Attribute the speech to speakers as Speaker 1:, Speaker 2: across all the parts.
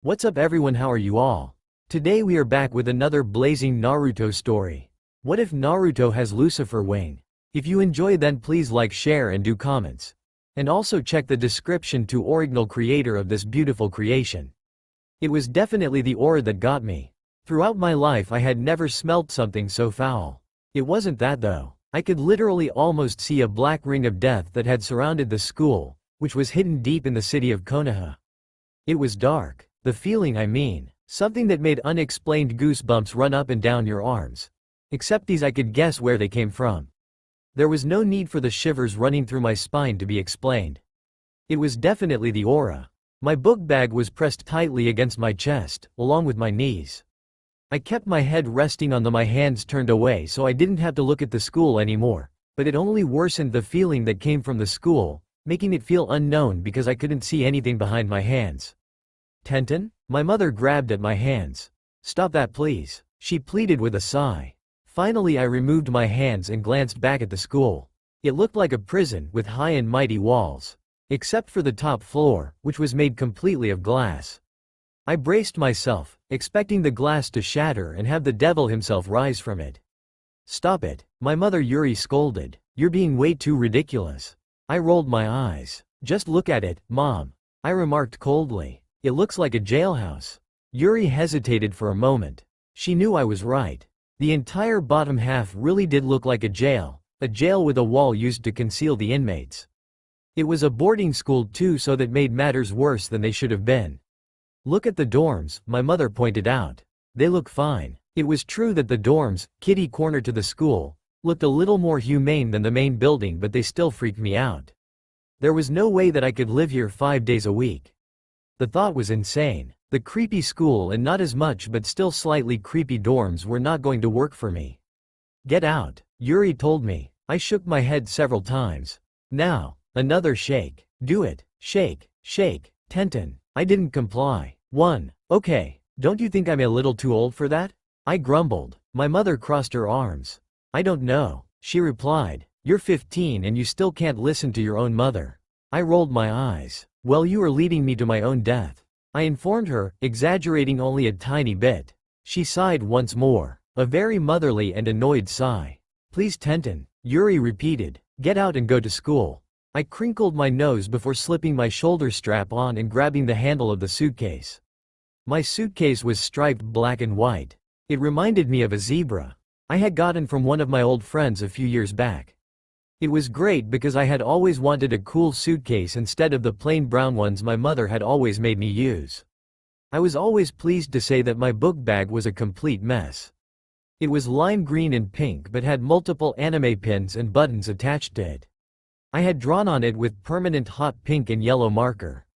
Speaker 1: What's up everyone, how are you all? Today we are back with another blazing Naruto story. What if Naruto has Lucifer wing? If you enjoy then please like, share and do comments. And also check the description to original creator of this beautiful creation. It was definitely the aura that got me. Throughout my life I had never smelt something so foul. It wasn't that though. I could literally almost see a black ring of death that had surrounded the school, which was hidden deep in the city of Konoha. It was dark. The feeling I mean. Something that made unexplained goosebumps run up and down your arms. Except these I could guess where they came from. There was no need for the shivers running through my spine to be explained. It was definitely the aura. My book bag was pressed tightly against my chest, along with my knees. I kept my head resting on my hands turned away so I didn't have to look at the school anymore, but it only worsened the feeling that came from the school, making it feel unknown because I couldn't see anything behind my hands. Tenten? My mother grabbed at my hands. Stop that please, she pleaded with a sigh. Finally I removed my hands and glanced back at the school. It looked like a prison with high and mighty walls. Except for the top floor, which was made completely of glass. I braced myself, expecting the glass to shatter and have the devil himself rise from it. Stop it, my mother Yuri scolded. You're being way too ridiculous. I rolled my eyes. Just look at it, Mom, I remarked coldly. It looks like a jailhouse. Yuri hesitated for a moment. She knew I was right. The entire bottom half really did look like a jail with a wall used to conceal the inmates. It was a boarding school too, so that made matters worse than they should have been. Look at the dorms, my mother pointed out. They look fine. It was true that the dorms, kitty corner to the school, looked a little more humane than the main building, but they still freaked me out. There was no way that I could live here 5 days a week. The thought was insane. The creepy school and not as much but still slightly creepy dorms were not going to work for me. Get out, Yuri told me. I shook my head several times. Now, another shake. Do it, shake, shake, Tenten. I didn't comply. Okay, don't you think I'm a little too old for that? I grumbled. My mother crossed her arms. I don't know, she replied. You're 15 and you still can't listen to your own mother. I rolled my eyes. Well, you are leading me to my own death, I informed her, exaggerating only a tiny bit. She sighed once more, a very motherly and annoyed sigh. Please Tenten, Yuri repeated. Get out and go to school. I crinkled my nose before slipping my shoulder strap on and grabbing the handle of the suitcase. My suitcase was striped black and white. It reminded me of a zebra I had gotten from one of my old friends a few years back. It was great because I had always wanted a cool suitcase instead of the plain brown ones my mother had always made me use. I was always pleased to say that my book bag was a complete mess. It was lime green and pink but had multiple anime pins and buttons attached to it. I had drawn on it with permanent hot pink and yellow marker.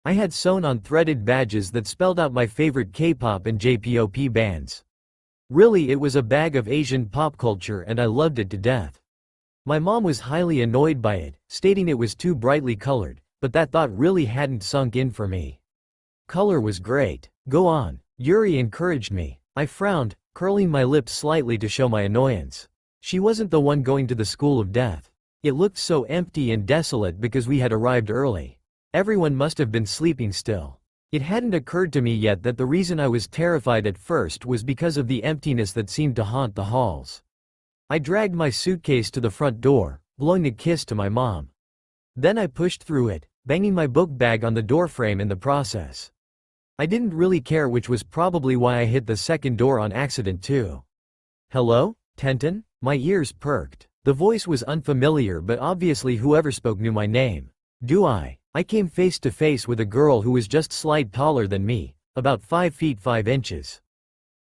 Speaker 1: I had sewn on threaded badges that spelled out my favorite K-pop and J-pop bands. Really, it was a bag of Asian pop culture and I loved it to death. My mom was highly annoyed by it, stating it was too brightly colored, but that thought really hadn't sunk in for me. Color was great. Go on, Yuri encouraged me. I frowned, curling my lips slightly to show my annoyance. She wasn't the one going to the school of death. It looked so empty and desolate because we had arrived early. Everyone must have been sleeping still. It hadn't occurred to me yet that the reason I was terrified at first was because of the emptiness that seemed to haunt the halls. I dragged my suitcase to the front door, blowing a kiss to my mom. Then I pushed through it, banging my book bag on the doorframe in the process. I didn't really care, which was probably why I hit the second door on accident too. Hello, Tenten? My ears perked. The voice was unfamiliar, but obviously whoever spoke knew my name. I came face to face with a girl who was just slight taller than me, about 5 feet 5 inches.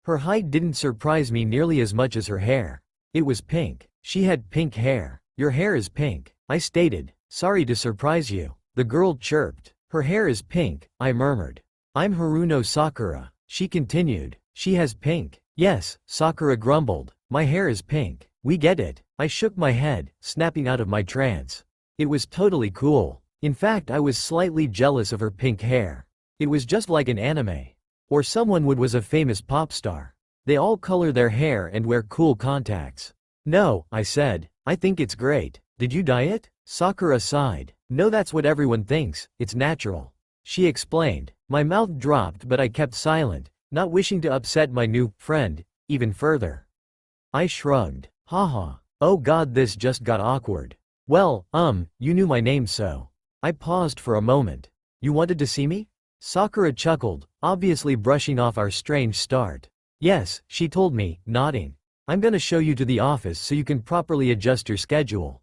Speaker 1: Her height didn't surprise me nearly as much as her hair. It was pink. She had pink hair. Your hair is pink, I stated. Sorry to surprise you, the girl chirped. Her hair is pink, I murmured. I'm Haruno Sakura, she continued. She has pink. Yes, Sakura grumbled. My hair is pink. We get it. I shook my head, snapping out of my trance. It was totally cool. In fact, I was slightly jealous of her pink hair. It was just like an anime. Or someone was a famous pop star. They all color their hair and wear cool contacts. No, I said. I think it's great. Did you dye it? Sakura sighed. No, that's what everyone thinks. It's natural. She explained. My mouth dropped but I kept silent, not wishing to upset my new friend even further. I shrugged. Haha. Oh god, this just got awkward. Well, you knew my name so. I paused for a moment. You wanted to see me? Sakura chuckled, obviously brushing off our strange start. Yes, she told me, nodding. I'm gonna show you to the office so you can properly adjust your schedule.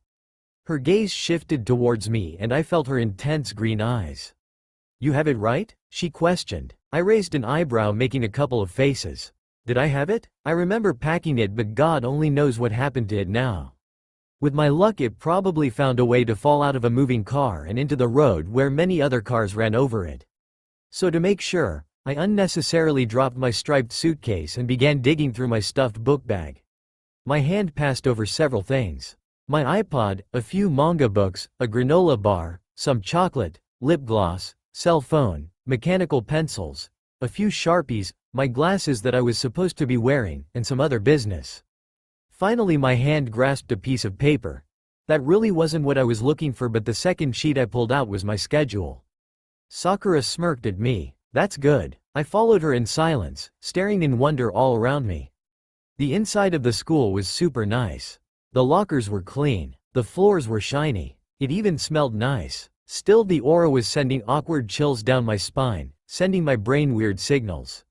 Speaker 1: Her gaze shifted towards me and I felt her intense green eyes. You have it right? She questioned. I raised an eyebrow, making a couple of faces. Did I have it? I remember packing it, but God only knows what happened to it now. With my luck, it probably found a way to fall out of a moving car and into the road where many other cars ran over it. So to make sure, I unnecessarily dropped my striped suitcase and began digging through my stuffed book bag. My hand passed over several things. My iPod, a few manga books, a granola bar, some chocolate, lip gloss, cell phone, mechanical pencils, a few Sharpies, my glasses that I was supposed to be wearing, and some other business. Finally my hand grasped a piece of paper. That really wasn't what I was looking for, but the second sheet I pulled out was my schedule. Sakura smirked at me. That's good. I followed her in silence, staring in wonder all around me. The inside of the school was super nice. The lockers were clean. The floors were shiny. It even smelled nice. Still, the aura was sending awkward chills down my spine, sending my brain weird signals.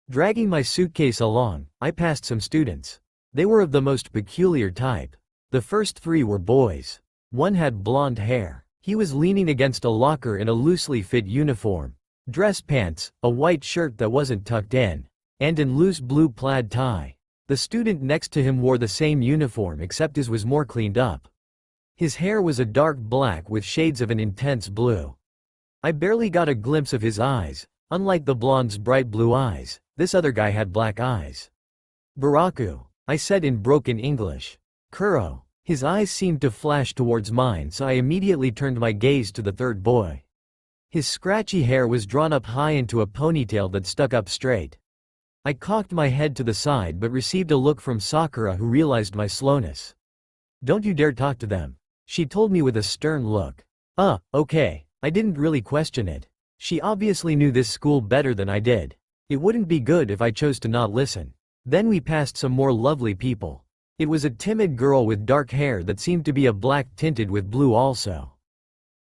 Speaker 1: Dragging my suitcase along, I passed some students. They were of the most peculiar type. The first three were boys. One had blonde hair. He was leaning against a locker in a loosely fit uniform. Dress pants, a white shirt that wasn't tucked in, and an loose blue plaid tie. The student next to him wore the same uniform except his was more cleaned up. His hair was a dark black with shades of an intense blue. I barely got a glimpse of his eyes. Unlike the blonde's bright blue eyes, this other guy had black eyes. Baraku, I said in broken English. Kuro. His eyes seemed to flash towards mine, so I immediately turned my gaze to the third boy. His scratchy hair was drawn up high into a ponytail that stuck up straight. I cocked my head to the side but received a look from Sakura, who realized my slowness. Don't you dare talk to them, she told me with a stern look. Okay. I didn't really question it. She obviously knew this school better than I did. It wouldn't be good if I chose to not listen. Then we passed some more lovely people. It was a timid girl with dark hair that seemed to be a black tinted with blue also.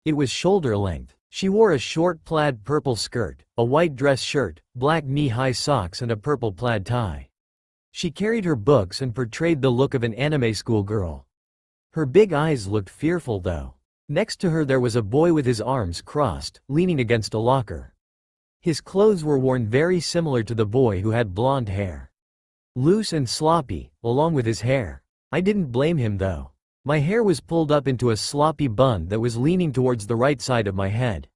Speaker 1: It was shoulder length. She wore a short plaid purple skirt, a white dress shirt, black knee-high socks and a purple plaid tie. She carried her books and portrayed the look of an anime schoolgirl. Her big eyes looked fearful though. Next to her there was a boy with his arms crossed, leaning against a locker. His clothes were worn very similar to the boy who had blonde hair. Loose and sloppy, along with his hair. I didn't blame him though. My hair was pulled up into a sloppy bun that was leaning towards the right side of my head.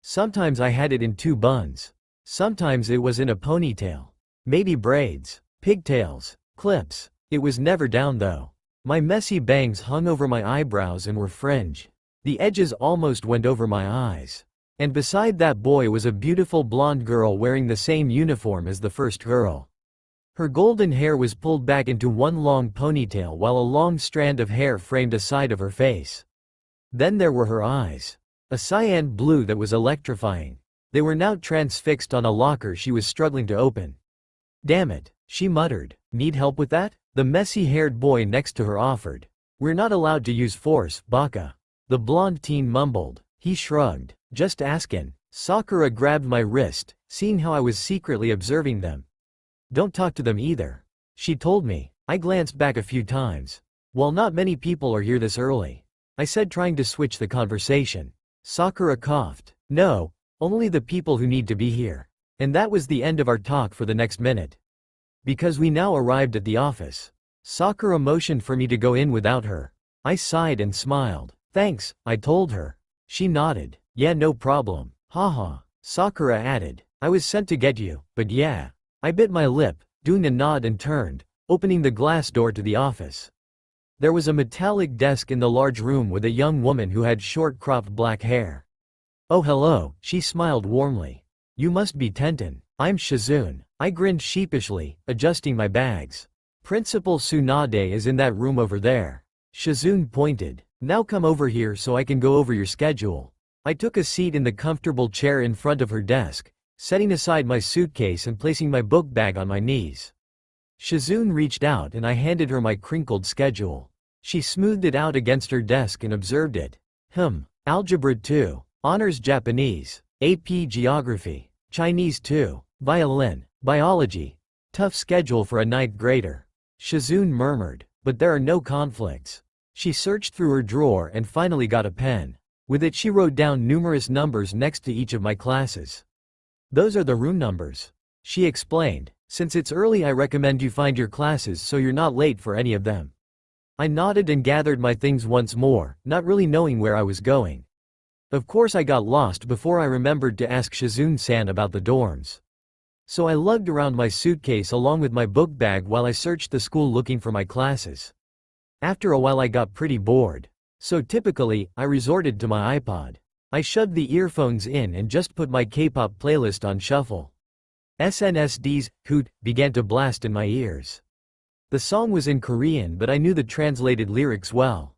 Speaker 1: Sometimes I had it in two buns. Sometimes it was in a ponytail. Maybe braids, pigtails, clips. It was never down though. My messy bangs hung over my eyebrows and were fringe. The edges almost went over my eyes. And beside that boy was a beautiful blonde girl wearing the same uniform as the first girl. Her golden hair was pulled back into one long ponytail while a long strand of hair framed a side of her face. Then there were her eyes. A cyan blue that was electrifying. They were now transfixed on a locker she was struggling to open. Damn it, she muttered. Need help with that? The messy-haired boy next to her offered. We're not allowed to use force, baka. The blonde teen mumbled. He shrugged. Just askin'. Sakura grabbed my wrist, seeing how I was secretly observing them. Don't talk to them either, she told me. I glanced back a few times. Well, not many people are here this early, I said, trying to switch the conversation. Sakura coughed. No, only the people who need to be here. And that was the end of our talk for the next minute. Because we now arrived at the office. Sakura motioned for me to go in without her. I sighed and smiled. Thanks, I told her. She nodded. Yeah, no problem. Haha. Sakura added. I was sent to get you, but yeah. I bit my lip, doing a nod and turned, opening the glass door to the office. There was a metallic desk in the large room with a young woman who had short cropped black hair. Oh hello, she smiled warmly. You must be Tenten. I'm Shizune. I grinned sheepishly, adjusting my bags. Principal Tsunade is in that room over there. Shizune pointed. Now come over here so I can go over your schedule. I took a seat in the comfortable chair in front of her desk, setting aside my suitcase and placing my book bag on my knees. Shizune reached out and I handed her my crinkled schedule. She smoothed it out against her desk and observed it. Algebra 2, Honors Japanese, AP Geography, Chinese 2, Violin, Biology. Tough schedule for a ninth grader. Shizune murmured, but there are no conflicts. She searched through her drawer and finally got a pen. With it she wrote down numerous numbers next to each of my classes. Those are the room numbers, she explained. Since it's early, I recommend you find your classes so you're not late for any of them. I nodded and gathered my things once more, not really knowing where I was going. Of course I got lost before I remembered to ask Shizune-san about the dorms. So I lugged around my suitcase along with my book bag while I searched the school looking for my classes. After a while I got pretty bored. So typically, I resorted to my iPod. I shoved the earphones in and just put my K-pop playlist on shuffle. SNSD Hoot began to blast in my ears. The song was in Korean but I knew the translated lyrics well.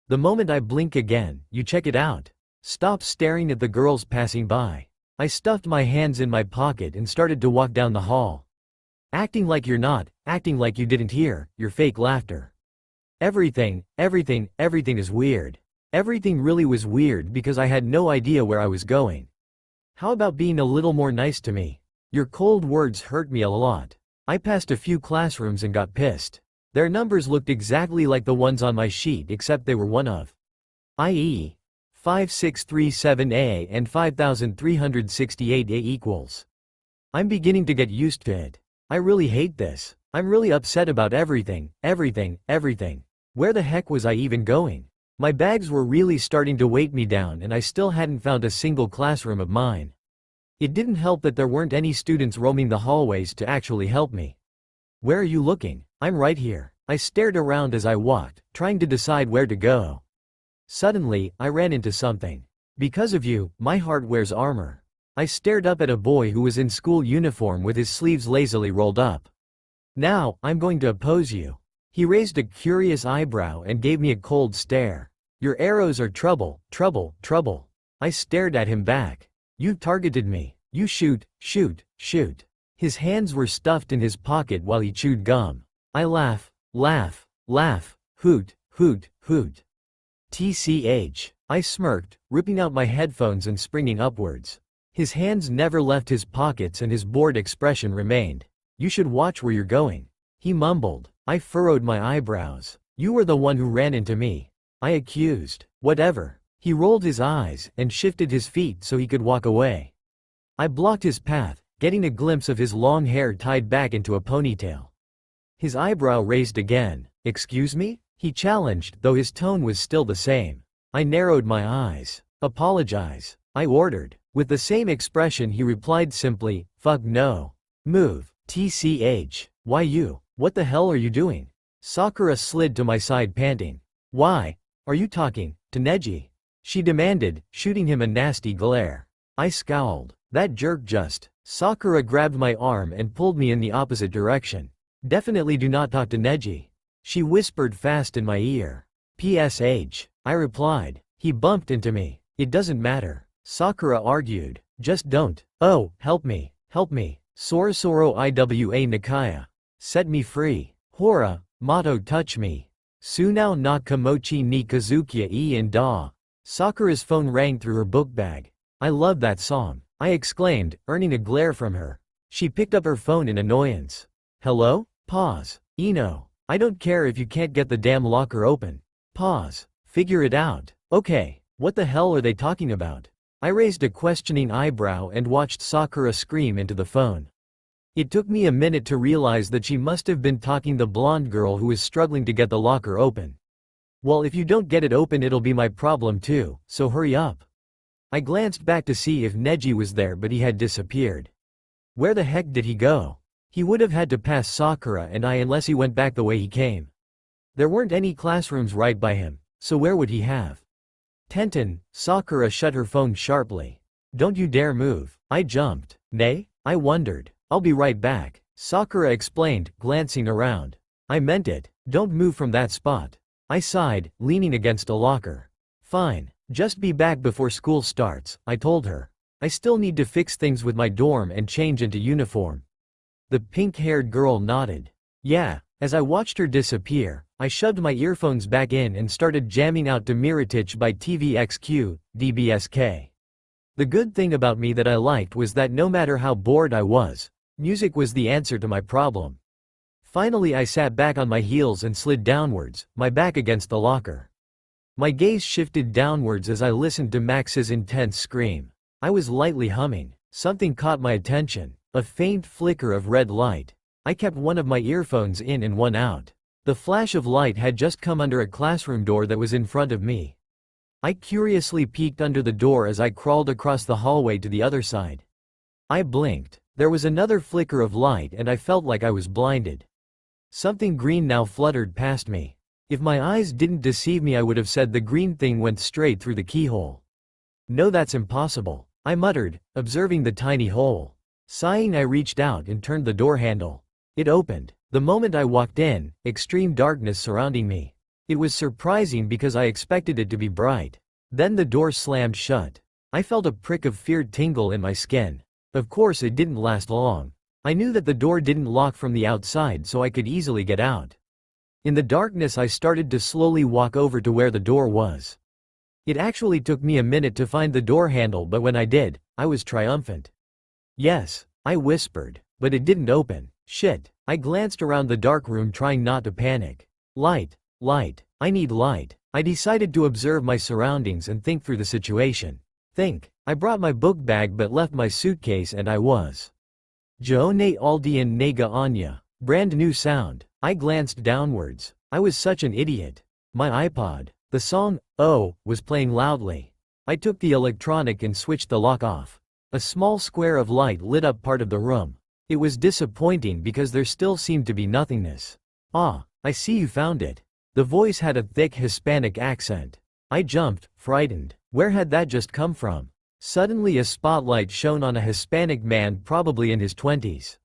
Speaker 1: The moment I blink again, you check it out. Stop staring at the girls passing by. I stuffed my hands in my pocket and started to walk down the hall. Acting like you're not, acting like you didn't hear, your fake laughter. Everything is weird. Everything really was weird because I had no idea where I was going. How about being a little more nice to me? Your cold words hurt me a lot. I passed a few classrooms and got pissed. Their numbers looked exactly like the ones on my sheet except they were one of, i.e. 5637A and 5368A equals. I'm beginning to get used to it. I really hate this. I'm really upset about everything. Where the heck was I even going? My bags were really starting to weight me down and I still hadn't found a single classroom of mine. It didn't help that there weren't any students roaming the hallways to actually help me. Where are you looking? I'm right here. I stared around as I walked, trying to decide where to go. Suddenly, I ran into something. Because of you, my heart wears armor. I stared up at a boy who was in school uniform with his sleeves lazily rolled up. Now, I'm going to oppose you. He raised a curious eyebrow and gave me a cold stare. Your arrows are trouble. I stared at him back. You targeted me. You shoot. His hands were stuffed in his pocket while he chewed gum. I laugh. Hoot. TCH. I smirked, ripping out my headphones and springing upwards. His hands never left his pockets and his bored expression remained. You should watch where you're going. He mumbled. I furrowed my eyebrows. You were the one who ran into me. I accused. Whatever. He rolled his eyes and shifted his feet so he could walk away. I blocked his path, getting a glimpse of his long hair tied back into a ponytail. His eyebrow raised again. Excuse me? He challenged, though his tone was still the same. I narrowed my eyes. Apologize, I ordered. With the same expression he replied simply, fuck no. Move. TCH. Why you? What the hell are you doing? Sakura slid to my side panting. Why? Are you talking to Neji? She demanded, shooting him a nasty glare. I scowled. That jerk just. Sakura grabbed my arm and pulled me in the opposite direction. Definitely do not talk to Neji. She whispered fast in my ear. PSH. I replied. He bumped into me. It doesn't matter. Sakura argued. Just don't. Oh, help me. Sorosoro Iwa Nikaya. Set me free. Hora, Mato touch me. Sunao na Kamochi ni Kazukiya in da. Sakura's phone rang through her book bag. I love that song, I exclaimed, earning a glare from her. She picked up her phone in annoyance. Hello? Pause. Ino. I don't care if you can't get the damn locker open. Pause. Figure it out. Okay, what the hell are they talking about? I raised a questioning eyebrow and watched Sakura scream into the phone. It took me a minute to realize that she must have been talking the blonde girl who was struggling to get the locker open. Well, if you don't get it open it'll be my problem too, so hurry up. I glanced back to see if Neji was there but he had disappeared. Where the heck did he go? He would have had to pass Sakura and I unless he went back the way he came. There weren't any classrooms right by him, so where would he have? Tenten, Sakura shut her phone sharply. Don't you dare move. I jumped. Nay? I wondered. I'll be right back, Sakura explained, glancing around. I meant it. Don't move from that spot. I sighed, leaning against a locker. Fine. Just be back before school starts, I told her. I still need to fix things with my dorm and change into uniform. The pink-haired girl nodded. Yeah. As I watched her disappear, I shoved my earphones back in and started jamming out Demiritich by TVXQ, DBSK. The good thing about me that I liked was that no matter how bored I was, music was the answer to my problem. Finally I sat back on my heels and slid downwards, my back against the locker. My gaze shifted downwards as I listened to Max's intense scream. I was lightly humming. Something caught my attention, a faint flicker of red light. I kept one of my earphones in and one out. The flash of light had just come under a classroom door that was in front of me. I curiously peeked under the door as I crawled across the hallway to the other side. I blinked. There was another flicker of light and I felt like I was blinded. Something green now fluttered past me. If my eyes didn't deceive me, I would have said the green thing went straight through the keyhole. No, that's impossible, I muttered, observing the tiny hole. Sighing, I reached out and turned the door handle. It opened. The moment I walked in, extreme darkness surrounding me. It was surprising because I expected it to be bright. Then the door slammed shut. I felt a prick of fear tingle in my skin. Of course it didn't last long. I knew that the door didn't lock from the outside, so I could easily get out. In the darkness I started to slowly walk over to where the door was. It actually took me a minute to find the door handle, but when I did, I was triumphant. Yes, I whispered, but it didn't open. Shit. I glanced around the dark room trying not to panic. Light. Light. I need light. I decided to observe my surroundings and think through the situation. Think. I brought my book bag but left my suitcase and I was. Joone Aldian Nega Anya. Brand new sound. I glanced downwards. I was such an idiot. My iPod. The song, Oh, was playing loudly. I took the electronic and switched the lock off. A small square of light lit up part of the room. It was disappointing because there still seemed to be nothingness. Ah, I see you found it. The voice had a thick Hispanic accent. I jumped, frightened. Where had that just come from? Suddenly a spotlight shone on a Hispanic man probably in his 20s.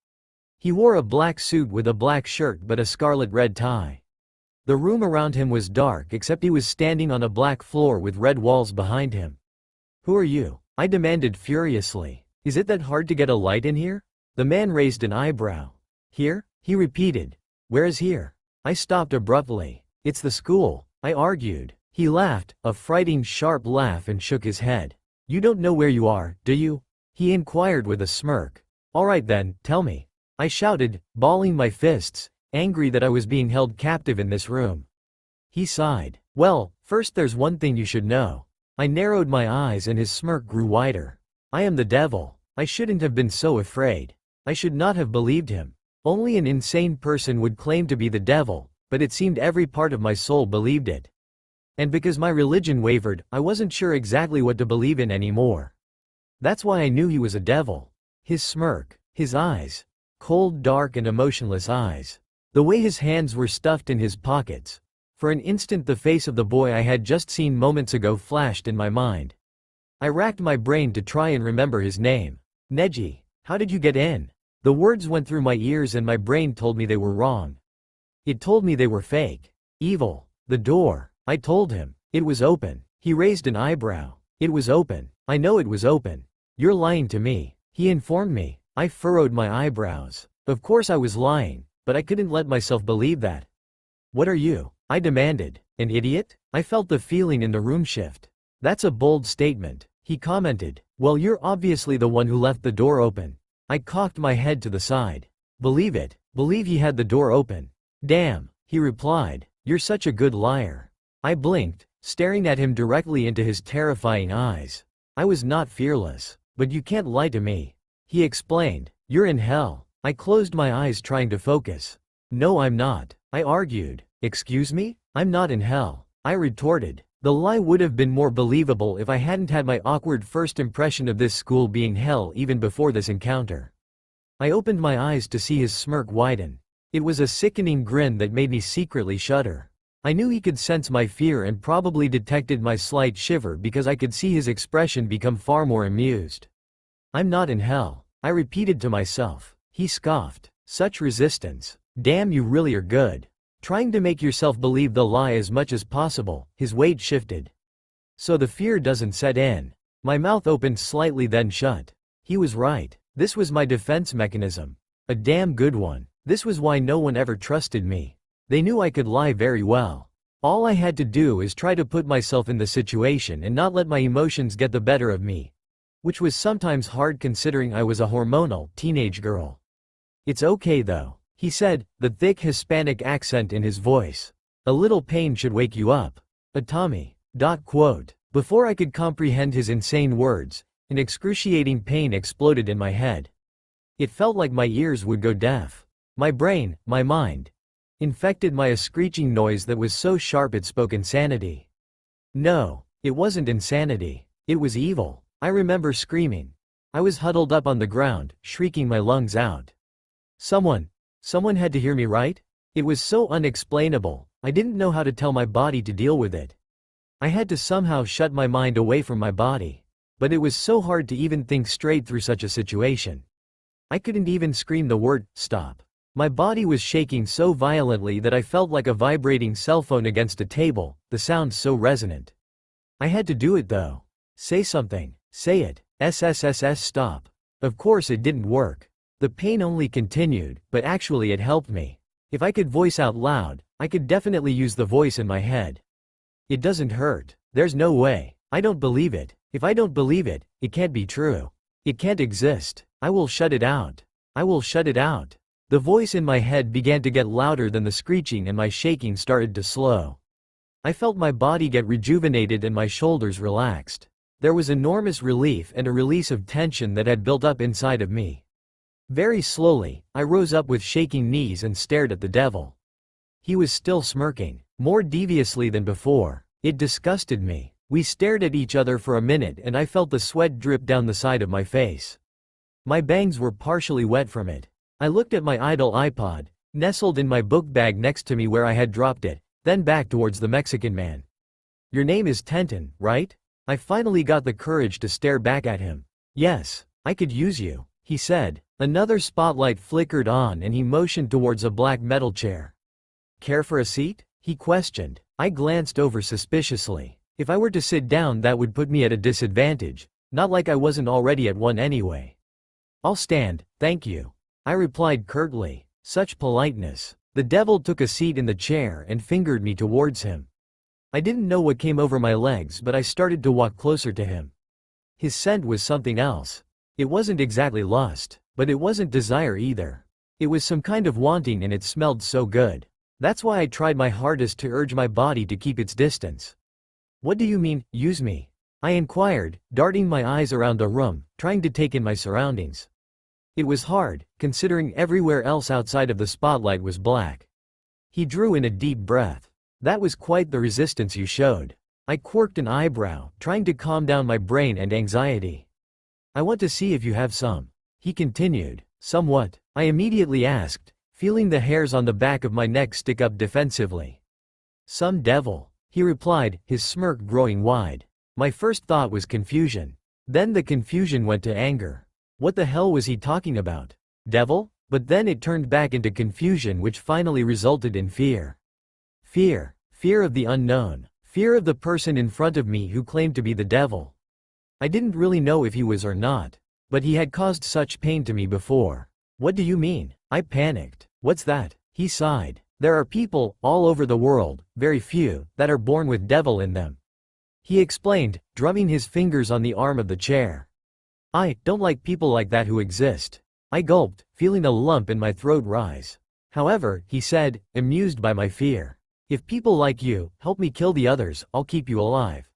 Speaker 1: He wore a black suit with a black shirt but a scarlet-red tie. The room around him was dark except he was standing on a black floor with red walls behind him. Who are you? I demanded furiously. Is it that hard to get a light in here? The man raised an eyebrow. Here? He repeated. Where is here? I stopped abruptly. It's the school, I argued. He laughed, a frightened sharp laugh, and shook his head. You don't know where you are, do you? He inquired with a smirk. All right then, tell me. I shouted, balling my fists, angry that I was being held captive in this room. He sighed. Well, first there's one thing you should know. I narrowed my eyes and his smirk grew wider. I am the devil. I shouldn't have been so afraid. I should not have believed him. Only an insane person would claim to be the devil, but it seemed every part of my soul believed it. And because my religion wavered, I wasn't sure exactly what to believe in anymore. That's why I knew he was a devil. His smirk, his eyes. Cold, dark and emotionless eyes. The way his hands were stuffed in his pockets. For an instant the face of the boy I had just seen moments ago flashed in my mind. I racked my brain to try and remember his name. Neji. How did you get in? The words went through my ears and my brain told me they were wrong. It told me they were fake. Evil. The door. I told him. It was open. He raised an eyebrow. It was open. I know it was open. You're lying to me. He informed me. I furrowed my eyebrows. Of course I was lying, but I couldn't let myself believe that. What are you? I demanded. An idiot? I felt the feeling in the room shift. That's a bold statement. He commented. Well, you're obviously the one who left the door open. I cocked my head to the side. Believe it. Believe he had the door open. Damn, he replied. You're such a good liar. I blinked, staring at him directly into his terrifying eyes. I was not fearless. But you can't lie to me. He explained. You're in hell. I closed my eyes trying to focus. No, I'm not. I argued. Excuse me? I'm not in hell. I retorted. The lie would have been more believable if I hadn't had my awkward first impression of this school being hell even before this encounter. I opened my eyes to see his smirk widen. It was a sickening grin that made me secretly shudder. I knew he could sense my fear and probably detected my slight shiver because I could see his expression become far more amused. I'm not in hell, I repeated to myself. He scoffed. Such resistance. Damn, you really are good. Trying to make yourself believe the lie as much as possible, his weight shifted. So the fear doesn't set in. My mouth opened slightly then shut. He was right. This was my defense mechanism. A damn good one. This was why no one ever trusted me. They knew I could lie very well. All I had to do is try to put myself in the situation and not let my emotions get the better of me. Which was sometimes hard considering I was a hormonal teenage girl. It's okay though, he said, the thick Hispanic accent in his voice. A little pain should wake you up. A Tommy. Quote. Before I could comprehend his insane words, an excruciating pain exploded in my head. It felt like my ears would go deaf. My brain, my mind, infected by a screeching noise that was so sharp it spoke insanity. No, it wasn't insanity. It was evil. I remember screaming. I was huddled up on the ground, shrieking my lungs out. Someone had to hear me, right? It was so unexplainable. I didn't know how to tell my body to deal with it. I had to somehow shut my mind away from my body. But it was so hard to even think straight through such a situation. I couldn't even scream the word, stop. My body was shaking so violently that I felt like a vibrating cell phone against a table, the sound so resonant. I had to do it though. Say something. Say it. SSSS stop. Of course it didn't work. The pain only continued, but actually it helped me. If I could voice out loud, I could definitely use the voice in my head. It doesn't hurt. There's no way. I don't believe it. If I don't believe it, it can't be true. It can't exist. I will shut it out. I will shut it out. The voice in my head began to get louder than the screeching and my shaking started to slow. I felt my body get rejuvenated and my shoulders relaxed. There was enormous relief and a release of tension that had built up inside of me. Very slowly, I rose up with shaking knees and stared at the devil. He was still smirking, more deviously than before. It disgusted me. We stared at each other for a minute and I felt the sweat drip down the side of my face. My bangs were partially wet from it. I looked at my idle iPod, nestled in my book bag next to me where I had dropped it, then back towards the Mexican man. Your name is Tenton, right? I finally got the courage to stare back at him. Yes, I could use you, he said. Another spotlight flickered on and he motioned towards a black metal chair. Care for a seat? He questioned. I glanced over suspiciously. If I were to sit down that would put me at a disadvantage, not like I wasn't already at one anyway. I'll stand, thank you. I replied curtly. Such politeness. The devil took a seat in the chair and fingered me towards him. I didn't know what came over my legs but I started to walk closer to him. His scent was something else. It wasn't exactly lust, but it wasn't desire either. It was some kind of wanting and it smelled so good. That's why I tried my hardest to urge my body to keep its distance. What do you mean, use me? I inquired, darting my eyes around the room, trying to take in my surroundings. It was hard, considering everywhere else outside of the spotlight was black. He drew in a deep breath. That was quite the resistance you showed. I quirked an eyebrow, trying to calm down my brain and anxiety. I want to see if you have some. He continued. Somewhat, I immediately asked, feeling the hairs on the back of my neck stick up defensively. Some devil, he replied, his smirk growing wide. My first thought was confusion. Then the confusion went to anger. What the hell was he talking about? Devil? But then it turned back into confusion which finally resulted in fear. Fear. Fear of the unknown. Fear of the person in front of me who claimed to be the devil. I didn't really know if he was or not. But he had caused such pain to me before. What do you mean? I panicked. What's that? He sighed. There are people, all over the world, very few, that are born with devil in them. He explained, drumming his fingers on the arm of the chair. I don't like people like that who exist. I gulped, feeling a lump in my throat rise. However, he said, amused by my fear. If people like you help me kill the others, I'll keep you alive.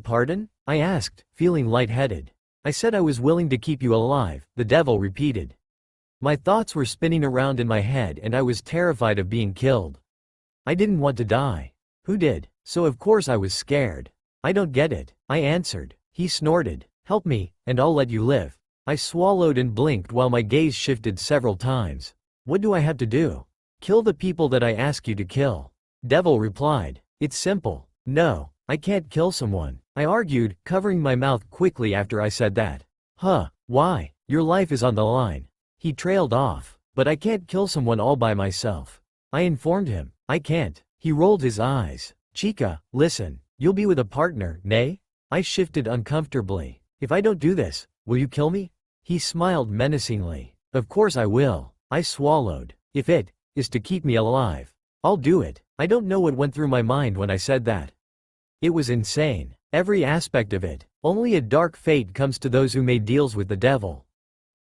Speaker 1: Pardon? I asked, feeling lightheaded. I said I was willing to keep you alive, the devil repeated. My thoughts were spinning around in my head and I was terrified of being killed. I didn't want to die. Who did? So of course I was scared. I don't get it, I answered. He snorted. Help me, and I'll let you live. I swallowed and blinked while my gaze shifted several times. What do I have to do? Kill the people that I ask you to kill. Devil replied. It's simple. No, I can't kill someone. I argued, covering my mouth quickly after I said that. Why? Your life is on the line. He trailed off. But I can't kill someone all by myself. I informed him. I can't. He rolled his eyes. Chica, listen. You'll be with a partner, nay? I shifted uncomfortably. If I don't do this, will you kill me? He smiled menacingly. Of course I will. I swallowed. If it is to keep me alive, I'll do it. I don't know what went through my mind when I said that. It was insane. Every aspect of it. Only a dark fate comes to those who made deals with the devil.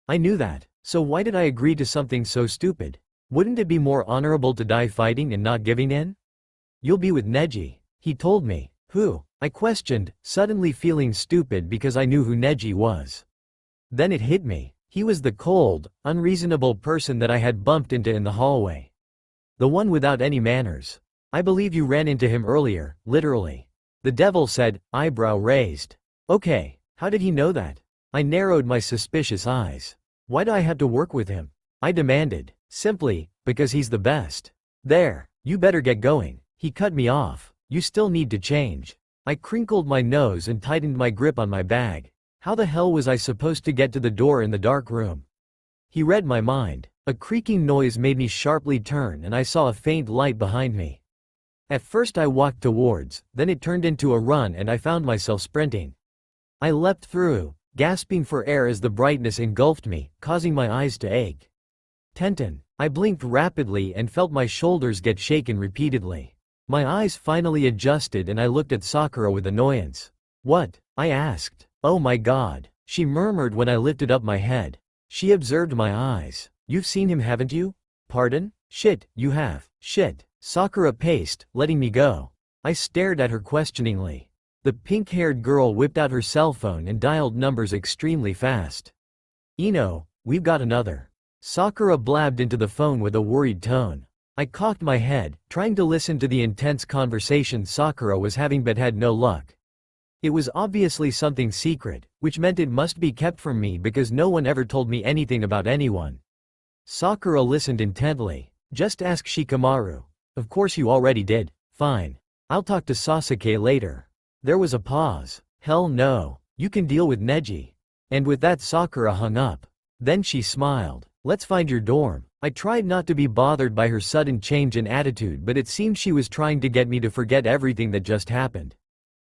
Speaker 1: I knew that. So why did I agree to something so stupid? Wouldn't it be more honorable to die fighting and not giving in? You'll be with Neji, he told me. Who? I questioned, suddenly feeling stupid because I knew who Neji was. Then it hit me. He was the cold, unreasonable person that I had bumped into in the hallway. The one without any manners. I believe you ran into him earlier, literally. The devil said, eyebrow raised. Okay, how did he know that? I narrowed my suspicious eyes. Why do I have to work with him? I demanded. Simply, because he's the best. There, you better get going. He cut me off. You still need to change. I crinkled my nose and tightened my grip on my bag. How the hell was I supposed to get to the door in the dark room? He read my mind. A creaking noise made me sharply turn and I saw a faint light behind me. At first I walked towards, then it turned into a run and I found myself sprinting. I leapt through, gasping for air as the brightness engulfed me, causing my eyes to ache. Tenten. I blinked rapidly and felt my shoulders get shaken repeatedly. My eyes finally adjusted and I looked at Sakura with annoyance. What? I asked. Oh my god, she murmured when I lifted up my head. She observed my eyes. You've seen him, haven't you? Pardon? Shit, you have. Shit. Sakura paced, letting me go. I stared at her questioningly. The pink-haired girl whipped out her cell phone and dialed numbers extremely fast. Ino, we've got another. Sakura blabbed into the phone with a worried tone. I cocked my head, trying to listen to the intense conversation Sakura was having but had no luck. It was obviously something secret, which meant it must be kept from me because no one ever told me anything about anyone. Sakura listened intently. Just ask Shikamaru. Of course you already did. Fine. I'll talk to Sasuke later. There was a pause. Hell no. You can deal with Neji. And with that Sakura hung up. Then she smiled. Let's find your dorm. I tried not to be bothered by her sudden change in attitude, but it seemed she was trying to get me to forget everything that just happened.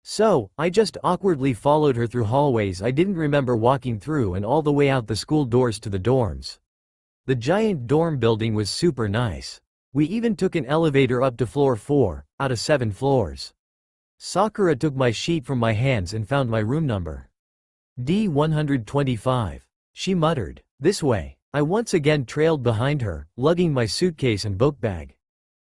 Speaker 1: So, I just awkwardly followed her through hallways I didn't remember walking through and all the way out the school doors to the dorms. The giant dorm building was super nice. We even took an elevator up to floor 4, out of 7 floors. Sakura took my sheet from my hands and found my room number. D-125. She muttered. This way. I once again trailed behind her, lugging my suitcase and book bag.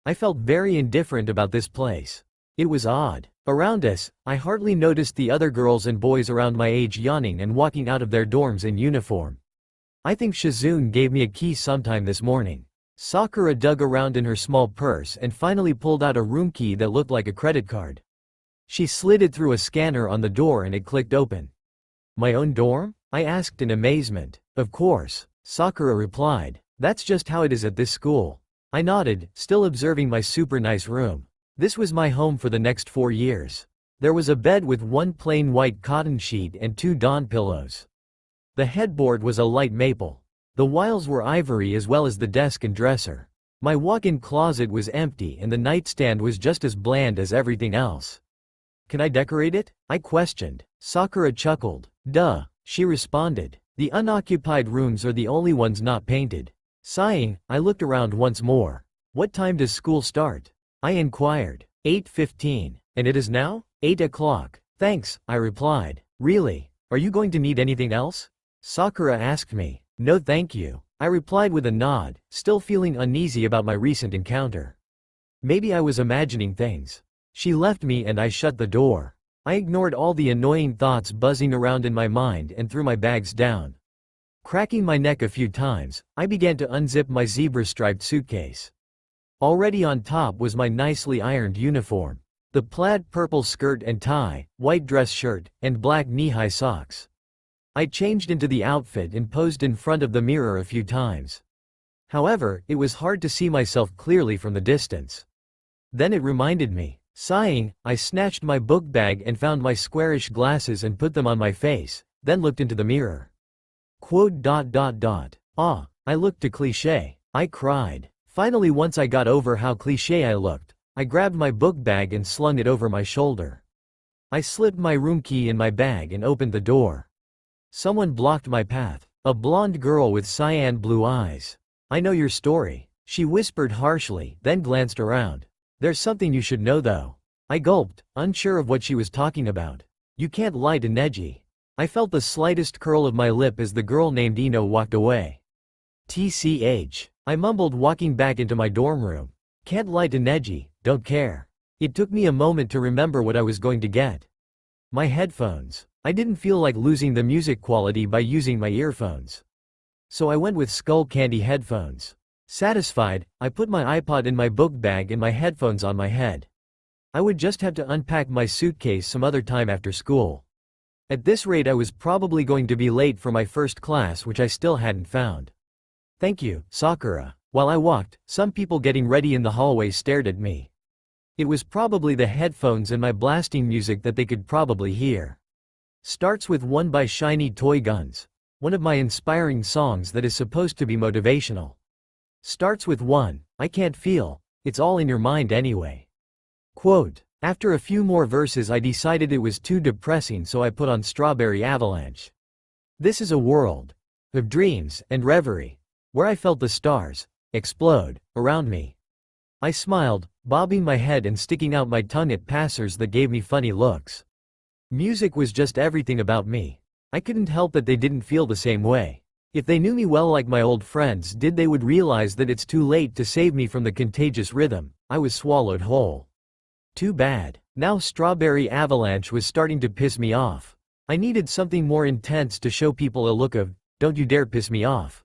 Speaker 1: I felt very indifferent about this place. It was odd. Around us, I hardly noticed the other girls and boys around my age yawning and walking out of their dorms in uniform. I think Shizune gave me a key sometime this morning. Sakura dug around in her small purse and finally pulled out a room key that looked like a credit card. She slid it through a scanner on the door and it clicked open. My own dorm? I asked in amazement. Of course. Sakura replied. That's just how it is at this school. I nodded, still observing my super nice room. This was my home for the next 4 years. There was a bed with one plain white cotton sheet and 2 dawn pillows. The headboard was a light maple. The wiles were ivory as well as the desk and dresser. My walk-in closet was empty and the nightstand was just as bland as everything else. Can I decorate it? I questioned. Sakura chuckled. Duh, she responded. The unoccupied rooms are the only ones not painted. Sighing, I looked around once more. What time does school start? I inquired. 8:15. And it is now? 8 o'clock. Thanks, I replied. Really? Are you going to need anything else? Sakura asked me. No thank you. I replied with a nod, still feeling uneasy about my recent encounter. Maybe I was imagining things. She left me and I shut the door. I ignored all the annoying thoughts buzzing around in my mind and threw my bags down. Cracking my neck a few times, I began to unzip my zebra-striped suitcase. Already on top was my nicely ironed uniform. The plaid purple skirt and tie, white dress shirt, and black knee-high socks. I changed into the outfit and posed in front of the mirror a few times. However, it was hard to see myself clearly from the distance. Then it reminded me. Sighing, I snatched my book bag and found my squarish glasses and put them on my face, then looked into the mirror. Ah, I looked too cliché. I cried. Finally, once I got over how cliché I looked, I grabbed my book bag and slung it over my shoulder. I slipped my room key in my bag and opened the door. Someone blocked my path. A blonde girl with cyan blue eyes. "I know your story," she whispered harshly, then glanced around. "There's something you should know though." I gulped, unsure of what she was talking about. "You can't lie to Neji." I felt the slightest curl of my lip as the girl named Ino walked away. "TCH," I mumbled, walking back into my dorm room. "Can't lie to Neji, don't care." It took me a moment to remember what I was going to get. My headphones. I didn't feel like losing the music quality by using my earphones. So I went with Skull Candy headphones. Satisfied, I put my iPod in my book bag and my headphones on my head. I would just have to unpack my suitcase some other time after school. At this rate I was probably going to be late for my first class, which I still hadn't found. "Thank you, Sakura." While I walked, some people getting ready in the hallway stared at me. It was probably the headphones and my blasting music that they could probably hear. Starts with One by Shiny Toy Guns. One of my inspiring songs that is supposed to be motivational. Starts with one, I can't feel, it's all in your mind anyway. Quote. After a few more verses I decided it was too depressing, so I put on Strawberry Avalanche. This is a world of dreams and reverie, where I felt the stars explode around me. I smiled, bobbing my head and sticking out my tongue at passers that gave me funny looks. Music was just everything about me. I couldn't help that they didn't feel the same way. If they knew me well like my old friends did, they would realize that it's too late to save me from the contagious rhythm. I was swallowed whole. Too bad. Now Strawberry Avalanche was starting to piss me off. I needed something more intense to show people a look of, "Don't you dare piss me off."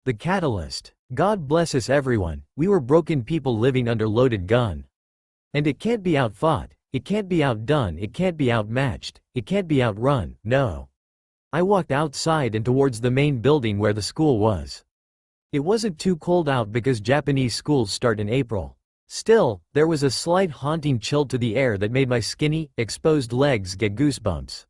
Speaker 1: The catalyst. God bless us everyone, we were broken people living under loaded gun. And it can't be outfought, it can't be outdone, it can't be outmatched, it can't be outrun, no. I walked outside and towards the main building where the school was. It wasn't too cold out because Japanese schools start in April. Still, there was a slight haunting chill to the air that made my skinny, exposed legs get goosebumps.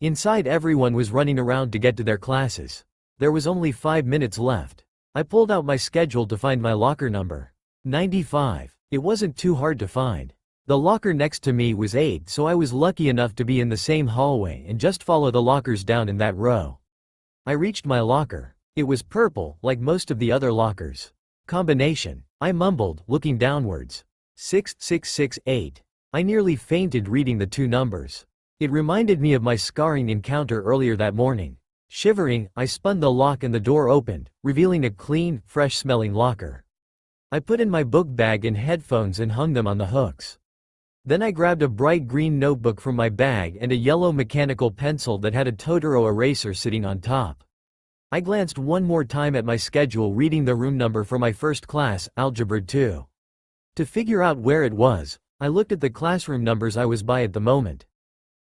Speaker 1: Inside everyone was running around to get to their classes. There was only 5 minutes left. I pulled out my schedule to find my locker number. 95. It wasn't too hard to find. The locker next to me was 8, so I was lucky enough to be in the same hallway and just follow the lockers down in that row. I reached my locker. It was purple, like most of the other lockers. Combination. I mumbled, looking downwards. 6668. I nearly fainted reading the two numbers. It reminded me of my scarring encounter earlier that morning. Shivering, I spun the lock and the door opened, revealing a clean, fresh-smelling locker. I put in my book bag and headphones and hung them on the hooks. Then I grabbed a bright green notebook from my bag and a yellow mechanical pencil that had a Totoro eraser sitting on top. I glanced one more time at my schedule, reading the room number for my first class, Algebra 2. To figure out where it was, I looked at the classroom numbers I was by at the moment.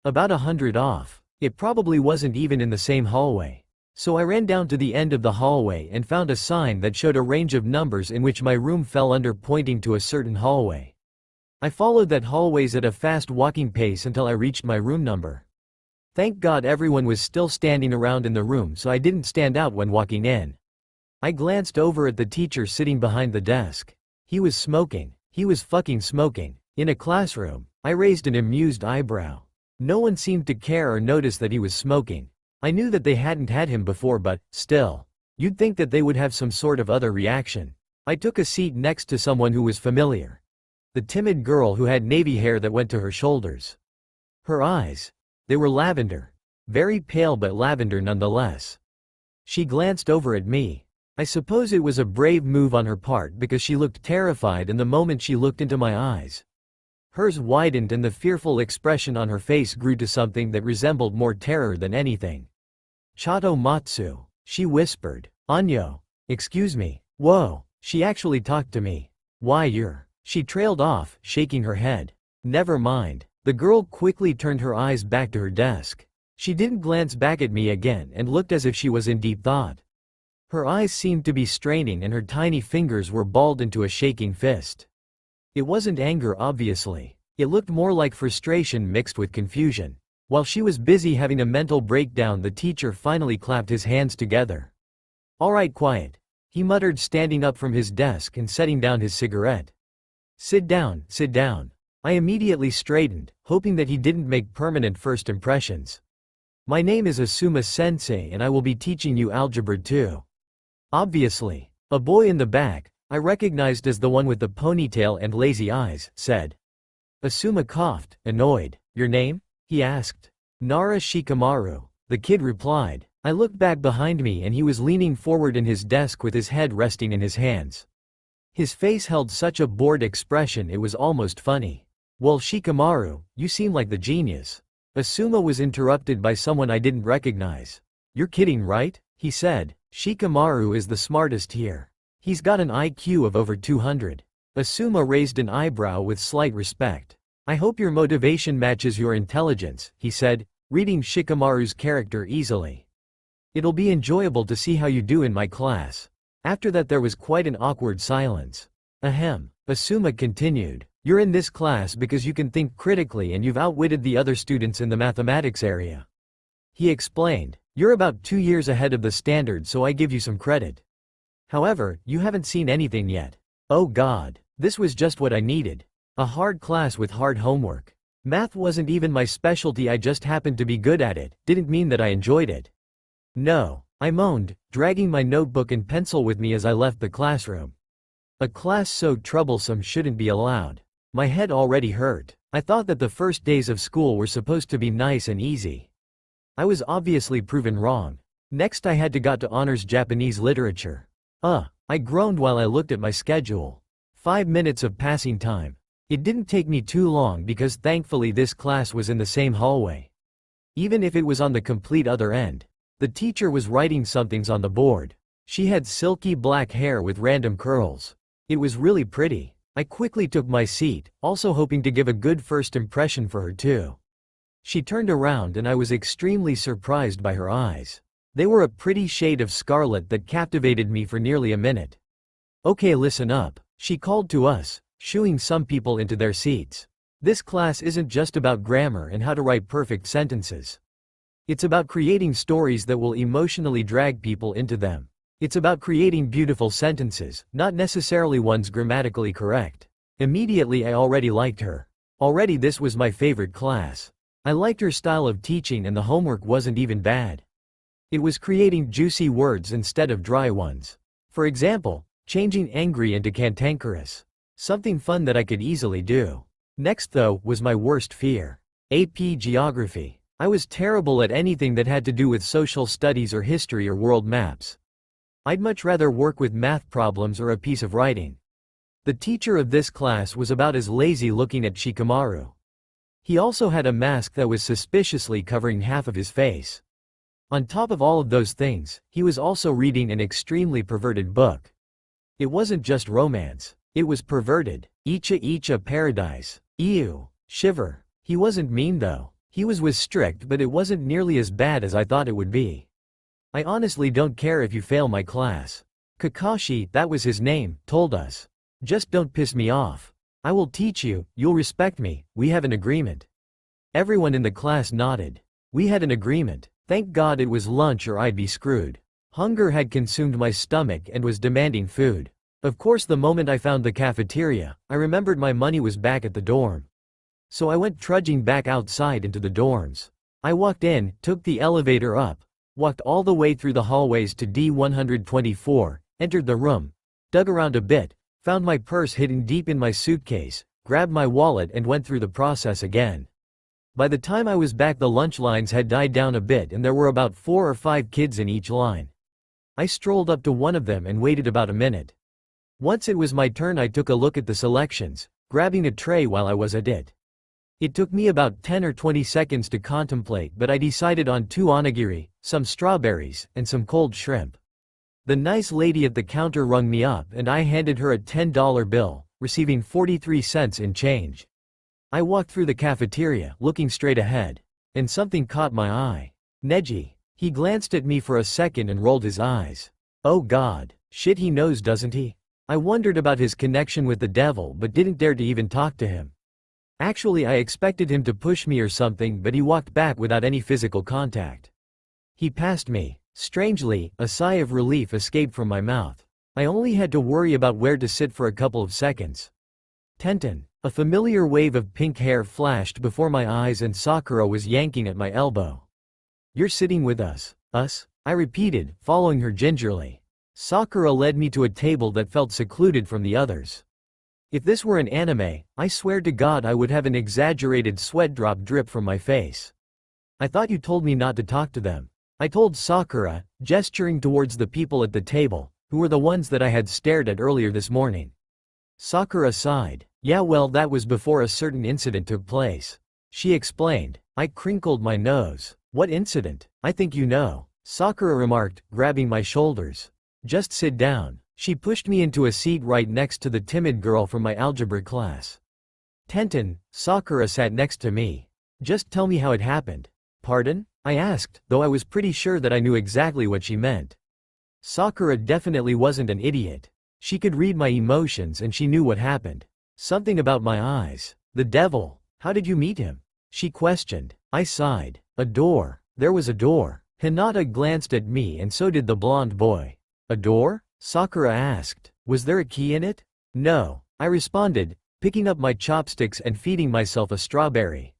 Speaker 1: About 100 off. It probably wasn't even in the same hallway. So I ran down to the end of the hallway and found a sign that showed a range of numbers in which my room fell under, pointing to a certain hallway. I followed that hallways at a fast walking pace until I reached my room number. Thank God everyone was still standing around in the room, so I didn't stand out when walking in. I glanced over at the teacher sitting behind the desk. He was smoking. He was fucking smoking. In a classroom. I raised an amused eyebrow. No one seemed to care or notice that he was smoking. I knew that they hadn't had him before, but, still. You'd think that they would have some sort of other reaction. I took a seat next to someone who was familiar. The timid girl who had navy hair that went to her shoulders. Her eyes. They were lavender. Very pale but lavender nonetheless. She glanced over at me. I suppose it was a brave move on her part because she looked terrified, and the moment she looked into my eyes, hers widened and the fearful expression on her face grew to something that resembled more terror than anything. "Chato Matsu," she whispered. "Anyo. Excuse me." Whoa, she actually talked to me. "Why you're..." She trailed off, shaking her head. "Never mind." The girl quickly turned her eyes back to her desk. She didn't glance back at me again and looked as if she was in deep thought. Her eyes seemed to be straining and her tiny fingers were balled into a shaking fist. It wasn't anger, obviously. It looked more like frustration mixed with confusion. While she was busy having a mental breakdown, the teacher finally clapped his hands together. "All right, quiet," he muttered, standing up from his desk and setting down his cigarette. Sit down, sit down." I immediately straightened, hoping that he didn't make permanent first impressions. My name is Asuma Sensei and I will be teaching you Algebra 2. Obviously. A boy in the back, I recognized as the one with the ponytail and lazy eyes, said. Asuma coughed, annoyed. Your name? He asked. Nara Shikamaru. The kid replied. I looked back behind me and he was leaning forward in his desk with his head resting in his hands. His face held such a bored expression it was almost funny. Well, Shikamaru, you seem like the genius. Asuma was interrupted by someone I didn't recognize. You're kidding, right? He said. Shikamaru is the smartest here. He's got an IQ of over 200. Asuma raised an eyebrow with slight respect. I hope your motivation matches your intelligence, he said, reading Shikamaru's character easily. It'll be enjoyable to see how you do in my class. After that there was quite an awkward silence. Ahem. Asuma continued. You're in this class because you can think critically and you've outwitted the other students in the mathematics area. He explained. You're about 2 years ahead of the standard, so I give you some credit. However, you haven't seen anything yet. Oh God. This was just what I needed. A hard class with hard homework. Math wasn't even my specialty, I just happened to be good at it, didn't mean that I enjoyed it. No, I moaned, dragging my notebook and pencil with me as I left the classroom. A class so troublesome shouldn't be allowed. My head already hurt. I thought that the first days of school were supposed to be nice and easy. I was obviously proven wrong. Next I had to go to honors Japanese literature. I groaned while I looked at my schedule. 5 minutes of passing time. It didn't take me too long because thankfully this class was in the same hallway. Even if it was on the complete other end. The teacher was writing somethings on the board. She had silky black hair with random curls. It was really pretty. I quickly took my seat, also hoping to give a good first impression for her too. She turned around and I was extremely surprised by her eyes. They were a pretty shade of scarlet that captivated me for nearly a minute. Okay, listen up, she called to us, shooing some people into their seats. This class isn't just about grammar and how to write perfect sentences. It's about creating stories that will emotionally drag people into them. It's about creating beautiful sentences, not necessarily ones grammatically correct. Immediately I already liked her. Already this was my favorite class. I liked her style of teaching and the homework wasn't even bad. It was creating juicy words instead of dry ones. For example, changing angry into cantankerous. Something fun that I could easily do. Next though, was my worst fear. AP Geography. I was terrible at anything that had to do with social studies or history or world maps. I'd much rather work with math problems or a piece of writing. The teacher of this class was about as lazy looking at Shikamaru. He also had a mask that was suspiciously covering half of his face. On top of all of those things, he was also reading an extremely perverted book. It wasn't just romance. It was perverted. Icha Icha Paradise. Ew. Shiver. He wasn't mean though. He was strict, but it wasn't nearly as bad as I thought it would be. I honestly don't care if you fail my class. Kakashi, that was his name, told us. Just don't piss me off. I will teach you, you'll respect me, we have an agreement. Everyone in the class nodded. We had an agreement. Thank God it was lunch or I'd be screwed. Hunger had consumed my stomach and was demanding food. Of course, the moment I found the cafeteria, I remembered my money was back at the dorm. So I went trudging back outside into the dorms. I walked in, took the elevator up, walked all the way through the hallways to D124, entered the room, dug around a bit, found my purse hidden deep in my suitcase, grabbed my wallet and went through the process again. By the time I was back, the lunch lines had died down a bit and there were about 4 or 5 kids in each line. I strolled up to one of them and waited about a minute. Once it was my turn, I took a look at the selections, grabbing a tray while I was at it. It took me about 10 or 20 seconds to contemplate, but I decided on 2 onigiri, some strawberries, and some cold shrimp. The nice lady at the counter rung me up and I handed her a $10 bill, receiving 43 cents in change. I walked through the cafeteria, looking straight ahead, and something caught my eye. Neji. He glanced at me for a second and rolled his eyes. Oh God. Shit, he knows, doesn't he? I wondered about his connection with the devil but didn't dare to even talk to him. Actually, I expected him to push me or something, but he walked back without any physical contact. He passed me. Strangely, a sigh of relief escaped from my mouth. I only had to worry about where to sit for a couple of seconds. Tenten. A familiar wave of pink hair flashed before my eyes and Sakura was yanking at my elbow. You're sitting with us? Us? I repeated, following her gingerly. Sakura led me to a table that felt secluded from the others. If this were an anime, I swear to God I would have an exaggerated sweat drip from my face. I thought you told me not to talk to them. I told Sakura, gesturing towards the people at the table, who were the ones that I had stared at earlier this morning. Sakura sighed. Yeah, well, that was before a certain incident took place. She explained. I crinkled my nose. What incident? I think you know. Sakura remarked, grabbing my shoulders. Just sit down. She pushed me into a seat right next to the timid girl from my algebra class. Tenten, Sakura sat next to me. Just tell me how it happened. Pardon? I asked, though I was pretty sure that I knew exactly what she meant. Sakura definitely wasn't an idiot. She could read my emotions and she knew what happened. Something about my eyes. The devil. How did you meet him? She questioned. I sighed. A door. There was a door. Hinata glanced at me and so did the blonde boy. A door? Sakura asked. Was there a key in it? No, I responded, picking up my chopsticks and feeding myself a strawberry.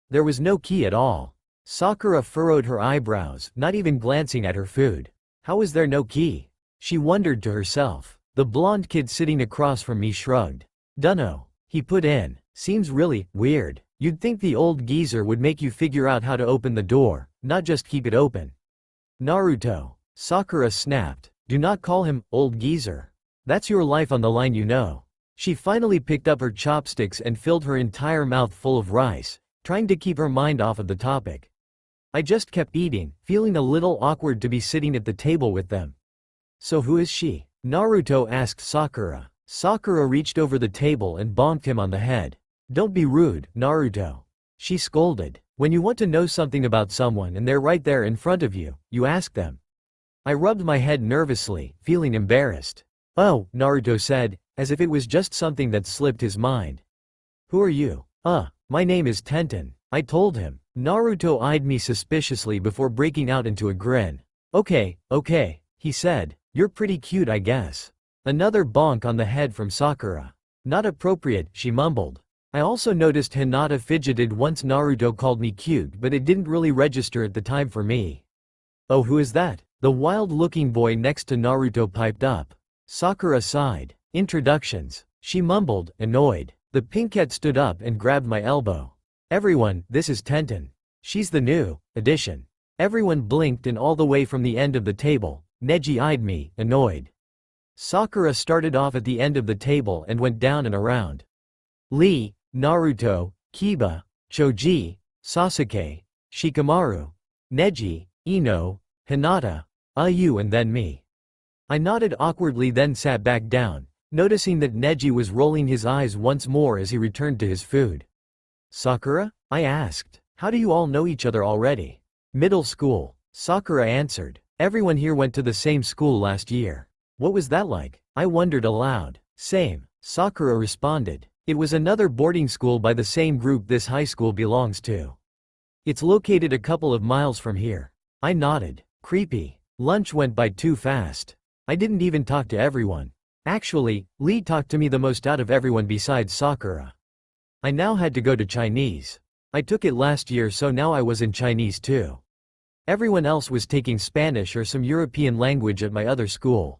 Speaker 1: There was no key at all. Sakura furrowed her eyebrows, not even glancing at her food. How was there no key? She wondered to herself. The blonde kid sitting across from me shrugged. Dunno. He put in. Seems really weird. You'd think the old geezer would make you figure out how to open the door, not just keep it open. Naruto. Sakura snapped. Do not call him old geezer. That's your life on the line, you know. She finally picked up her chopsticks and filled her entire mouth full of rice, trying to keep her mind off of the topic. I just kept eating, feeling a little awkward to be sitting at the table with them. So who is she? Naruto asked Sakura. Sakura reached over the table and bonked him on the head. Don't be rude, Naruto. She scolded. When you want to know something about someone and they're right there in front of you, you ask them. I rubbed my head nervously, feeling embarrassed. Oh, Naruto said, as if it was just something that slipped his mind. Who are you? My name is Tenten, I told him. Naruto eyed me suspiciously before breaking out into a grin. Okay, he said. You're pretty cute, I guess. Another bonk on the head from Sakura. Not appropriate, she mumbled. I also noticed Hinata fidgeted once Naruto called me cute, but it didn't really register at the time for me. Oh, who is that? The wild-looking boy next to Naruto piped up. Sakura sighed. Introductions. She mumbled, annoyed. The pinkette stood up and grabbed my elbow. Everyone, this is Tenten. She's the new addition. Everyone blinked and all the way from the end of the table, Neji eyed me, annoyed. Sakura started off at the end of the table and went down and around. Lee, Naruto, Kiba, Choji, Sasuke, Shikamaru, Neji, Ino, Hinata, Ayu and then me. I nodded awkwardly then sat back down, noticing that Neji was rolling his eyes once more as he returned to his food. Sakura? I asked. How do you all know each other already? Middle school. Sakura answered. Everyone here went to the same school last year. What was that like? I wondered aloud. Same. Sakura responded. It was another boarding school by the same group this high school belongs to. It's located a couple of miles from here. I nodded. Creepy. Lunch went by too fast. I didn't even talk to everyone. Actually, Lee talked to me the most out of everyone besides Sakura. I now had to go to Chinese. I took it last year, so now I was in Chinese too. Everyone else was taking Spanish or some European language at my other school.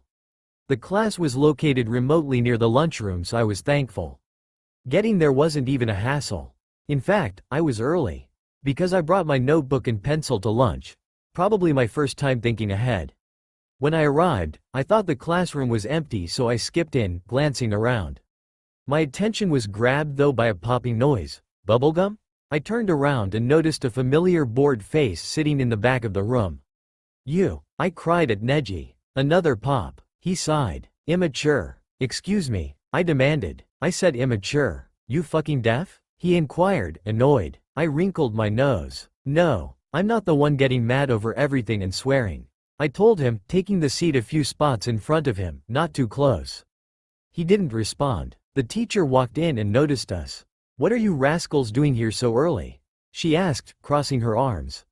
Speaker 1: The class was located remotely near the lunchroom, so I was thankful. Getting there wasn't even a hassle. In fact, I was early. Because I brought my notebook and pencil to lunch. Probably my first time thinking ahead. When I arrived, I thought the classroom was empty, so I skipped in, glancing around. My attention was grabbed though by a popping noise. Bubblegum? I turned around and noticed a familiar bored face sitting in the back of the room. You, I cried at Neji. Another pop. He sighed. Immature. Excuse me, I demanded. I said immature. You fucking deaf? He inquired, annoyed. I wrinkled my nose. No, I'm not the one getting mad over everything and swearing. I told him, taking the seat a few spots in front of him, not too close. He didn't respond. The teacher walked in and noticed us. What are you rascals doing here so early? She asked, crossing her arms.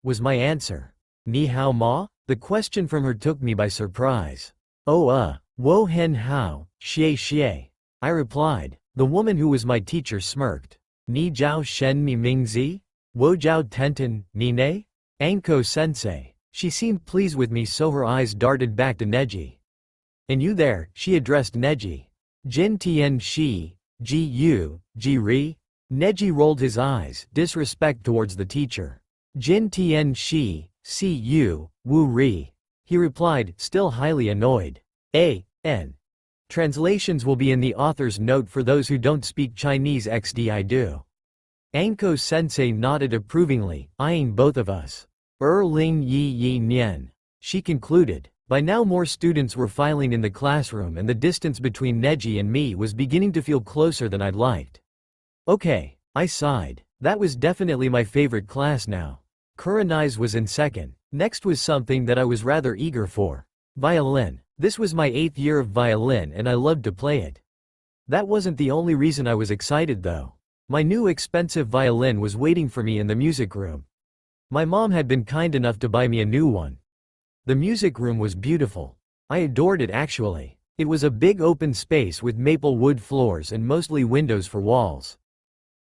Speaker 1: Was my answer. Ni hao ma? The question from her took me by surprise. Oh wo hen hao, xie xie. I replied. The woman who was my teacher smirked. Ni jiao shen mi mingzi? Wo jiao tenten, ni ne? Anko sensei. She seemed pleased with me, so her eyes darted back to Neji. And you there, she addressed Neji. Jin Tian Shi, Ji Yu, Ji Ri? Neji rolled his eyes, disrespect towards the teacher. Jin Tian Shi, Si Yu, Wu Ri. He replied, still highly annoyed. A.N. Translations will be in the author's note for those who don't speak Chinese. XD I do. Anko sensei nodded approvingly, eyeing both of us. Ling yi yi nian. She concluded. By now more students were filing in the classroom and the distance between Neji and me was beginning to feel closer than I'd liked. Okay, I sighed. That was definitely my favorite class now. Kurenai's was in second. Next was something that I was rather eager for. Violin. This was my 8th year of violin and I loved to play it. That wasn't the only reason I was excited though. My new expensive violin was waiting for me in the music room. My mom had been kind enough to buy me a new one. The music room was beautiful. I adored it actually. It was a big open space with maple wood floors and mostly windows for walls.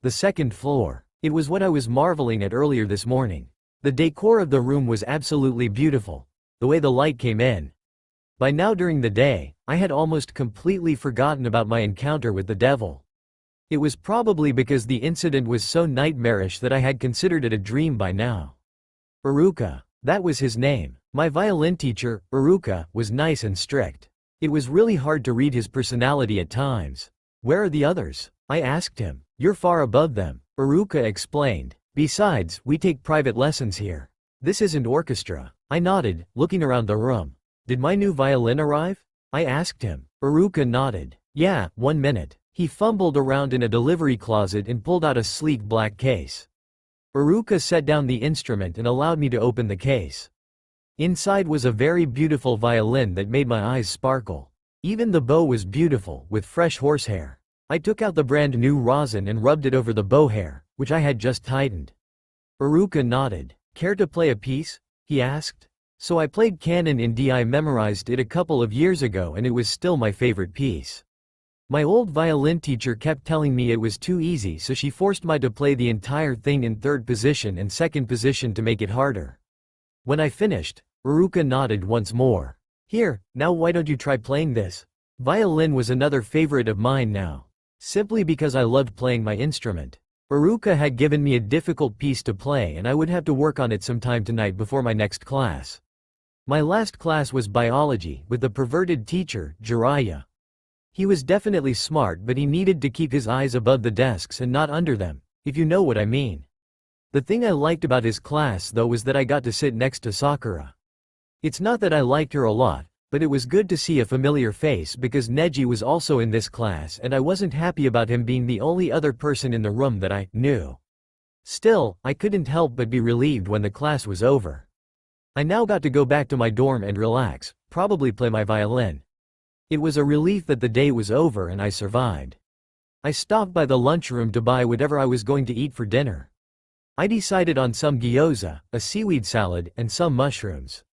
Speaker 1: The second floor. It was what I was marveling at earlier this morning. The decor of the room was absolutely beautiful. The way the light came in. By now during the day, I had almost completely forgotten about my encounter with the devil. It was probably because the incident was so nightmarish that I had considered it a dream by now. Iruka. That was his name. My violin teacher, Iruka, was nice and strict. It was really hard to read his personality at times. Where are the others? I asked him. You're far above them, Iruka explained. Besides, we take private lessons here. This isn't orchestra. I nodded, looking around the room. Did my new violin arrive? I asked him. Iruka nodded. Yeah, 1 minute. He fumbled around in a delivery closet and pulled out a sleek black case. Iruka set down the instrument and allowed me to open the case. Inside was a very beautiful violin that made my eyes sparkle. Even the bow was beautiful, with fresh horsehair. I took out the brand new rosin and rubbed it over the bow hair, which I had just tightened. Iruka nodded. Care to play a piece? He asked. So I played Canon in D. I memorized it a couple of years ago and it was still my favorite piece. My old violin teacher kept telling me it was too easy, so she forced me to play the entire thing in 3rd position and 2nd position to make it harder. When I finished, Iruka nodded once more. Here, now why don't you try playing this? Violin was another favorite of mine now. Simply because I loved playing my instrument. Iruka had given me a difficult piece to play and I would have to work on it sometime tonight before my next class. My last class was biology, with the perverted teacher, Jiraiya. He was definitely smart, but he needed to keep his eyes above the desks and not under them, if you know what I mean. The thing I liked about his class though was that I got to sit next to Sakura. It's not that I liked her a lot, but it was good to see a familiar face because Neji was also in this class and I wasn't happy about him being the only other person in the room that I knew. Still, I couldn't help but be relieved when the class was over. I now got to go back to my dorm and relax, probably play my violin. It was a relief that the day was over and I survived. I stopped by the lunchroom to buy whatever I was going to eat for dinner. I decided on some gyoza, a seaweed salad, and some mushrooms.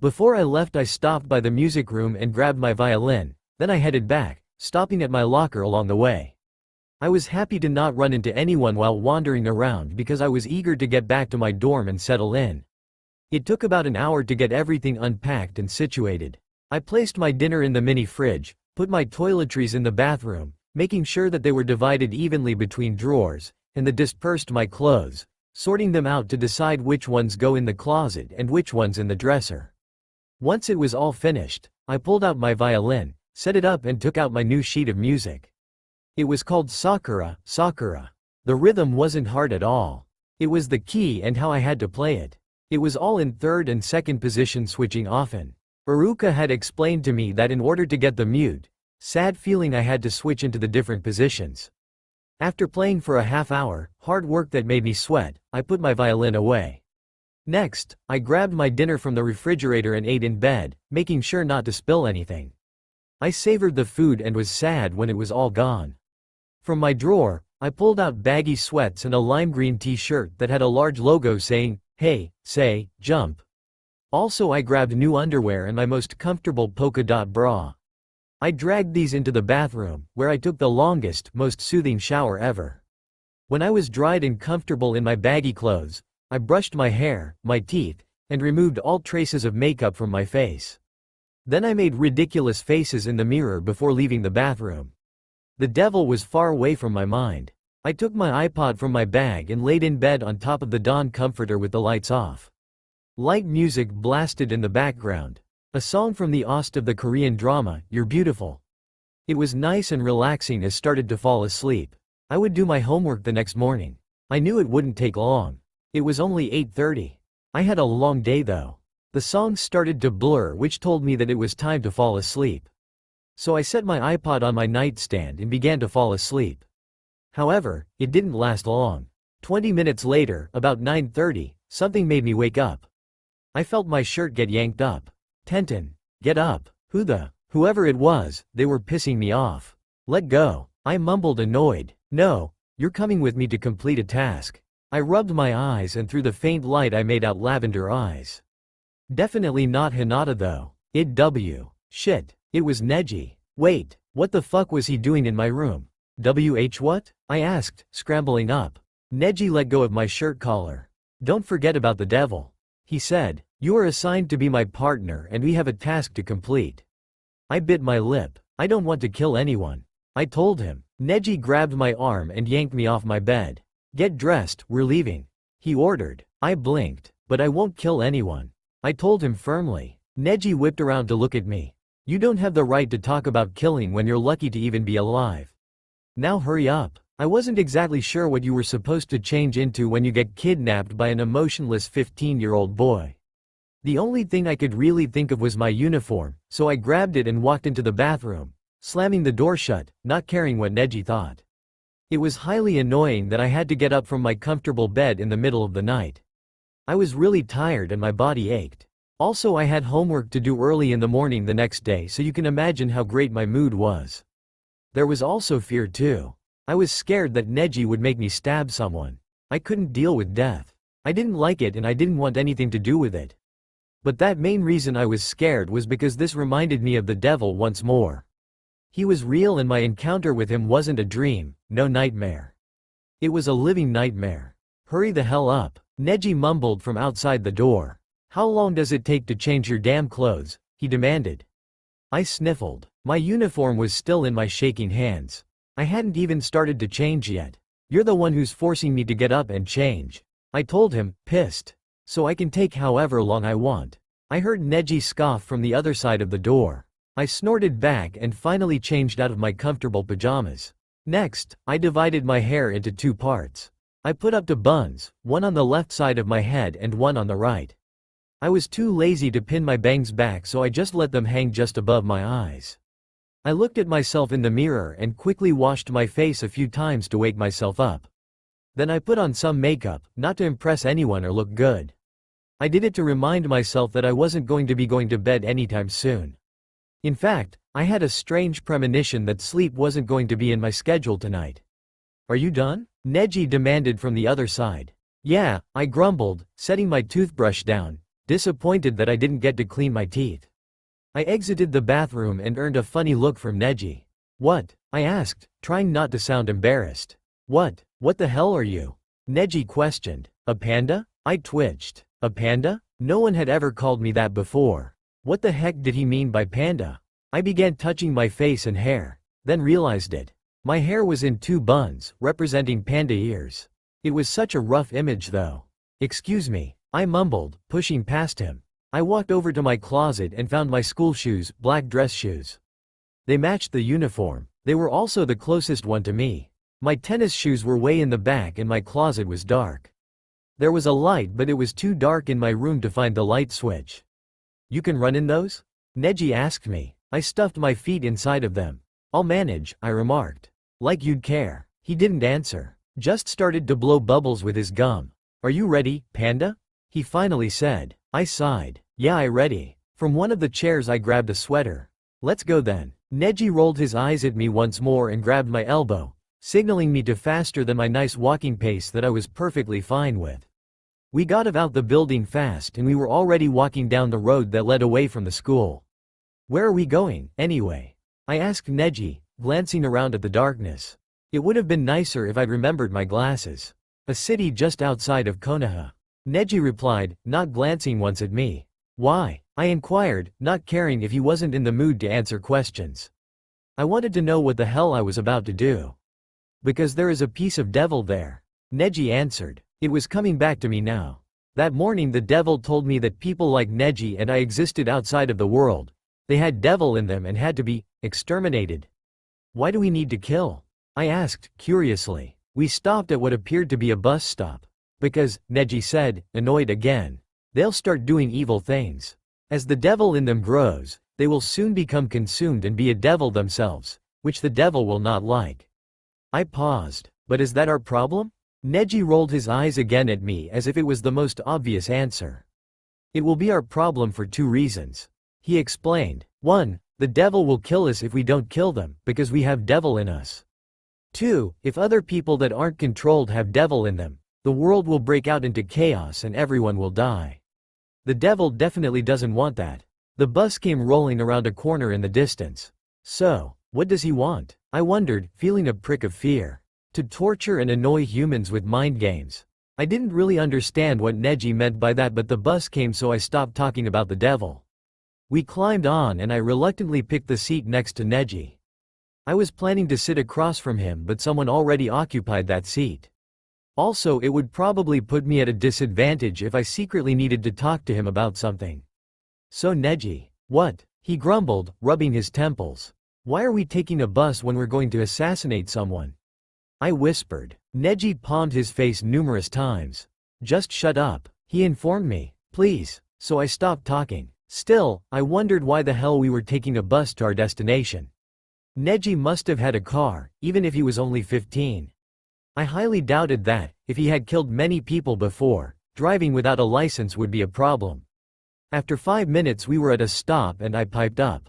Speaker 1: Before I left I stopped by the music room and grabbed my violin, then I headed back, stopping at my locker along the way. I was happy to not run into anyone while wandering around because I was eager to get back to my dorm and settle in. It took about an hour to get everything unpacked and situated. I placed my dinner in the mini fridge, put my toiletries in the bathroom, making sure that they were divided evenly between drawers, and then dispersed my clothes, sorting them out to decide which ones go in the closet and which ones in the dresser. Once it was all finished, I pulled out my violin, set it up and took out my new sheet of music. It was called Sakura, Sakura. The rhythm wasn't hard at all. It was the key and how I had to play it. It was all in 3rd and 2nd position switching often. Iruka had explained to me that in order to get the mute, sad feeling I had to switch into the different positions. After playing for a half hour, hard work that made me sweat, I put my violin away. Next, I grabbed my dinner from the refrigerator and ate in bed, making sure not to spill anything. I savored the food and was sad when it was all gone. From my drawer, I pulled out baggy sweats and a lime green t-shirt that had a large logo saying, "Hey, say, jump." Also I grabbed new underwear and my most comfortable polka dot bra. I dragged these into the bathroom, where I took the longest, most soothing shower ever. When I was dried and comfortable in my baggy clothes, I brushed my hair, my teeth, and removed all traces of makeup from my face. Then I made ridiculous faces in the mirror before leaving the bathroom. The devil was far away from my mind. I took my iPod from my bag and laid in bed on top of the dawn comforter with the lights off. Light music blasted in the background. A song from the OST of the Korean drama, You're Beautiful. It was nice and relaxing as I started to fall asleep. I would do my homework the next morning. I knew it wouldn't take long. It was only 8:30. I had a long day though. The song started to blur, which told me that it was time to fall asleep. So I set my iPod on my nightstand and began to fall asleep. However, it didn't last long. 20 minutes later, about 9:30, something made me wake up. I felt my shirt get yanked up. Tenton, get up. Whoever it was, they were pissing me off. Let go. I mumbled, annoyed. No, you're coming with me to complete a task. I rubbed my eyes and through the faint light I made out lavender eyes. Definitely not Hinata though. Shit, it was Neji. Wait, what the fuck was he doing in my room? What? I asked, scrambling up. Neji let go of my shirt collar. Don't forget about the devil. He said, you are assigned to be my partner and we have a task to complete. I bit my lip. I don't want to kill anyone. I told him. Neji grabbed my arm and yanked me off my bed. Get dressed, we're leaving. He ordered. I blinked. But I won't kill anyone. I told him firmly. Neji whipped around to look at me. You don't have the right to talk about killing when you're lucky to even be alive. Now hurry up. I wasn't exactly sure what you were supposed to change into when you get kidnapped by an emotionless 15-year-old boy. The only thing I could really think of was my uniform, so I grabbed it and walked into the bathroom, slamming the door shut, not caring what Neji thought. It was highly annoying that I had to get up from my comfortable bed in the middle of the night. I was really tired and my body ached. Also, I had homework to do early in the morning the next day, so you can imagine how great my mood was. There was also fear too. I was scared that Neji would make me stab someone. I couldn't deal with death. I didn't like it and I didn't want anything to do with it. But that main reason I was scared was because this reminded me of the devil once more. He was real and my encounter with him wasn't a dream, no nightmare. It was a living nightmare. Hurry the hell up, Neji mumbled from outside the door. How long does it take to change your damn clothes? He demanded. I sniffled. My uniform was still in my shaking hands. I hadn't even started to change yet. You're the one who's forcing me to get up and change. I told him, pissed. So I can take however long I want. I heard Neji scoff from the other side of the door. I snorted back and finally changed out of my comfortable pajamas. Next, I divided my hair into two parts. I put up two buns, one on the left side of my head and one on the right. I was too lazy to pin my bangs back, so I just let them hang just above my eyes. I looked at myself in the mirror and quickly washed my face a few times to wake myself up. Then I put on some makeup, not to impress anyone or look good. I did it to remind myself that I wasn't going to be going to bed anytime soon. In fact, I had a strange premonition that sleep wasn't going to be in my schedule tonight. Are you done? Neji demanded from the other side. Yeah, I grumbled, setting my toothbrush down, disappointed that I didn't get to clean my teeth. I exited the bathroom and earned a funny look from Neji. What? I asked, trying not to sound embarrassed. What the hell are you? Neji questioned. A panda? I twitched. A panda? No one had ever called me that before. What the heck did he mean by panda? I began touching my face and hair, then realized it. My hair was in two buns, representing panda ears. It was such a rough image though. Excuse me, I mumbled, pushing past him. I walked over to my closet and found my school shoes, black dress shoes. They matched the uniform. They were also the closest one to me. My tennis shoes were way in the back and my closet was dark. There was a light, but it was too dark in my room to find the light switch. You can run in those? Neji asked me. I stuffed my feet inside of them. I'll manage, I remarked. Like you'd care. He didn't answer. Just started to blow bubbles with his gum. Are you ready, panda? He finally said. I sighed. Yeah, I ready. From one of the chairs I grabbed a sweater. Let's go then. Neji rolled his eyes at me once more and grabbed my elbow, signaling me to faster than my nice walking pace that I was perfectly fine with. We got out the building fast and we were already walking down the road that led away from the school. Where are we going, anyway? I asked Neji, glancing around at the darkness. It would have been nicer if I'd remembered my glasses. A city just outside of Konoha. Neji replied, not glancing once at me. Why? I inquired, not caring if he wasn't in the mood to answer questions. I wanted to know what the hell I was about to do. Because there is a piece of devil there. Neji answered. It was coming back to me now. That morning the devil told me that people like Neji and I existed outside of the world. They had devil in them and had to be exterminated. Why do we need to kill? I asked, curiously. We stopped at what appeared to be a bus stop. Because, Neji said, annoyed again. They'll start doing evil things. As the devil in them grows, they will soon become consumed and be a devil themselves, which the devil will not like. I paused. But is that our problem? Neji rolled his eyes again at me as if it was the most obvious answer. It will be our problem for 2 reasons. He explained. 1. The devil will kill us if we don't kill them, because we have devil in us. 2. If other people that aren't controlled have devil in them, the world will break out into chaos and everyone will die. The devil definitely doesn't want that. The bus came rolling around a corner in the distance. So, what does he want? I wondered, feeling a prick of fear. To torture and annoy humans with mind games. I didn't really understand what Neji meant by that, but the bus came, so I stopped talking about the devil. We climbed on and I reluctantly picked the seat next to Neji. I was planning to sit across from him, but someone already occupied that seat. Also, it would probably put me at a disadvantage if I secretly needed to talk to him about something. So Neji. What? He grumbled, rubbing his temples. Why are we taking a bus when we're going to assassinate someone? I whispered. Neji palmed his face numerous times. Just shut up, he informed me. Please. So I stopped talking. Still, I wondered why the hell we were taking a bus to our destination. Neji must have had a car, even if he was only 15. I highly doubted that, if he had killed many people before, driving without a license would be a problem. After 5 minutes we were at a stop and I piped up.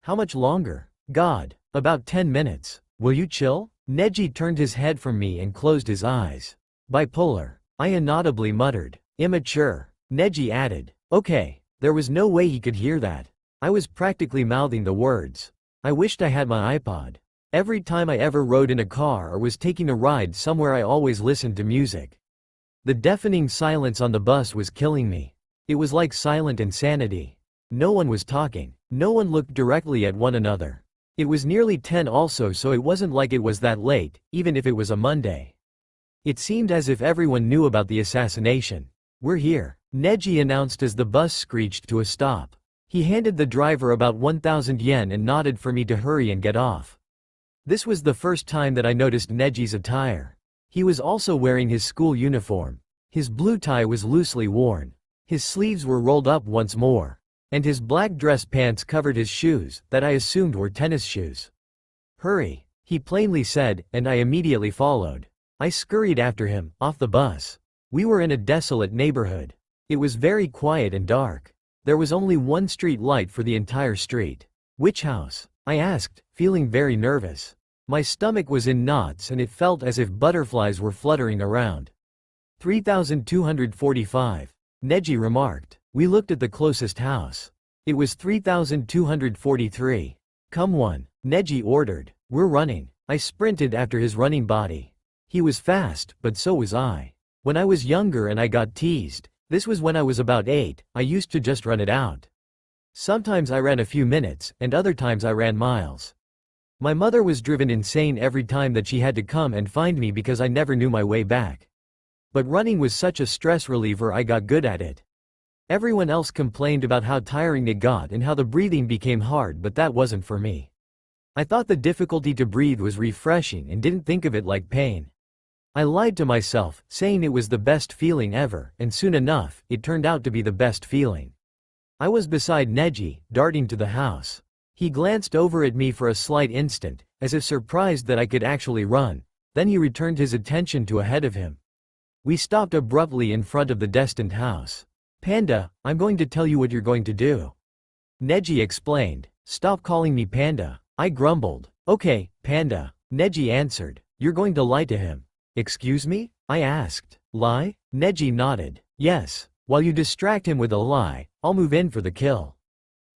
Speaker 1: How much longer? God. About 10 minutes. Will you chill? Neji turned his head from me and closed his eyes. Bipolar. I inaudibly muttered. Immature. Neji added. Okay. There was no way he could hear that. I was practically mouthing the words. I wished I had my iPod. Every time I ever rode in a car or was taking a ride somewhere I always listened to music. The deafening silence on the bus was killing me. It was like silent insanity. No one was talking. No one looked directly at one another. It was nearly 10 also, so it wasn't like it was that late, even if it was a Monday. It seemed as if everyone knew about the assassination. We're here, Neji announced as the bus screeched to a stop. He handed the driver about 1,000 yen and nodded for me to hurry and get off. This was the first time that I noticed Neji's attire. He was also wearing his school uniform. His blue tie was loosely worn. His sleeves were rolled up once more. And his black dress pants covered his shoes, that I assumed were tennis shoes. Hurry, he plainly said, and I immediately followed. I scurried after him, off the bus. We were in a desolate neighborhood. It was very quiet and dark. There was only one street light for the entire street. Which house? I asked, feeling very nervous. My stomach was in knots and it felt as if butterflies were fluttering around. 3245. Neji remarked. We looked at the closest house. It was 3243. Come one, Neji ordered. We're running. I sprinted after his running body. He was fast, but so was I. When I was younger and I got teased, this was when I was about 8, I used to just run it out. Sometimes I ran a few minutes, and other times I ran miles. My mother was driven insane every time that she had to come and find me because I never knew my way back. But running was such a stress reliever, I got good at it. Everyone else complained about how tiring it got and how the breathing became hard, but that wasn't for me. I thought the difficulty to breathe was refreshing and didn't think of it like pain. I lied to myself, saying it was the best feeling ever, and soon enough, it turned out to be the best feeling. I was beside Neji, darting to the house. He glanced over at me for a slight instant, as if surprised that I could actually run, then he returned his attention to ahead of him. We stopped abruptly in front of the destined house. Panda, I'm going to tell you what you're going to do. Neji explained. Stop calling me Panda. I grumbled. Okay, Panda. Neji answered. You're going to lie to him. Excuse me? I asked. Lie? Neji nodded. Yes. While you distract him with a lie, I'll move in for the kill.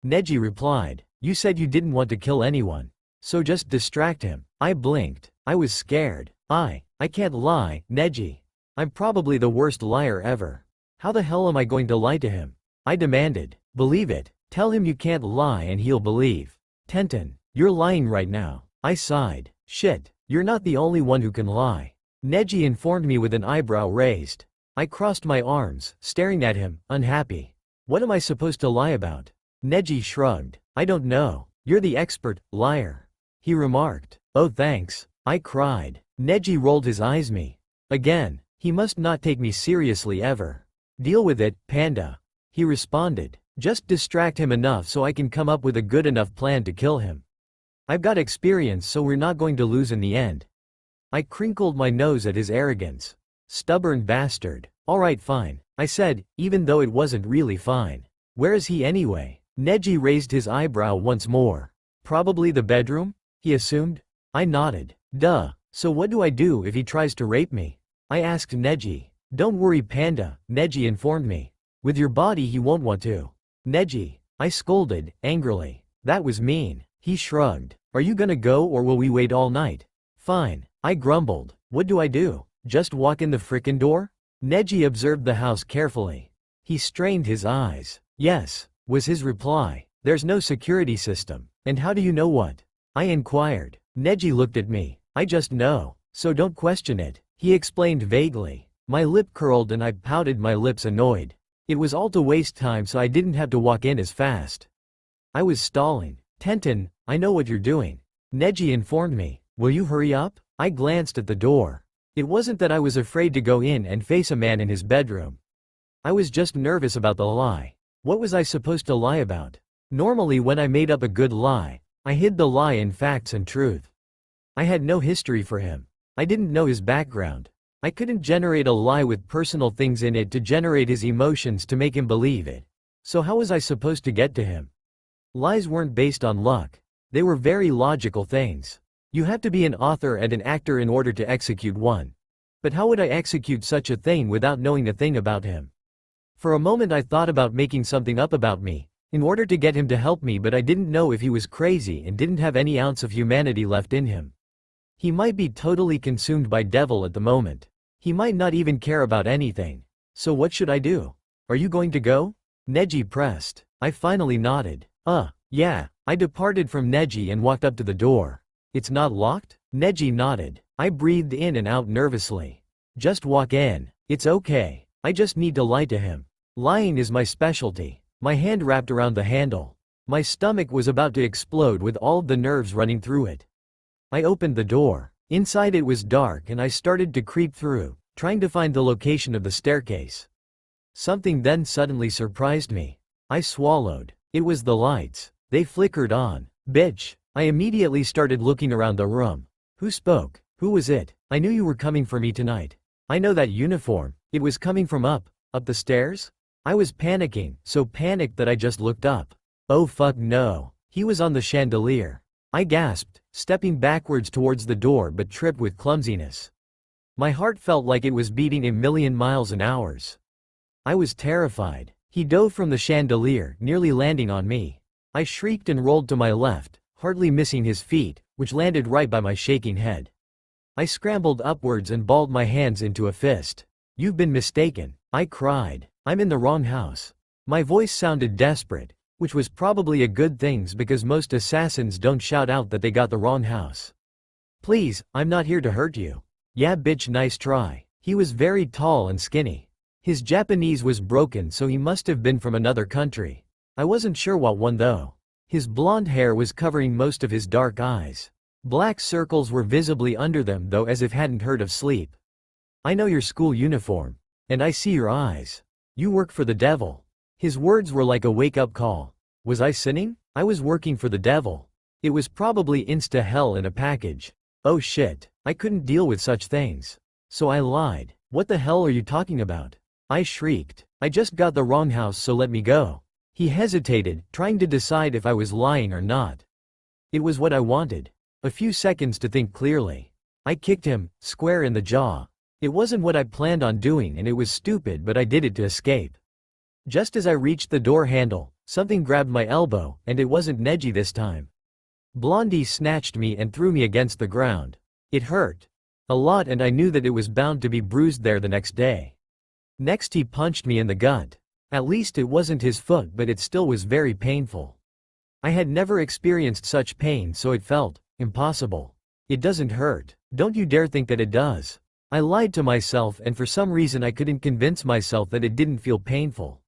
Speaker 1: Neji replied. You said you didn't want to kill anyone. So just distract him. I blinked. I was scared. I can't lie, Neji. I'm probably the worst liar ever. How the hell am I going to lie to him? I demanded. Believe it. Tell him you can't lie and he'll believe. Tenten, you're lying right now. I sighed. Shit, you're not the only one who can lie. Neji informed me with an eyebrow raised. I crossed my arms, staring at him, unhappy. What am I supposed to lie about? Neji shrugged. I don't know. You're the expert, liar. He remarked. Oh thanks. I cried. Neji rolled his eyes at me. Again, he must not take me seriously ever. Deal with it, panda. He responded. Just distract him enough so I can come up with a good enough plan to kill him. I've got experience so we're not going to lose in the end. I crinkled my nose at his arrogance. Stubborn bastard. Alright fine, I said, even though it wasn't really fine. Where is he anyway? Neji raised his eyebrow once more. Probably the bedroom? He assumed. I nodded. Duh. So what do I do if he tries to rape me? I asked Neji. Don't worry panda, Neji informed me. With your body he won't want to. Neji. I scolded, angrily. That was mean. He shrugged. Are you gonna go or will we wait all night? Fine. I grumbled. What do I do? Just walk in the frickin' door? Neji observed the house carefully. He strained his eyes. Yes, was his reply. There's no security system. And how do you know what? I inquired. Neji looked at me. I just know. So don't question it. He explained vaguely. My lip curled and I pouted my lips annoyed. It was all to waste time so I didn't have to walk in as fast. I was stalling. Tenten, I know what you're doing. Neji informed me. Will you hurry up? I glanced at the door. It wasn't that I was afraid to go in and face a man in his bedroom. I was just nervous about the lie. What was I supposed to lie about? Normally when I made up a good lie, I hid the lie in facts and truth. I had no history for him. I didn't know his background. I couldn't generate a lie with personal things in it to generate his emotions to make him believe it. So how was I supposed to get to him? Lies weren't based on luck. They were very logical things. You have to be an author and an actor in order to execute one. But how would I execute such a thing without knowing a thing about him? For a moment I thought about making something up about me, in order to get him to help me, but I didn't know if he was crazy and didn't have any ounce of humanity left in him. He might be totally consumed by devil at the moment. He might not even care about anything. So what should I do? Are you going to go? Neji pressed. I finally nodded. Yeah. I departed from Neji and walked up to the door. It's not locked? Neji nodded. I breathed in and out nervously. Just walk in. It's okay. I just need to lie to him. Lying is my specialty. My hand wrapped around the handle. My stomach was about to explode with all of the nerves running through it. I opened the door. Inside it was dark and I started to creep through, trying to find the location of the staircase. Something then suddenly surprised me. I swallowed. It was the lights. They flickered on. Bitch. I immediately started looking around the room. Who spoke? Who was it? I knew you were coming for me tonight. I know that uniform. It was coming from up the stairs? I was panicking, so panicked that I just looked up. Oh fuck no. He was on the chandelier. I gasped, stepping backwards towards the door but tripped with clumsiness. My heart felt like it was beating 1,000,000 miles an hour. I was terrified. He dove from the chandelier, nearly landing on me. I shrieked and rolled to my left, hardly missing his feet, which landed right by my shaking head. I scrambled upwards and balled my hands into a fist. You've been mistaken, I cried. I'm in the wrong house. My voice sounded desperate, which was probably a good thing because most assassins don't shout out that they got the wrong house. Please, I'm not here to hurt you. Yeah bitch, nice try. He was very tall and skinny. His Japanese was broken, so he must have been from another country. I wasn't sure what one though. His blonde hair was covering most of his dark eyes. Black circles were visibly under them though, as if hadn't heard of sleep. I know your school uniform. And I see your eyes. You work for the devil. His words were like a wake-up call. Was I sinning? I was working for the devil. It was probably insta-hell in a package. Oh shit, I couldn't deal with such things. So I lied. What the hell are you talking about? I shrieked. I just got the wrong house, so let me go. He hesitated, trying to decide if I was lying or not. It was what I wanted. A few seconds to think clearly. I kicked him, square in the jaw. It wasn't what I planned on doing and it was stupid, but I did it to escape. Just as I reached the door handle, Something grabbed my elbow, and it wasn't Neji this time. Blondie snatched me and threw me against the ground. It hurt a lot, and I knew that it was bound to be bruised there the next day. Next he punched me in the gut. At least it wasn't his foot, but it still was very painful. I had never experienced such pain, so it felt impossible. It doesn't hurt. Don't you dare think that it does. I lied to myself, and for some reason I couldn't convince myself that it didn't feel painful.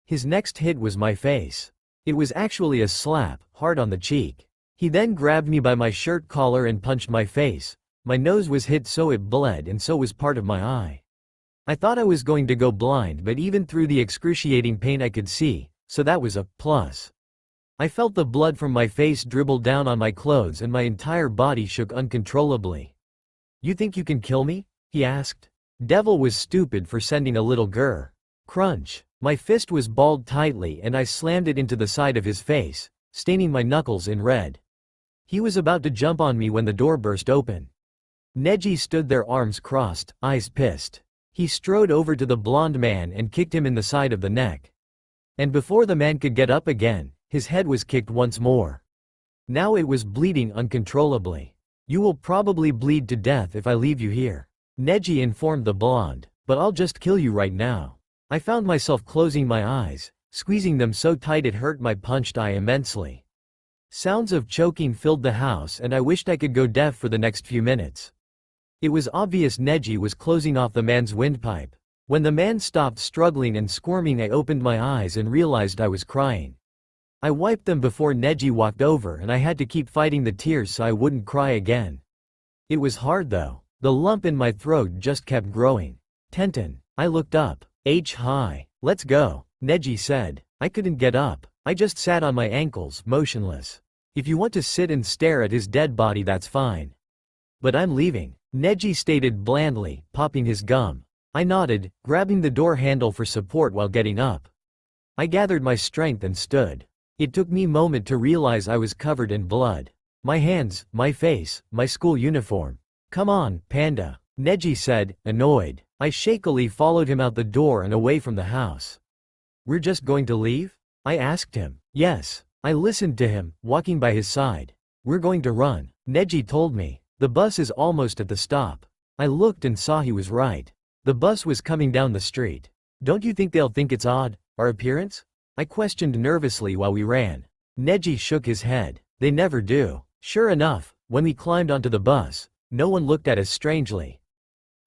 Speaker 1: His next hit was my face. It was actually a slap, hard on the cheek. He then grabbed me by my shirt collar and punched my face. My nose was hit so it bled, and so was part of my eye. I thought I was going to go blind, but even through the excruciating pain I could see, so that was a plus. I felt the blood from my face dribble down on my clothes, and my entire body shook uncontrollably. "You think you can kill me?" he asked. Devil was stupid for sending a little grr. Crunch. My fist was balled tightly, and I slammed it into the side of his face, staining my knuckles in red. He was about to jump on me when the door burst open. Neji stood there, arms crossed, eyes pissed. He strode over to the blonde man and kicked him in the side of the neck. And before the man could get up again, his head was kicked once more. Now it was bleeding uncontrollably. "You will probably bleed to death if I leave you here," Neji informed the blonde, "but I'll just kill you right now." I found myself closing my eyes, squeezing them so tight it hurt my punched eye immensely. Sounds of choking filled the house, and I wished I could go deaf for the next few minutes. It was obvious Neji was closing off the man's windpipe. When the man stopped struggling and squirming, I opened my eyes and realized I was crying. I wiped them before Neji walked over, and I had to keep fighting the tears so I wouldn't cry again. It was hard though. The lump in my throat just kept growing. "Tenten." I looked up. "Hi. Let's go," Neji said. I couldn't get up. I just sat on my ankles, motionless. "If you want to sit and stare at his dead body, that's fine. But I'm leaving," Neji stated blandly, popping his gum. I nodded, grabbing the door handle for support while getting up. I gathered my strength and stood. It took me a moment to realize I was covered in blood. My hands, my face, my school uniform. "Come on, Panda," Neji said, annoyed. I shakily followed him out the door and away from the house. "We're just going to leave?" I asked him. "Yes." I listened to him, walking by his side. "We're going to run," Neji told me. "The bus is almost at the stop." I looked and saw he was right. The bus was coming down the street. "Don't you think they'll think it's odd, our appearance?" I questioned nervously while we ran. Neji shook his head. "They never do." Sure enough, when we climbed onto the bus, no one looked at us strangely.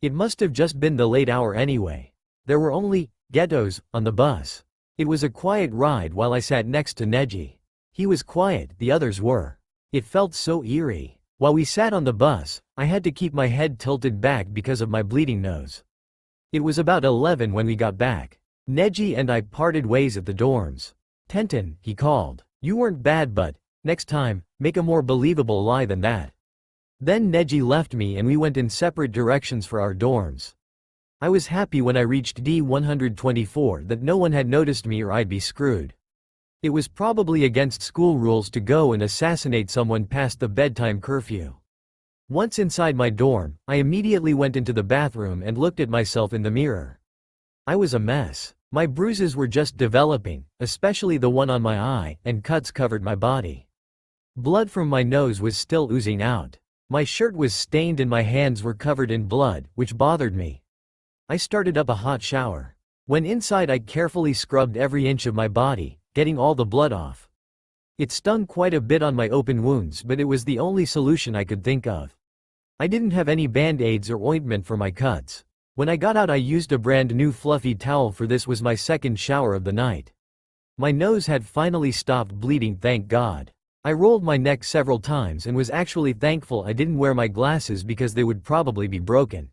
Speaker 1: It must have just been the late hour anyway. There were only ghettos on the bus. It was a quiet ride while I sat next to Neji. He was quiet, the others were. It felt so eerie. While we sat on the bus, I had to keep my head tilted back because of my bleeding nose. It was about 11 when we got back. Neji and I parted ways at the dorms. "Tenten," he called. "You weren't bad, but next time, make a more believable lie than that." Then Neji left me and we went in separate directions for our dorms. I was happy when I reached D124 that no one had noticed me or I'd be screwed. It was probably against school rules to go and assassinate someone past the bedtime curfew. Once inside my dorm, I immediately went into the bathroom and looked at myself in the mirror. I was a mess. My bruises were just developing, especially the one on my eye, and cuts covered my body. Blood from my nose was still oozing out. My shirt was stained and my hands were covered in blood, which bothered me. I started up a hot shower. When inside, I carefully scrubbed every inch of my body, getting all the blood off. It stung quite a bit on my open wounds, but it was the only solution I could think of. I didn't have any band-aids or ointment for my cuts. When I got out, I used a brand new fluffy towel, for this was my second shower of the night. My nose had finally stopped bleeding, thank God. I rolled my neck several times and was actually thankful I didn't wear my glasses because they would probably be broken.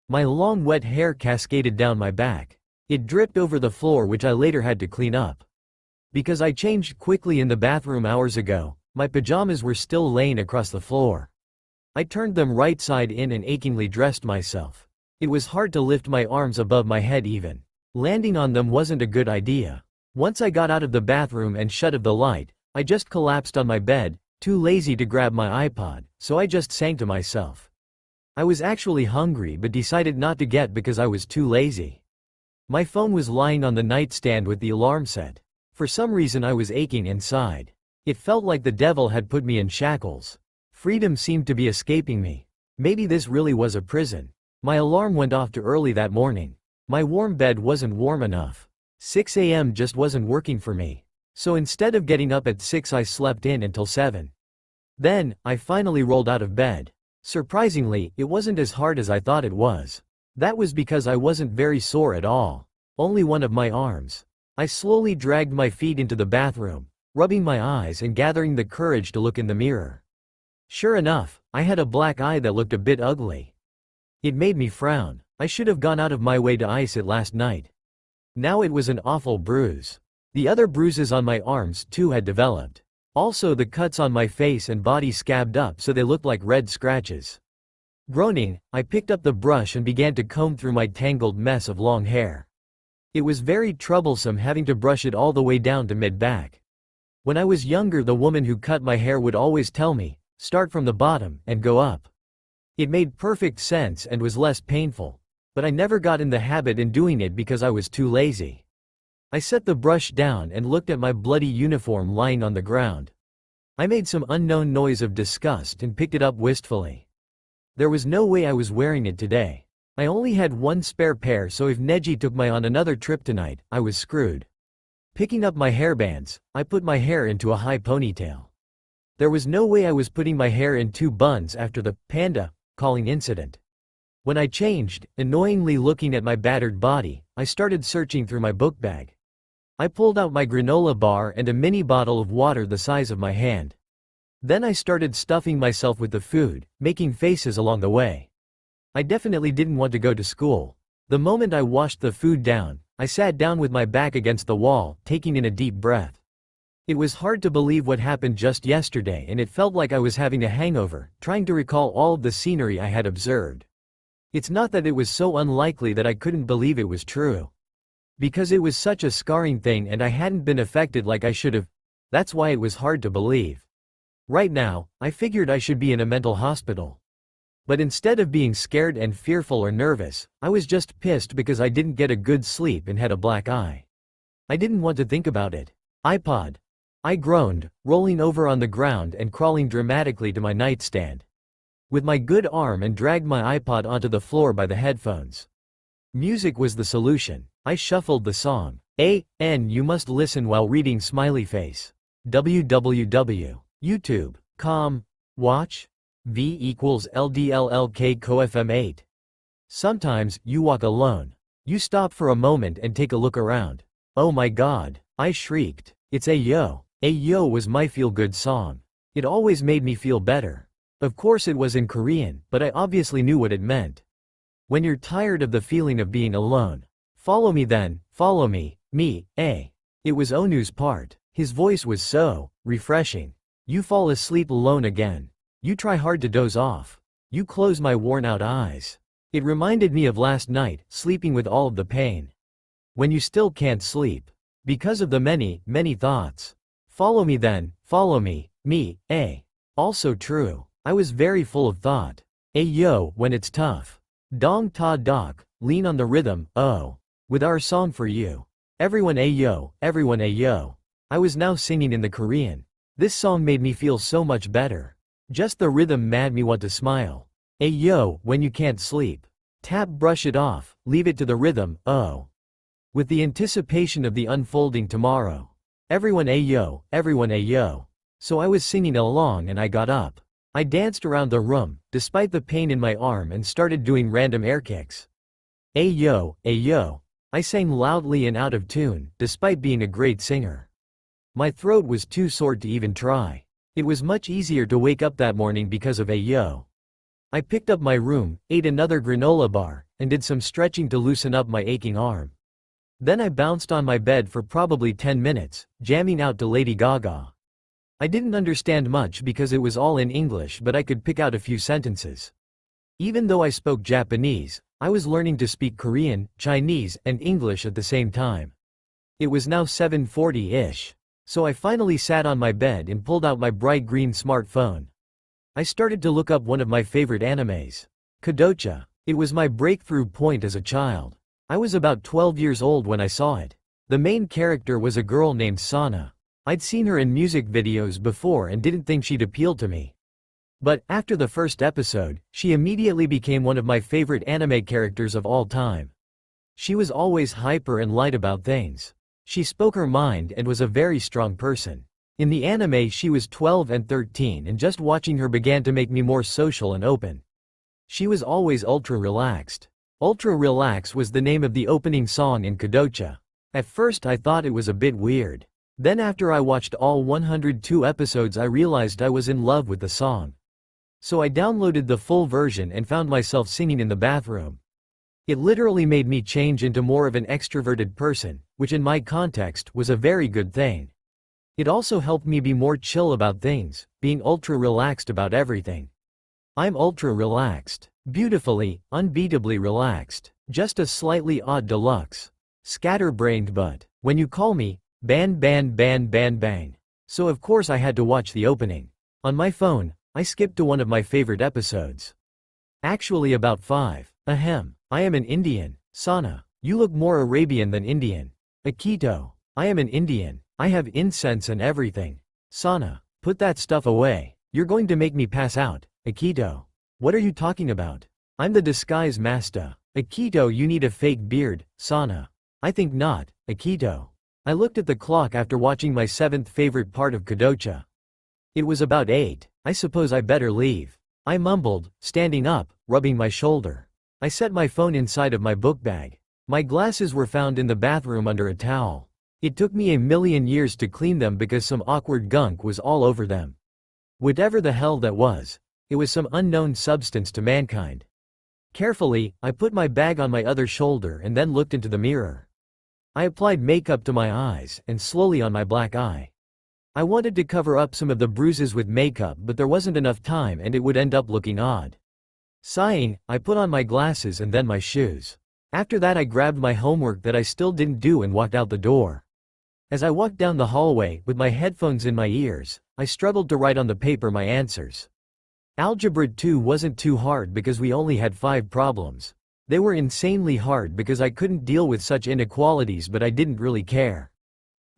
Speaker 1: My long wet hair cascaded down my back. It dripped over the floor, which I later had to clean up. Because I changed quickly in the bathroom hours ago, my pajamas were still laying across the floor. I turned them right side in and achingly dressed myself. It was hard to lift my arms above my head even. Landing on them wasn't a good idea. Once I got out of the bathroom and shut off the light, I just collapsed on my bed, too lazy to grab my iPod, so I just sang to myself. I was actually hungry but decided not to get because I was too lazy. My phone was lying on the nightstand with the alarm set. For some reason I was aching inside. It felt like the devil had put me in shackles. Freedom seemed to be escaping me. Maybe this really was a prison. My alarm went off too early that morning. My warm bed wasn't warm enough. 6 a.m. just wasn't working for me. So instead of getting up at 6 I slept in until 7. Then, I finally rolled out of bed. Surprisingly, it wasn't as hard as I thought it was. That was because I wasn't very sore at all. Only one of my arms. I slowly dragged my feet into the bathroom, rubbing my eyes and gathering the courage to look in the mirror. Sure enough, I had a black eye that looked a bit ugly. It made me frown. I should have gone out of my way to ice it last night. Now it was an awful bruise. The other bruises on my arms too had developed. Also the cuts on my face and body scabbed up so they looked like red scratches. Groaning, I picked up the brush and began to comb through my tangled mess of long hair. It was very troublesome having to brush it all the way down to mid-back. When I was younger, the woman who cut my hair would always tell me, start from the bottom and go up. It made perfect sense and was less painful, but I never got in the habit in doing it because I was too lazy. I set the brush down and looked at my bloody uniform lying on the ground. I made some unknown noise of disgust and picked it up wistfully. There was no way I was wearing it today. I only had one spare pair, so if Neji took me on another trip tonight, I was screwed. Picking up my hairbands, I put my hair into a high ponytail. There was no way I was putting my hair in 2 buns after the panda calling incident. When I changed, annoyingly looking at my battered body, I started searching through my book bag. I pulled out my granola bar and a mini bottle of water the size of my hand. Then I started stuffing myself with the food, making faces along the way. I definitely didn't want to go to school. The moment I washed the food down, I sat down with my back against the wall, taking in a deep breath. It was hard to believe what happened just yesterday, and it felt like I was having a hangover, trying to recall all of the scenery I had observed. It's not that it was so unlikely that I couldn't believe it was true. Because it was such a scarring thing and I hadn't been affected like I should have. That's why it was hard to believe. Right now, I figured I should be in a mental hospital. But instead of being scared and fearful or nervous, I was just pissed because I didn't get a good sleep and had a black eye. I didn't want to think about it. iPod. I groaned, rolling over on the ground and crawling dramatically to my nightstand. With my good arm and dragged my iPod onto the floor by the headphones. Music was the solution. I shuffled the song. You must listen while reading smiley face. www.youtube.com. Watch. V equals LDLLK CoFM 8. Sometimes, you walk alone. You stop for a moment and take a look around. Oh my god, I shrieked. It's Ayo. Ayo was my feel-good song. It always made me feel better. Of course it was in Korean, but I obviously knew what it meant. When you're tired of the feeling of being alone. Follow me then, follow me, A. It was Onu's part. His voice was so refreshing. You fall asleep alone again. You try hard to doze off. You close my worn-out eyes. It reminded me of last night, sleeping with all of the pain. When you still can't sleep. Because of the many, many thoughts. Follow me then, follow me, A. Also true. I was very full of thought. Ayo, when it's tough. Dong ta dok, lean on the rhythm, oh. With our song for you. Everyone ayo, everyone ayo. I was now singing in the Korean. This song made me feel so much better. Just the rhythm made me want to smile. Ayo, when you can't sleep. Tap, brush it off, leave it to the rhythm, oh. With the anticipation of the unfolding tomorrow. Everyone ayo, everyone ayo. So I was singing along and I got up. I danced around the room, despite the pain in my arm, and started doing random air kicks. Ayo, ayo. I sang loudly and out of tune, despite being a great singer. My throat was too sore to even try. It was much easier to wake up that morning because of Ayo. I picked up my room, ate another granola bar, and did some stretching to loosen up my aching arm. Then I bounced on my bed for probably 10 minutes, jamming out to Lady Gaga. I didn't understand much because it was all in English, but I could pick out a few sentences. Even though I spoke Japanese, I was learning to speak Korean, Chinese, and English at the same time. It was now 7:40-ish. So I finally sat on my bed and pulled out my bright green smartphone. I started to look up one of my favorite animes. Kodocha. It was my breakthrough point as a child. I was about 12 years old when I saw it. The main character was a girl named Sana. I'd seen her in music videos before and didn't think she'd appeal to me. But, after the first episode, she immediately became one of my favorite anime characters of all time. She was always hyper and light about things. She spoke her mind and was a very strong person. In the anime she was 12 and 13 and just watching her began to make me more social and open. She was always ultra relaxed. Ultra Relax was the name of the opening song in Kadocha. At first I thought it was a bit weird. Then after I watched all 102 episodes I realized I was in love with the song. So I downloaded the full version and found myself singing in the bathroom. It literally made me change into more of an extroverted person, which in my context was a very good thing. It also helped me be more chill about things, being ultra relaxed about everything. I'm ultra relaxed. Beautifully, unbeatably relaxed. Just a slightly odd deluxe. Scatterbrained but, when you call me, ban ban ban ban bang. So of course I had to watch the opening. On my phone, I skipped to one of my favorite episodes. Actually about 5. Ahem. I am an Indian. Sana. You look more Arabian than Indian. Akito. I am an Indian. I have incense and everything. Sana. Put that stuff away. You're going to make me pass out. Akito. What are you talking about? I'm the disguise master. Akito, you need a fake beard. Sana. I think not. Akito. I looked at the clock after watching my 7th favorite part of Kadocha. It was about 8. I suppose I better leave. I mumbled, standing up, rubbing my shoulder. I set my phone inside of my book bag. My glasses were found in the bathroom under a towel. It took me a million years to clean them because some awkward gunk was all over them. Whatever the hell that was. It was some unknown substance to mankind. Carefully, I put my bag on my other shoulder and then looked into the mirror. I applied makeup to my eyes and slowly on my black eye. I wanted to cover up some of the bruises with makeup but there wasn't enough time and it would end up looking odd. Sighing, I put on my glasses and then my shoes. After that I grabbed my homework that I still didn't do and walked out the door. As I walked down the hallway, with my headphones in my ears, I struggled to write on the paper my answers. Algebra 2 wasn't too hard because we only had 5 problems. They were insanely hard because I couldn't deal with such inequalities but I didn't really care.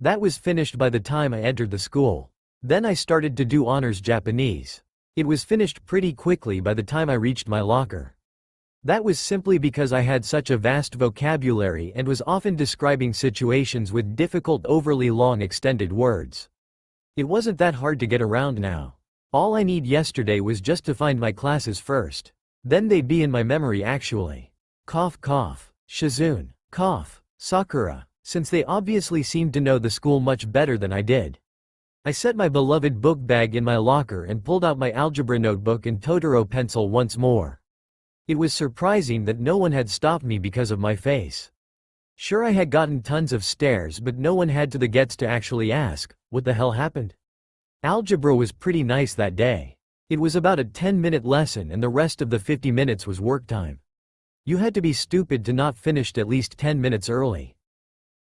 Speaker 1: That was finished by the time I entered the school. Then I started to do honors Japanese. It was finished pretty quickly by the time I reached my locker. That was simply because I had such a vast vocabulary and was often describing situations with difficult overly long extended words. It wasn't that hard to get around now. All I need yesterday was just to find my classes first. Then they'd be in my memory actually. Cough cough. Shizune. Cough. Sakura. Since they obviously seemed to know the school much better than I did. I set my beloved book bag in my locker and pulled out my algebra notebook and Totoro pencil once more. It was surprising that no one had stopped me because of my face. Sure, I had gotten tons of stares but no one had the guts to actually ask, what the hell happened? Algebra was pretty nice that day. It was about a 10-minute lesson and the rest of the 50 minutes was work time. You had to be stupid to not finish at least 10 minutes early.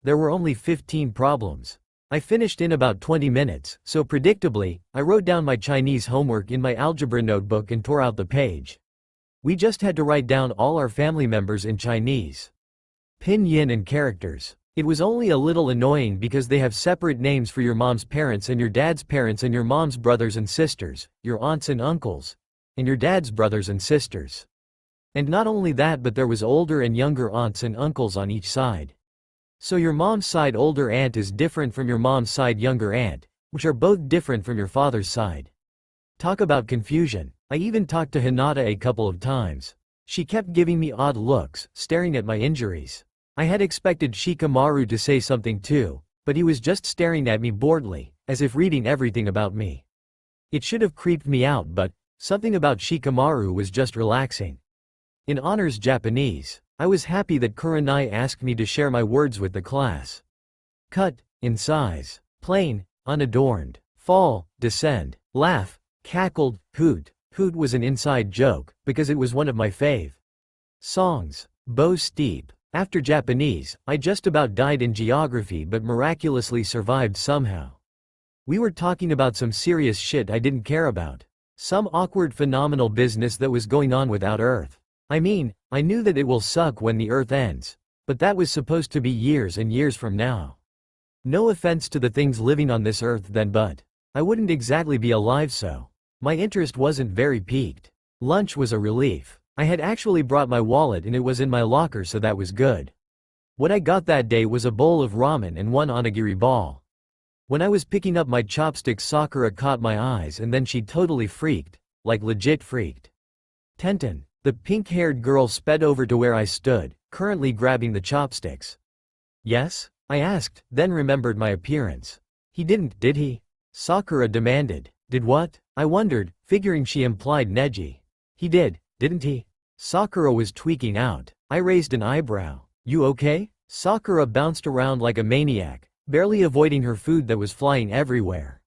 Speaker 1: There were only 15 problems. I finished in about 20 minutes, so predictably, I wrote down my Chinese homework in my algebra notebook and tore out the page. We just had to write down all our family members in Chinese. Pinyin and characters. It was only a little annoying because they have separate names for your mom's parents and your dad's parents and your mom's brothers and sisters, your aunts and uncles, and your dad's brothers and sisters. And not only that but there was older and younger aunts and uncles on each side. So your mom's side older aunt is different from your mom's side younger aunt, which are both different from your father's side. Talk about confusion. I even talked to Hinata a couple of times. She kept giving me odd looks, staring at my injuries. I had expected Shikamaru to say something too, but he was just staring at me boredly, as if reading everything about me. It should have creeped me out but, something about Shikamaru was just relaxing. In honors Japanese, I was happy that Kurenai asked me to share my words with the class. Cut, in size, plain, unadorned, fall, descend, laugh, cackled, hoot. Hoot was an inside joke, because it was one of my fave songs. Bo steep. After Japanese, I just about died in geography but miraculously survived somehow. We were talking about some serious shit I didn't care about. Some awkward phenomenal business that was going on without Earth. I mean, I knew that it will suck when the Earth ends, but that was supposed to be years and years from now. No offense to the things living on this earth then, but I wouldn't exactly be alive, so my interest wasn't very piqued. Lunch was a relief. I had actually brought my wallet and it was in my locker, so that was good. What I got that day was a bowl of ramen and one onigiri ball. When I was picking up my chopsticks, Sakura caught my eyes and then she totally freaked, like legit freaked. Tenten, the pink-haired girl, sped over to where I stood, currently grabbing the chopsticks. Yes? I asked, then remembered my appearance. He didn't, did he? Sakura demanded. Did what? I wondered, figuring she implied Neji. He did, didn't he? Sakura was tweaking out. I raised an eyebrow. You okay? Sakura bounced around like a maniac, barely avoiding her food that was flying everywhere.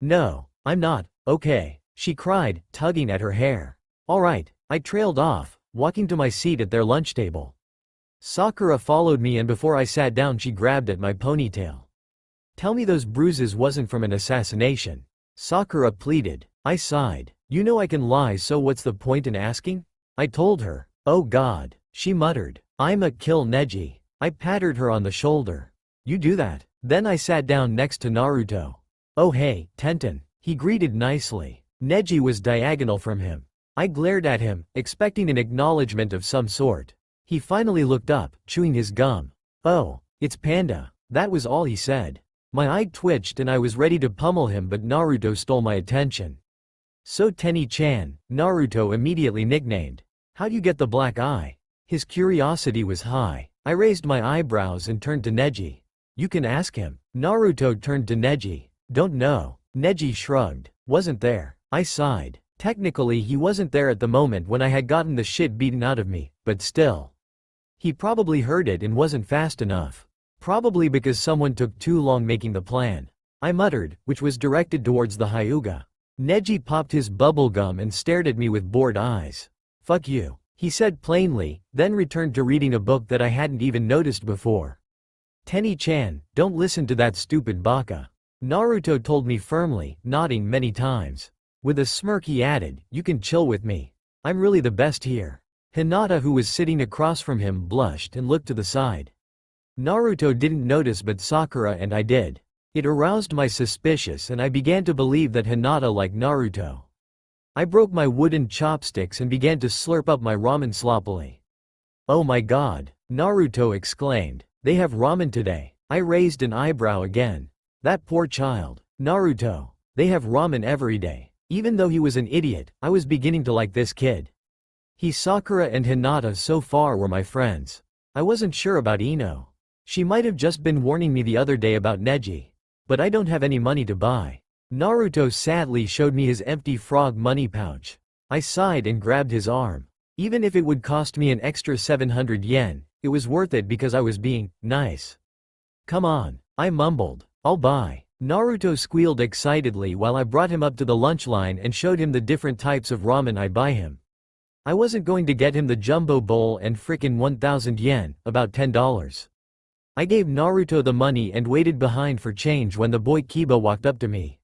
Speaker 1: No, I'm not, okay, she cried, tugging at her hair. Alright, I trailed off, walking to my seat at their lunch table. Sakura followed me and before I sat down she grabbed at my ponytail. Tell me those bruises wasn't from an assassination. Sakura pleaded. I sighed. You know I can lie, so what's the point in asking? I told her. Oh God, she muttered. I'ma kill Neji. I patted her on the shoulder. You do that. Then I sat down next to Naruto. Oh hey, Tenten, he greeted nicely. Neji was diagonal from him. I glared at him, expecting an acknowledgement of some sort. He finally looked up, chewing his gum. Oh, it's Panda. That was all he said. My eye twitched and I was ready to pummel him, but Naruto stole my attention. So Tenny-chan, Naruto immediately nicknamed. How'd you get the black eye? His curiosity was high. I raised my eyebrows and turned to Neji. You can ask him. Naruto turned to Neji. Don't know. Neji shrugged. Wasn't there. I sighed. Technically he wasn't there at the moment when I had gotten the shit beaten out of me, but still. He probably heard it and wasn't fast enough. Probably because someone took too long making the plan. I muttered, which was directed towards the Hyuga. Neji popped his bubblegum and stared at me with bored eyes. Fuck you, he said plainly, then returned to reading a book that I hadn't even noticed before. Tenny-chan, don't listen to that stupid baka. Naruto told me firmly, nodding many times. With a smirk he added, you can chill with me. I'm really the best here. Hinata, who was sitting across from him, blushed and looked to the side. Naruto didn't notice but Sakura and I did. It aroused my suspicious and I began to believe that Hinata liked Naruto. I broke my wooden chopsticks and began to slurp up my ramen sloppily. Oh my God, Naruto exclaimed. They have ramen today. I raised an eyebrow again. That poor child. Naruto. They have ramen every day. Even though he was an idiot, I was beginning to like this kid. Sakura and Hinata so far were my friends. I wasn't sure about Ino. She might have just been warning me the other day about Neji. But I don't have any money to buy. Naruto sadly showed me his empty frog money pouch. I sighed and grabbed his arm. Even if it would cost me an extra 700 yen, it was worth it because I was being nice. Come on, I mumbled. I'll buy. Naruto squealed excitedly while I brought him up to the lunch line and showed him the different types of ramen I'd buy him. I wasn't going to get him the jumbo bowl and frickin' 1,000 yen, about $10. I gave Naruto the money and waited behind for change when the boy Kiba walked up to me.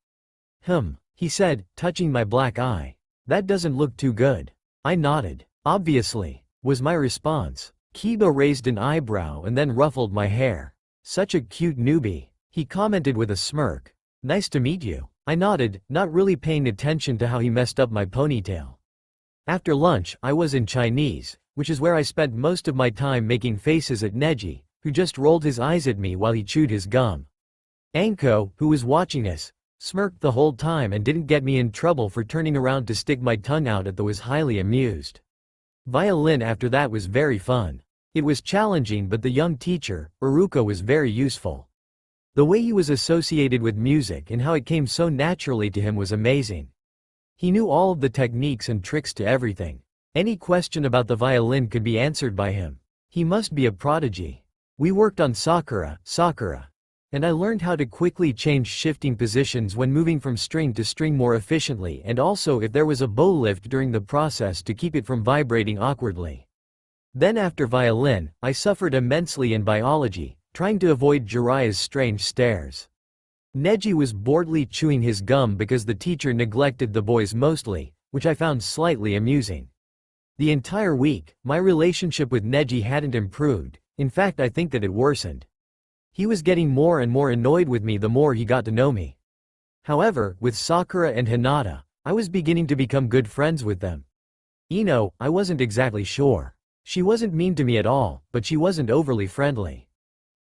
Speaker 1: He said, touching my black eye. That doesn't look too good. I nodded. Obviously, was my response. Kiba raised an eyebrow and then ruffled my hair. Such a cute newbie, he commented with a smirk. Nice to meet you. I nodded, not really paying attention to how he messed up my ponytail. After lunch, I was in Chinese, which is where I spent most of my time making faces at Neji, who just rolled his eyes at me while he chewed his gum. Anko, who was watching us, smirked the whole time and didn't get me in trouble for turning around to stick my tongue out at the was highly amused. Violin after that was very fun. It was challenging, but the young teacher, Uruka, was very useful. The way he was associated with music and how it came so naturally to him was amazing. He knew all of the techniques and tricks to everything. Any question about the violin could be answered by him. He must be a prodigy. We worked on Sakura, and I learned how to quickly change shifting positions when moving from string to string more efficiently, and also if there was a bow lift during the process to keep it from vibrating awkwardly. Then after violin, I suffered immensely in biology, trying to avoid Jiraiya's strange stares. Neji was boredly chewing his gum because the teacher neglected the boys mostly, which I found slightly amusing. The entire week, my relationship with Neji hadn't improved. In fact, I think that it worsened. He was getting more and more annoyed with me the more he got to know me. However, with Sakura and Hinata, I was beginning to become good friends with them. I wasn't exactly sure. She wasn't mean to me at all, but she wasn't overly friendly.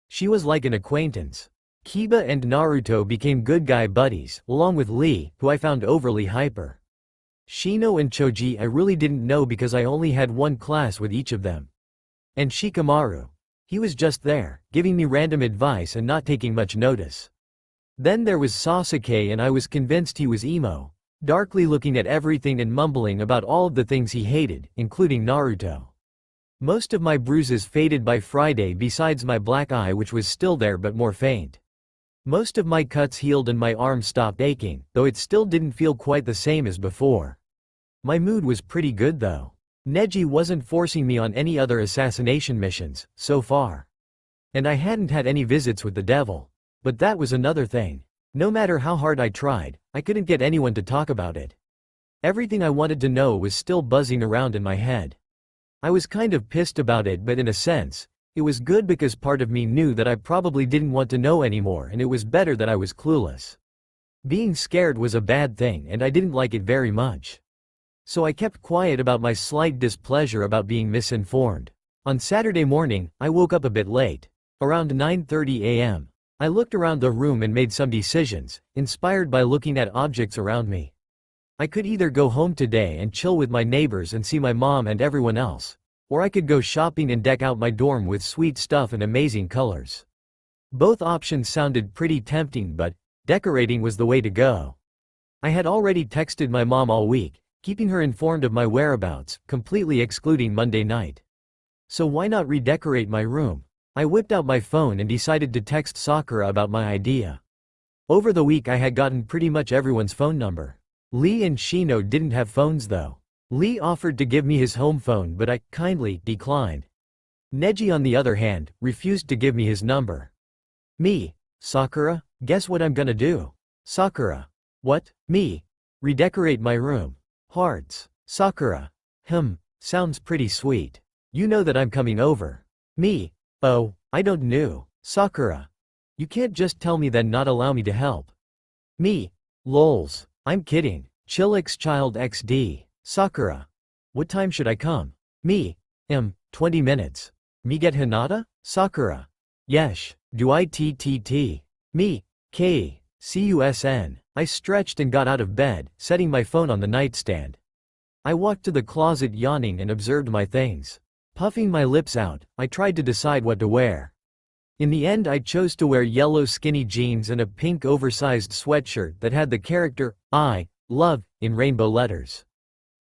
Speaker 1: She was like an acquaintance. Kiba and Naruto became good guy buddies, along with Lee, who I found overly hyper. Shino and Choji I really didn't know because I only had one class with each of them. And Shikamaru. He was just there, giving me random advice and not taking much notice. Then there was Sasuke, and I was convinced he was emo, darkly looking at everything and mumbling about all of the things he hated, including Naruto. Most of my bruises faded by Friday besides my black eye, which was still there but more faint. Most of my cuts healed and my arm stopped aching, though it still didn't feel quite the same as before. My mood was pretty good though. Neji wasn't forcing me on any other assassination missions, so far. And I hadn't had any visits with the devil. But that was another thing. No matter how hard I tried, I couldn't get anyone to talk about it. Everything I wanted to know was still buzzing around in my head. I was kind of pissed about it, but in a sense, it was good because part of me knew that I probably didn't want to know anymore, and it was better that I was clueless. Being scared was a bad thing and I didn't like it very much. So I kept quiet about my slight displeasure about being misinformed. On Saturday morning, I woke up a bit late. Around 9:30 a.m. I looked around the room and made some decisions, inspired by looking at objects around me. I could either go home today and chill with my neighbors and see my mom and everyone else, or I could go shopping and deck out my dorm with sweet stuff and amazing colors. Both options sounded pretty tempting, but decorating was the way to go. I had already texted my mom all week, keeping her informed of my whereabouts, completely excluding Monday night. So why not redecorate my room? I whipped out my phone and decided to text Sakura about my idea. Over the week I had gotten pretty much everyone's phone number. Lee and Shino didn't have phones though. Lee offered to give me his home phone, but I kindly declined. Neji, on the other hand, refused to give me his number. Me. Sakura, guess what I'm gonna do? Sakura. What? Me. Redecorate my room. Hearts. Sakura. Sounds pretty sweet. You know that I'm coming over. Me. Oh, I don't know. Sakura. You can't just tell me then not allow me to help. Me. Lols. I'm kidding. Chillix child XD. Sakura. What time should I come? Me. 20 minutes. Me get Hinata? Sakura. Yesh. Do I TTT? Me. K. CUSN. I stretched and got out of bed, setting my phone on the nightstand. I walked to the closet yawning and observed my things. Puffing my lips out, I tried to decide what to wear. In the end I chose to wear yellow skinny jeans and a pink oversized sweatshirt that had the character, I, love, in rainbow letters.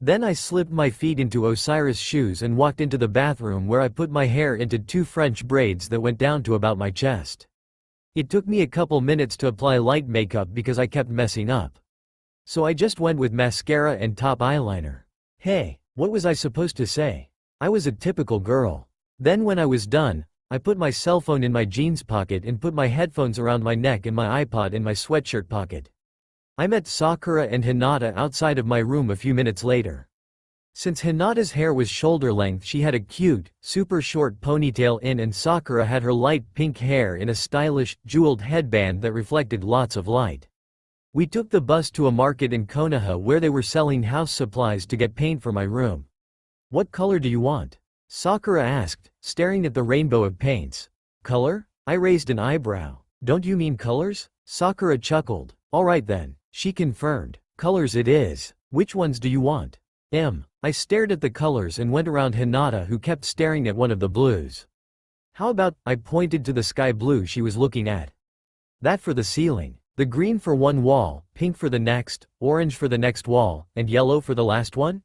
Speaker 1: Then I slipped my feet into Osiris shoes and walked into the bathroom, where I put my hair into 2 French braids that went down to about my chest. It took me a couple minutes to apply light makeup because I kept messing up. So I just went with mascara and top eyeliner. Hey, what was I supposed to say? I was a typical girl. Then when I was done, I put my cell phone in my jeans pocket and put my headphones around my neck and my iPod in my sweatshirt pocket. I met Sakura and Hinata outside of my room a few minutes later. Since Hinata's hair was shoulder length, she had a cute, super short ponytail in, and Sakura had her light pink hair in a stylish, jeweled headband that reflected lots of light. We took the bus to a market in Konoha where they were selling house supplies to get paint for my room. What color do you want? Sakura asked, staring at the rainbow of paints. Color? I raised an eyebrow. Don't you mean colors? Sakura chuckled. Alright then, she confirmed. Colors it is. Which ones do you want? I stared at the colors and went around Hinata, who kept staring at one of the blues. How about, I pointed to the sky blue she was looking at. That for the ceiling. The green for one wall, pink for the next, orange for the next wall, and yellow for the last one?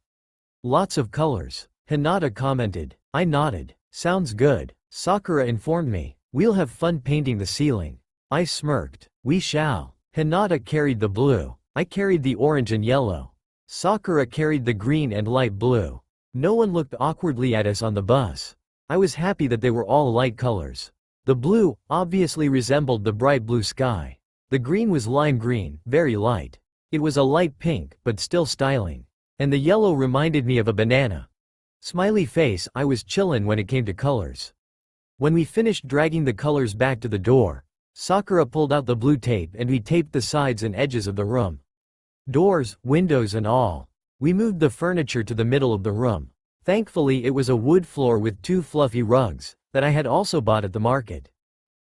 Speaker 1: Lots of colors. Hinata commented. I nodded. Sounds good. Sakura informed me. We'll have fun painting the ceiling. I smirked. We shall. Hinata carried the blue. I carried the orange and yellow. Sakura carried the green and light blue. No one looked awkwardly at us on the bus. I was happy that they were all light colors. The blue obviously resembled the bright blue sky. The green was lime green, very light. It was a light pink, but still styling. And the yellow reminded me of a banana. Smiley face. I was chillin' when it came to colors. When we finished dragging the colors back to the door, Sakura pulled out the blue tape and we taped the sides and edges of the room. Doors, windows and all. We moved the furniture to the middle of the room. Thankfully it was a wood floor with 2 fluffy rugs, that I had also bought at the market.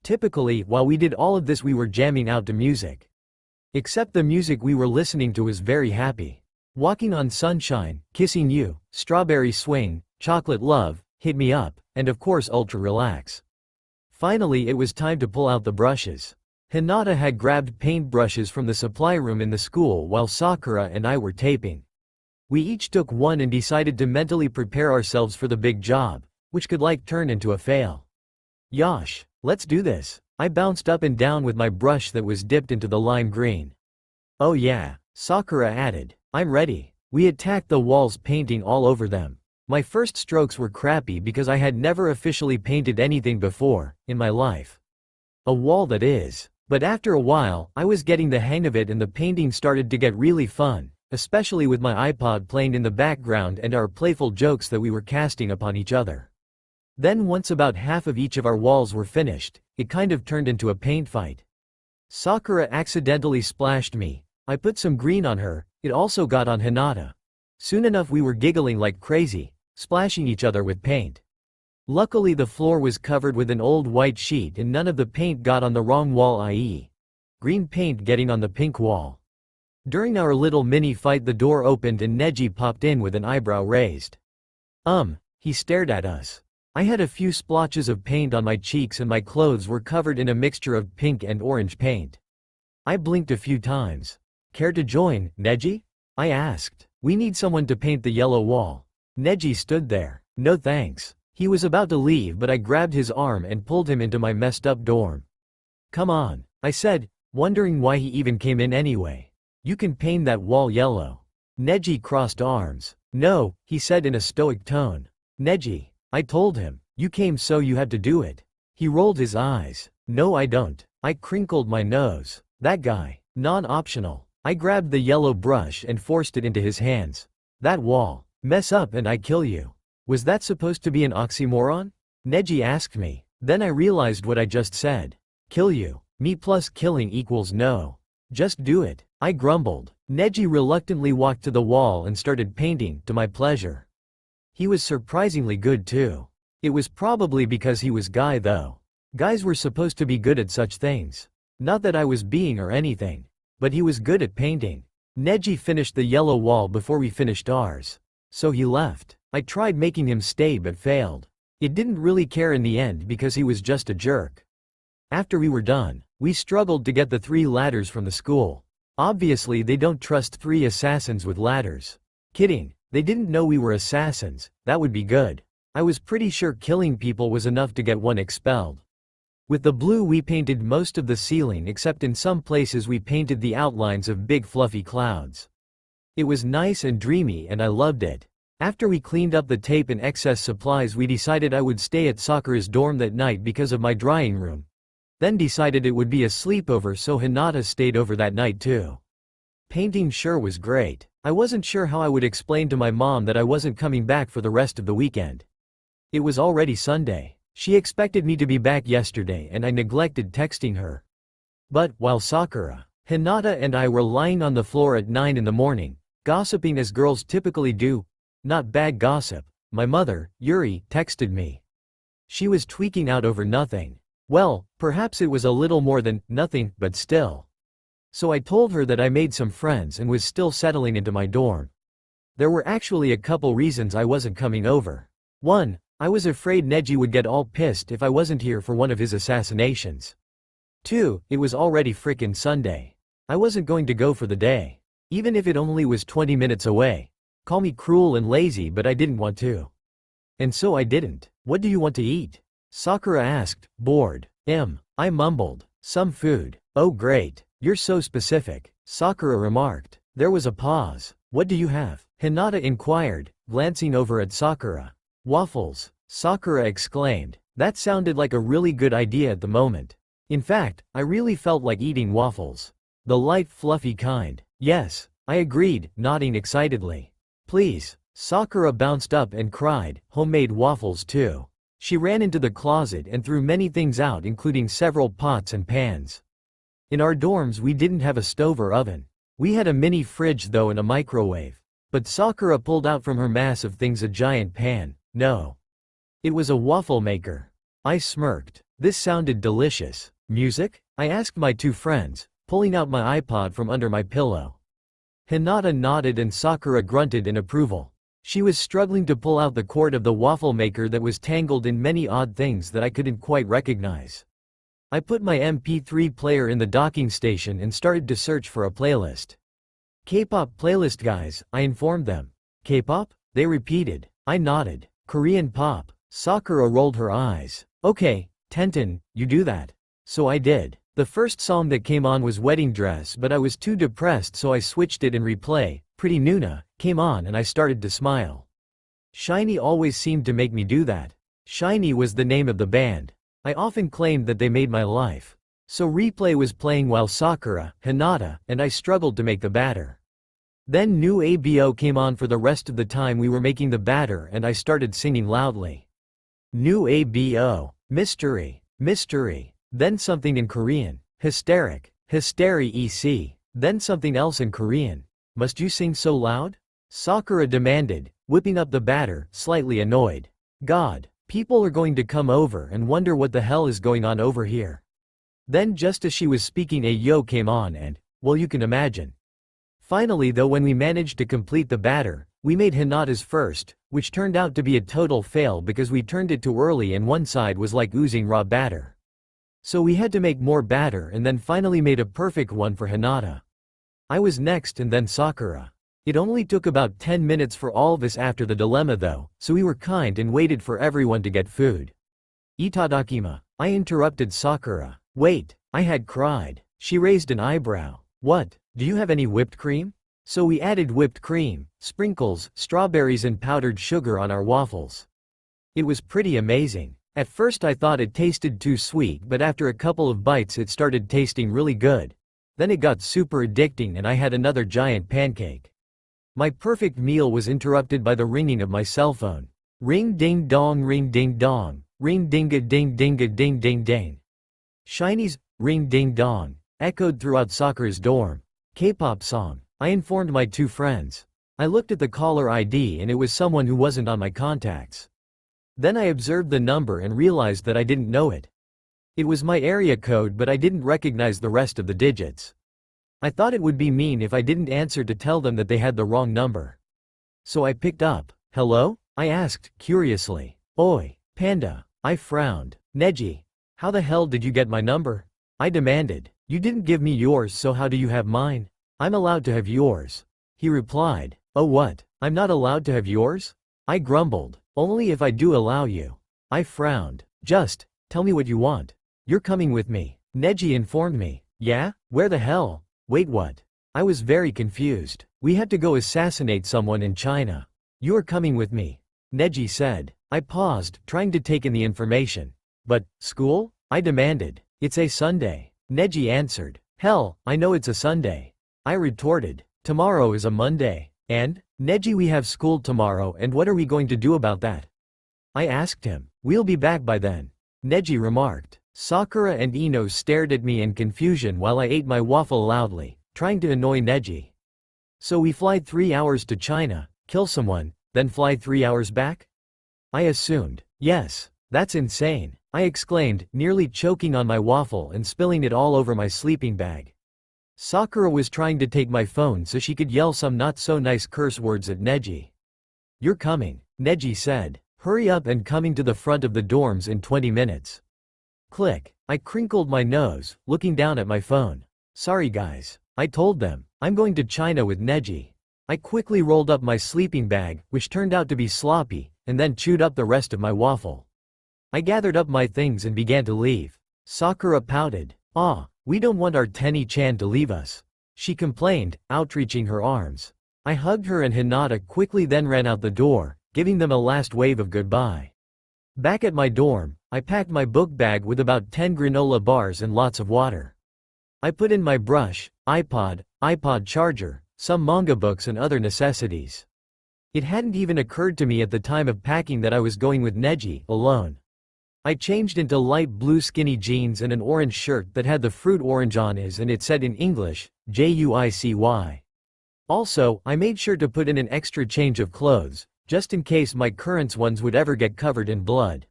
Speaker 1: Typically, while we did all of this we were jamming out to music. Except the music we were listening to was very happy. Walking on Sunshine, Kissing You, Strawberry Swing, Chocolate Love, Hit Me Up, and of course Ultra Relax. Finally it was time to pull out the brushes. Hinata had grabbed paint brushes from the supply room in the school while Sakura and I were taping. We each took one and decided to mentally prepare ourselves for the big job, which could turn into a fail. Yosh, let's do this. I bounced up and down with my brush that was dipped into the lime green. Oh yeah, Sakura added. I'm ready. We attacked the walls painting all over them. My first strokes were crappy because I had never officially painted anything before, in my life. A wall that is. But after a while, I was getting the hang of it and the painting started to get really fun, especially with my iPod playing in the background and our playful jokes that we were casting upon each other. Then once about half of each of our walls were finished, it kind of turned into a paint fight. Sakura accidentally splashed me. I put some green on her, it also got on Hinata. Soon enough we were giggling like crazy, splashing each other with paint. Luckily the floor was covered with an old white sheet and none of the paint got on the wrong wall, i.e. green paint getting on the pink wall. During our little mini fight the door opened and Neji popped in with an eyebrow raised. He stared at us. I had a few splotches of paint on my cheeks and my clothes were covered in a mixture of pink and orange paint. I blinked a few times. Care to join, Neji? I asked. We need someone to paint the yellow wall. Neji stood there. No thanks. He was about to leave but I grabbed his arm and pulled him into my messed up dorm. Come on, I said, wondering why he even came in anyway. You can paint that wall yellow. Neji crossed arms. No, he said in a stoic tone. Neji, I told him, you came so you had to do it. He rolled his eyes. No I don't. I crinkled my nose. That guy. Non-optional. I grabbed the yellow brush and forced it into his hands. That wall. Mess up and I kill you. Was that supposed to be an oxymoron? Neji asked me. Then I realized what I just said. Kill you. Me plus killing equals no. Just do it. I grumbled. Neji reluctantly walked to the wall and started painting, to my pleasure. He was surprisingly good too. It was probably because he was guy though. Guys were supposed to be good at such things. Not that I was being or anything. But he was good at painting. Neji finished the yellow wall before we finished ours. So he left. I tried making him stay but failed. It didn't really care in the end because he was just a jerk. After we were done, we struggled to get the 3 ladders from the school. Obviously they don't trust 3 assassins with ladders. Kidding, they didn't know we were assassins, that would be good. I was pretty sure killing people was enough to get one expelled. With the blue we painted most of the ceiling except in some places we painted the outlines of big fluffy clouds. It was nice and dreamy and I loved it. After we cleaned up the tape and excess supplies we decided I would stay at Sakura's dorm that night because of my drying room. Then decided it would be a sleepover so Hinata stayed over that night too. Painting sure was great. I wasn't sure how I would explain to my mom that I wasn't coming back for the rest of the weekend. It was already Sunday. She expected me to be back yesterday and I neglected texting her. But, while Sakura, Hinata and I were lying on the floor at 9 in the morning, gossiping as girls typically do, not bad gossip, my mother, Yuri, texted me. She was tweaking out over nothing. Well, perhaps it was a little more than nothing, but still. So I told her that I made some friends and was still settling into my dorm. There were actually a couple reasons I wasn't coming over. 1. I was afraid Neji would get all pissed if I wasn't here for one of his assassinations. 2. It was already frickin' Sunday. I wasn't going to go for the day. Even if it only was 20 minutes away. Call me cruel and lazy but I didn't want to. And so I didn't. What do you want to eat? Sakura asked, bored. I mumbled. Some food. Oh great. You're so specific. Sakura remarked. There was a pause. What do you have? Hinata inquired, glancing over at Sakura. Waffles. Sakura exclaimed. That sounded like a really good idea at the moment. In fact, I really felt like eating waffles. The light fluffy kind. Yes, I agreed, nodding excitedly. Please. Sakura bounced up and cried, homemade waffles too. She ran into the closet and threw many things out, including several pots and pans. In our dorms we didn't have a stove or oven. We had a mini fridge though and a microwave. But Sakura pulled out from her mass of things a giant pan. No. It was a waffle maker. I smirked. This sounded delicious. Music? I asked my two friends, pulling out my iPod from under my pillow. Hinata nodded and Sakura grunted in approval. She was struggling to pull out the cord of the waffle maker that was tangled in many odd things that I couldn't quite recognize. I put my MP3 player in the docking station and started to search for a playlist. K-pop playlist guys, I informed them. K-pop? They repeated. I nodded. Korean pop. Sakura rolled her eyes. Okay, Tenten, you do that. So I did. The first song that came on was Wedding Dress, but I was too depressed so I switched it and Replay, Pretty Nuna, came on and I started to smile. Shiny always seemed to make me do that. Shiny was the name of the band. I often claimed that they made my life. So Replay was playing while Sakura, Hinata, and I struggled to make the batter. Then New ABO came on for the rest of the time we were making the batter and I started singing loudly. New ABO, mystery, mystery, then something in Korean, hysteric, hystery EC, then something else in Korean. Must you sing so loud? Sakura demanded, whipping up the batter, slightly annoyed. God, people are going to come over and wonder what the hell is going on over here. Then just as she was speaking a yo came on and, well you can imagine. Finally though when we managed to complete the batter, we made Hinata's first, which turned out to be a total fail because we turned it too early and one side was like oozing raw batter. So we had to make more batter and then finally made a perfect one for Hinata. I was next and then Sakura. It only took about 10 minutes for all of us after the dilemma though, so we were kind and waited for everyone to get food. Itadakima. I interrupted Sakura. Wait, I had cried. She raised an eyebrow. What, do you have any whipped cream? So we added whipped cream, sprinkles, strawberries and powdered sugar on our waffles. It was pretty amazing. At first I thought it tasted too sweet but after a couple of bites it started tasting really good. Then it got super addicting and I had another giant pancake. My perfect meal was interrupted by the ringing of my cell phone. Ring ding dong, ring ding dong, ring dinga ding dinga ding ding ding. Shiny's ring ding dong echoed throughout Sakura's dorm. K-pop song. I informed my two friends. I looked at the caller ID and it was someone who wasn't on my contacts. Then I observed the number and realized that I didn't know it. It was my area code but I didn't recognize the rest of the digits. I thought it would be mean if I didn't answer to tell them that they had the wrong number. So I picked up. Hello? I asked, curiously. Oi, Panda. I frowned. Neji. How the hell did you get my number? I demanded. You didn't give me yours so how do you have mine? I'm allowed to have yours. He replied. Oh what? I'm not allowed to have yours? I grumbled. Only if I do allow you. I frowned. Just, tell me what you want. You're coming with me. Neji informed me. Yeah? Where the hell? Wait what? I was very confused. We had to go assassinate someone in China. You are coming with me. Neji said. I paused, trying to take in the information. But, school? I demanded. It's a Sunday. Neji answered. Hell, I know it's a Sunday. I retorted. Tomorrow is a Monday. And? Neji, we have school tomorrow and what are we going to do about that? I asked him. We'll be back by then. Neji remarked. Sakura and Ino stared at me in confusion while I ate my waffle loudly, trying to annoy Neji. So we fly 3 hours to China, kill someone, then fly 3 hours back? I assumed. Yes, that's insane, I exclaimed, nearly choking on my waffle and spilling it all over my sleeping bag. Sakura was trying to take my phone so she could yell some not so nice curse words at Neji. You're coming, Neji said. Hurry up and coming to the front of the dorms in 20 minutes. Click. I crinkled my nose, looking down at my phone. Sorry guys. I told them. I'm going to China with Neji. I quickly rolled up my sleeping bag, which turned out to be sloppy, and then chewed up the rest of my waffle. I gathered up my things and began to leave. Sakura pouted. We don't want our Tenny-chan to leave us. She complained, outreaching her arms. I hugged her and Hinata quickly then ran out the door, giving them a last wave of goodbye. Back at my dorm, I packed my book bag with about 10 granola bars and lots of water. I put in my brush, iPod charger, some manga books and other necessities. It hadn't even occurred to me at the time of packing that I was going with Neji, alone. I changed into light blue skinny jeans and an orange shirt that had the fruit orange on it and it said in English, JUICY. Also, I made sure to put in an extra change of clothes, just in case my current ones would ever get covered in blood.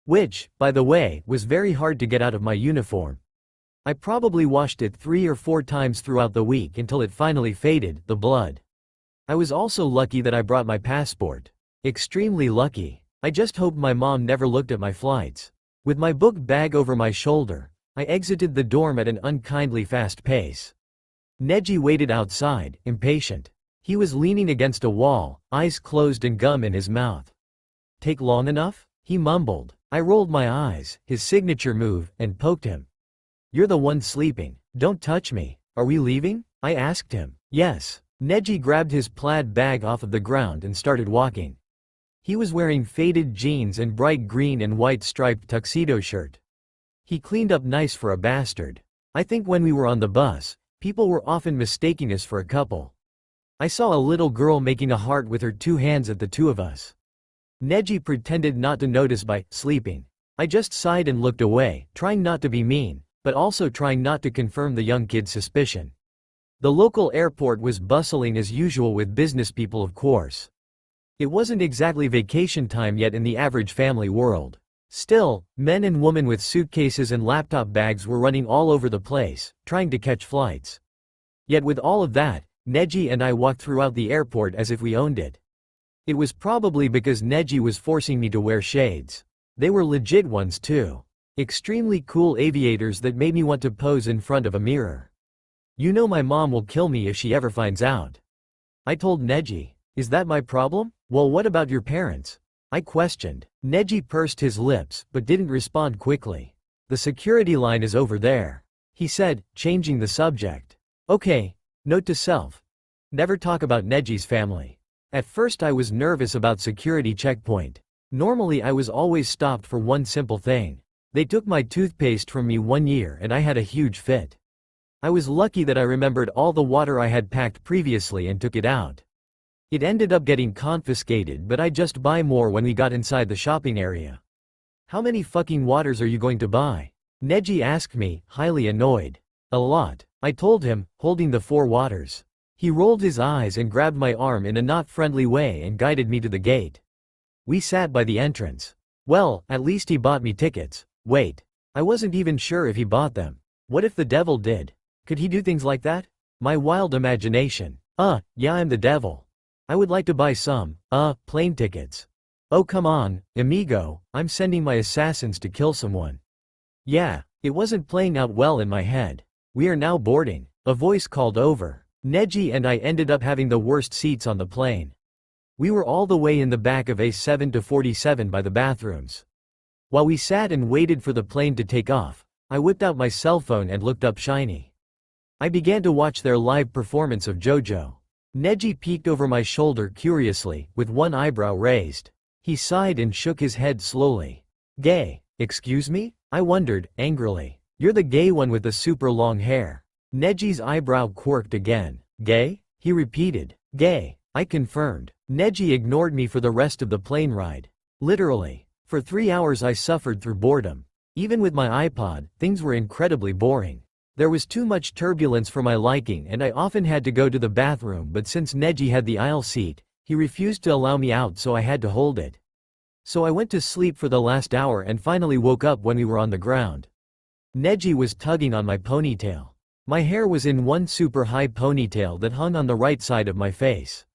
Speaker 1: Which, by the way, was very hard to get out of my uniform. I probably washed it 3 or 4 times throughout the week until it finally faded, the blood. I was also lucky that I brought my passport. Extremely lucky. I just hoped my mom never looked at my flights. With my book bag over my shoulder, I exited the dorm at an unkindly fast pace. Neji waited outside, impatient. He was leaning against a wall, eyes closed and gum in his mouth. Take long enough? He mumbled. I rolled my eyes, his signature move, and poked him. You're the one sleeping. Don't touch me. Are we leaving? I asked him. Yes. Neji grabbed his plaid bag off of the ground and started walking. He was wearing faded jeans and bright green and white striped tuxedo shirt. He cleaned up nice for a bastard. I think when we were on the bus, people were often mistaking us for a couple. I saw a little girl making a heart with her 2 hands at the 2 of us. Neji pretended not to notice by sleeping. I just sighed and looked away, trying not to be mean, but also trying not to confirm the young kid's suspicion. The local airport was bustling as usual with business people, of course. It wasn't exactly vacation time yet in the average family world. Still, men and women with suitcases and laptop bags were running all over the place, trying to catch flights. Yet with all of that, Neji and I walked throughout the airport as if we owned it. It was probably because Neji was forcing me to wear shades. They were legit ones too. Extremely cool aviators that made me want to pose in front of a mirror. You know my mom will kill me if she ever finds out. I told Neji. Is that my problem? Well, what about your parents? I questioned. Neji pursed his lips but didn't respond quickly. The security line is over there, he said, changing the subject. Okay. Note to self. Never talk about Neji's family. At first I was nervous about security checkpoint. Normally I was always stopped for one simple thing. They took my toothpaste from me 1 year and I had a huge fit. I was lucky that I remembered all the water I had packed previously and took it out. It ended up getting confiscated, but I just buy more when we got inside the shopping area. How many fucking waters are you going to buy? Neji asked me, highly annoyed. A lot, I told him, holding the 4 waters. He rolled his eyes and grabbed my arm in a not friendly way and guided me to the gate. We sat by the entrance. Well, at least he bought me tickets. Wait. I wasn't even sure if he bought them. What if the devil did? Could he do things like that? My wild imagination. Yeah, I'm the devil. I would like to buy some, plane tickets. Oh come on, amigo, I'm sending my assassins to kill someone. Yeah, it wasn't playing out well in my head. We are now boarding. A voice called over. Neji and I ended up having the worst seats on the plane. We were all the way in the back of A7 to 47 by the bathrooms. While we sat and waited for the plane to take off, I whipped out my cell phone and looked up Shiny. I began to watch their live performance of JoJo. Neji peeked over my shoulder curiously, with one eyebrow raised. He sighed and shook his head slowly. Gay, excuse me? I wondered, angrily. You're the gay one with the super long hair. Neji's eyebrow quirked again. Gay? He repeated. Gay, I confirmed. Neji ignored me for the rest of the plane ride. Literally. For 3 hours I suffered through boredom. Even with my iPod, things were incredibly boring. There was too much turbulence for my liking and I often had to go to the bathroom, but since Neji had the aisle seat, he refused to allow me out, so I had to hold it. So I went to sleep for the last hour and finally woke up when we were on the ground. Neji was tugging on my ponytail. My hair was in one super high ponytail that hung on the right side of my face.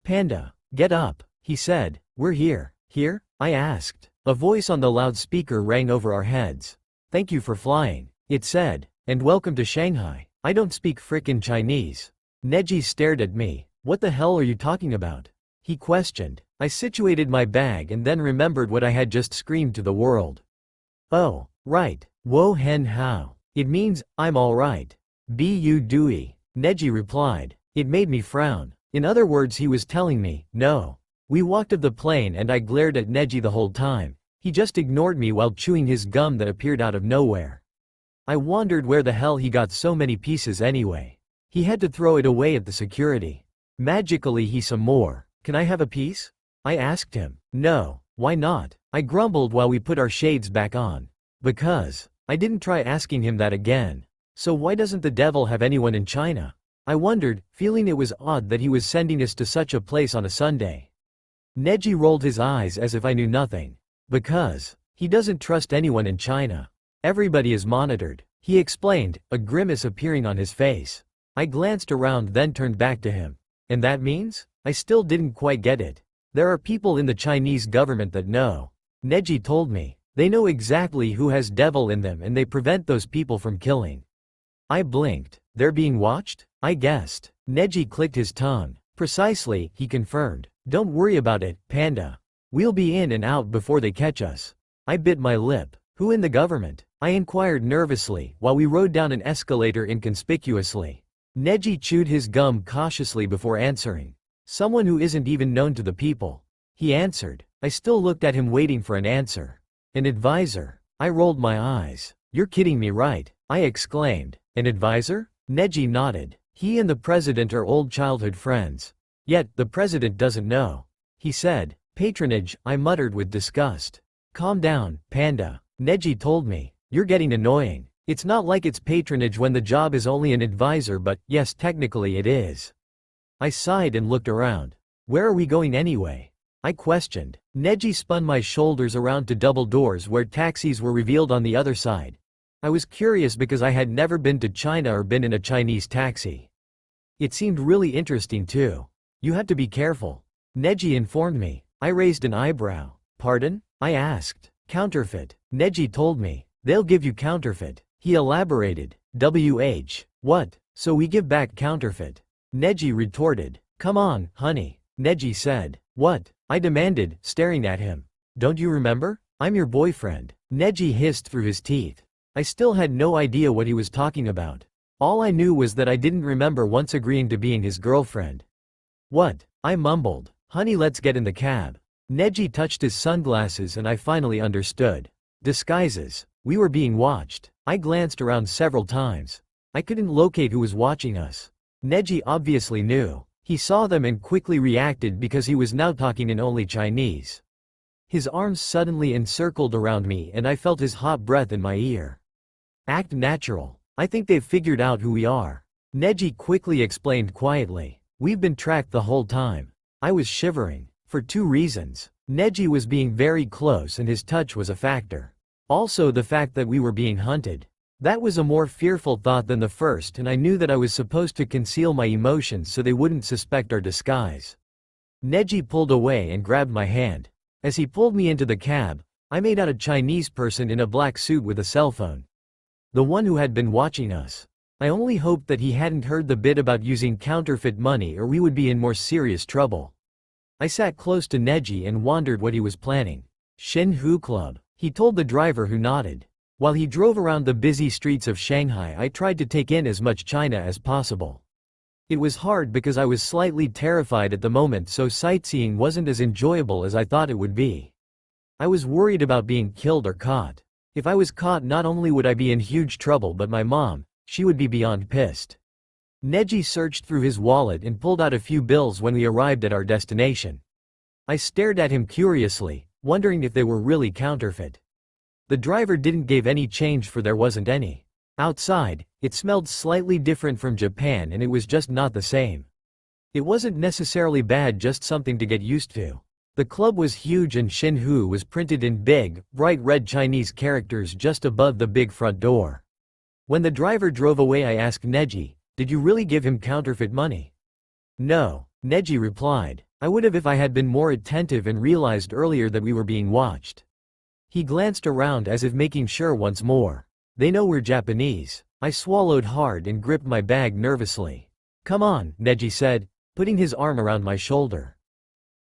Speaker 1: Panda, get up, he said. We're here. Here? I asked. A voice on the loudspeaker rang over our heads. Thank you for flying, it said. And welcome to Shanghai. I don't speak frickin' Chinese. Neji stared at me. What the hell are you talking about? He questioned. I situated my bag and then remembered what I had just screamed to the world. Oh, right. Wo hen hao. It means, I'm alright. Bu dui. Neji replied. It made me frown. In other words, he was telling me, no. We walked off the plane and I glared at Neji the whole time. He just ignored me while chewing his gum that appeared out of nowhere. I wondered where the hell he got so many pieces anyway. He had to throw it away at the security. Magically he some more. Can I have a piece? I asked him. No. Why not? I grumbled while we put our shades back on. Because. I didn't try asking him that again. So why doesn't the devil have anyone in China? I wondered, feeling it was odd that he was sending us to such a place on a Sunday. Neji rolled his eyes as if I knew nothing. Because. He doesn't trust anyone in China. Everybody is monitored, he explained, a grimace appearing on his face. I glanced around then turned back to him. And that means? I still didn't quite get it. There are people in the Chinese government that know. Neji told me. They know exactly who has devil in them and they prevent those people from killing. I blinked. They're being watched? I guessed. Neji clicked his tongue. Precisely, he confirmed. Don't worry about it, Panda. We'll be in and out before they catch us. I bit my lip. Who in the government? I inquired nervously while we rode down an escalator inconspicuously. Neji chewed his gum cautiously before answering. Someone who isn't even known to the people. He answered. I still looked at him waiting for an answer. An advisor. I rolled my eyes. You're kidding me, right? I exclaimed. An advisor? Neji nodded. He and the president are old childhood friends. Yet, the president doesn't know. He said. Patronage, I muttered with disgust. Calm down, Panda. Neji told me. You're getting annoying. It's not like it's patronage when the job is only an advisor, but yes, technically it is. I sighed and looked around. Where are we going anyway? I questioned. Neji spun my shoulders around to double doors where taxis were revealed on the other side. I was curious because I had never been to China or been in a Chinese taxi. It seemed really interesting too. You had to be careful. Neji informed me. I raised an eyebrow. Pardon? I asked. Counterfeit. Neji told me. They'll give you counterfeit. He elaborated. WH. What? So we give back counterfeit? Neji retorted. Come on, honey. Neji said. What? I demanded, staring at him. Don't you remember? I'm your boyfriend. Neji hissed through his teeth. I still had no idea what he was talking about. All I knew was that I didn't remember once agreeing to being his girlfriend. What? I mumbled. Honey, let's get in the cab. Neji touched his sunglasses and I finally understood. Disguises. We were being watched. I glanced around several times. I couldn't locate who was watching us. Neji obviously knew. He saw them and quickly reacted because he was now talking in only Chinese. His arms suddenly encircled around me and I felt his hot breath in my ear. Act natural. I think they've figured out who we are. Neji quickly explained quietly. We've been tracked the whole time. I was shivering. For two reasons. Neji was being very close and his touch was a factor. Also the fact that we were being hunted. That was a more fearful thought than the first, and I knew that I was supposed to conceal my emotions so they wouldn't suspect our disguise. Neji pulled away and grabbed my hand. As he pulled me into the cab, I made out a Chinese person in a black suit with a cell phone. The one who had been watching us. I only hoped that he hadn't heard the bit about using counterfeit money or we would be in more serious trouble. I sat close to Neji and wondered what he was planning. Shin Hu Club. He told the driver who nodded. While he drove around the busy streets of Shanghai, I tried to take in as much China as possible. It was hard because I was slightly terrified at the moment, so sightseeing wasn't as enjoyable as I thought it would be. I was worried about being killed or caught. If I was caught, not only would I be in huge trouble, but my mom, she would be beyond pissed. Neji searched through his wallet and pulled out a few bills when we arrived at our destination. I stared at him curiously, wondering if they were really counterfeit. The driver didn't give any change, for there wasn't any. Outside, it smelled slightly different from Japan and it was just not the same. It wasn't necessarily bad, just something to get used to. The club was huge and Shin Hu was printed in big, bright red Chinese characters just above the big front door. When the driver drove away, I asked Neji, "Did you really give him counterfeit money?" "No," Neji replied. "I would have if I had been more attentive and realized earlier that we were being watched." He glanced around as if making sure once more. "They know we're Japanese." I swallowed hard and gripped my bag nervously. "Come on," Neji said, putting his arm around my shoulder.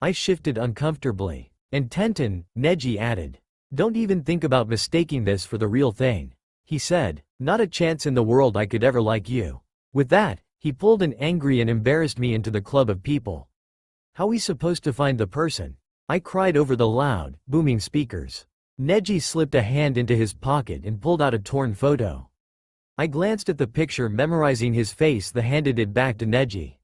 Speaker 1: I shifted uncomfortably. "And Tenten," Neji added. "Don't even think about mistaking this for the real thing." He said, "Not a chance in the world I could ever like you." With that, he pulled an angry and embarrassed me into the club of people. "How we supposed to find the person?" I cried over the loud, booming speakers. Neji slipped a hand into his pocket and pulled out a torn photo. I glanced at the picture, memorizing his face, then handed it back to Neji.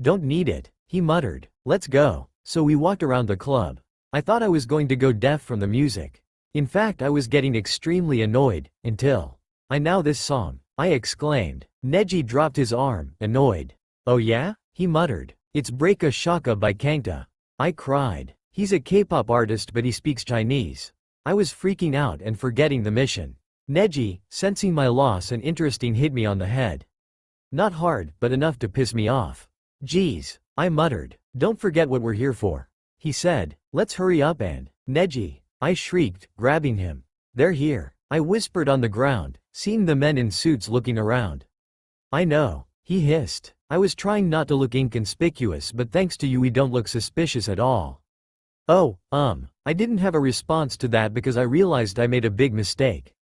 Speaker 1: "Don't need it," he muttered. "Let's go." So we walked around the club. I thought I was going to go deaf from the music. In fact, I was getting extremely annoyed, until I know this song, I exclaimed. Neji dropped his arm, annoyed. Oh yeah? He muttered. It's Breaka Shaka by Kangta. I cried. He's a K-pop artist but he speaks Chinese. I was freaking out and forgetting the mission. Neji, sensing my loss and interesting, hit me on the head. Not hard, but enough to piss me off. Geez, I muttered. Don't forget what we're here for. He said, let's hurry up and, Neji, I shrieked, grabbing him. They're here. I whispered on the ground, seeing the men in suits looking around. I know, he hissed. I was trying not to look inconspicuous, but thanks to you we don't look suspicious at all. Oh, I didn't have a response to that because I realized I made a big mistake.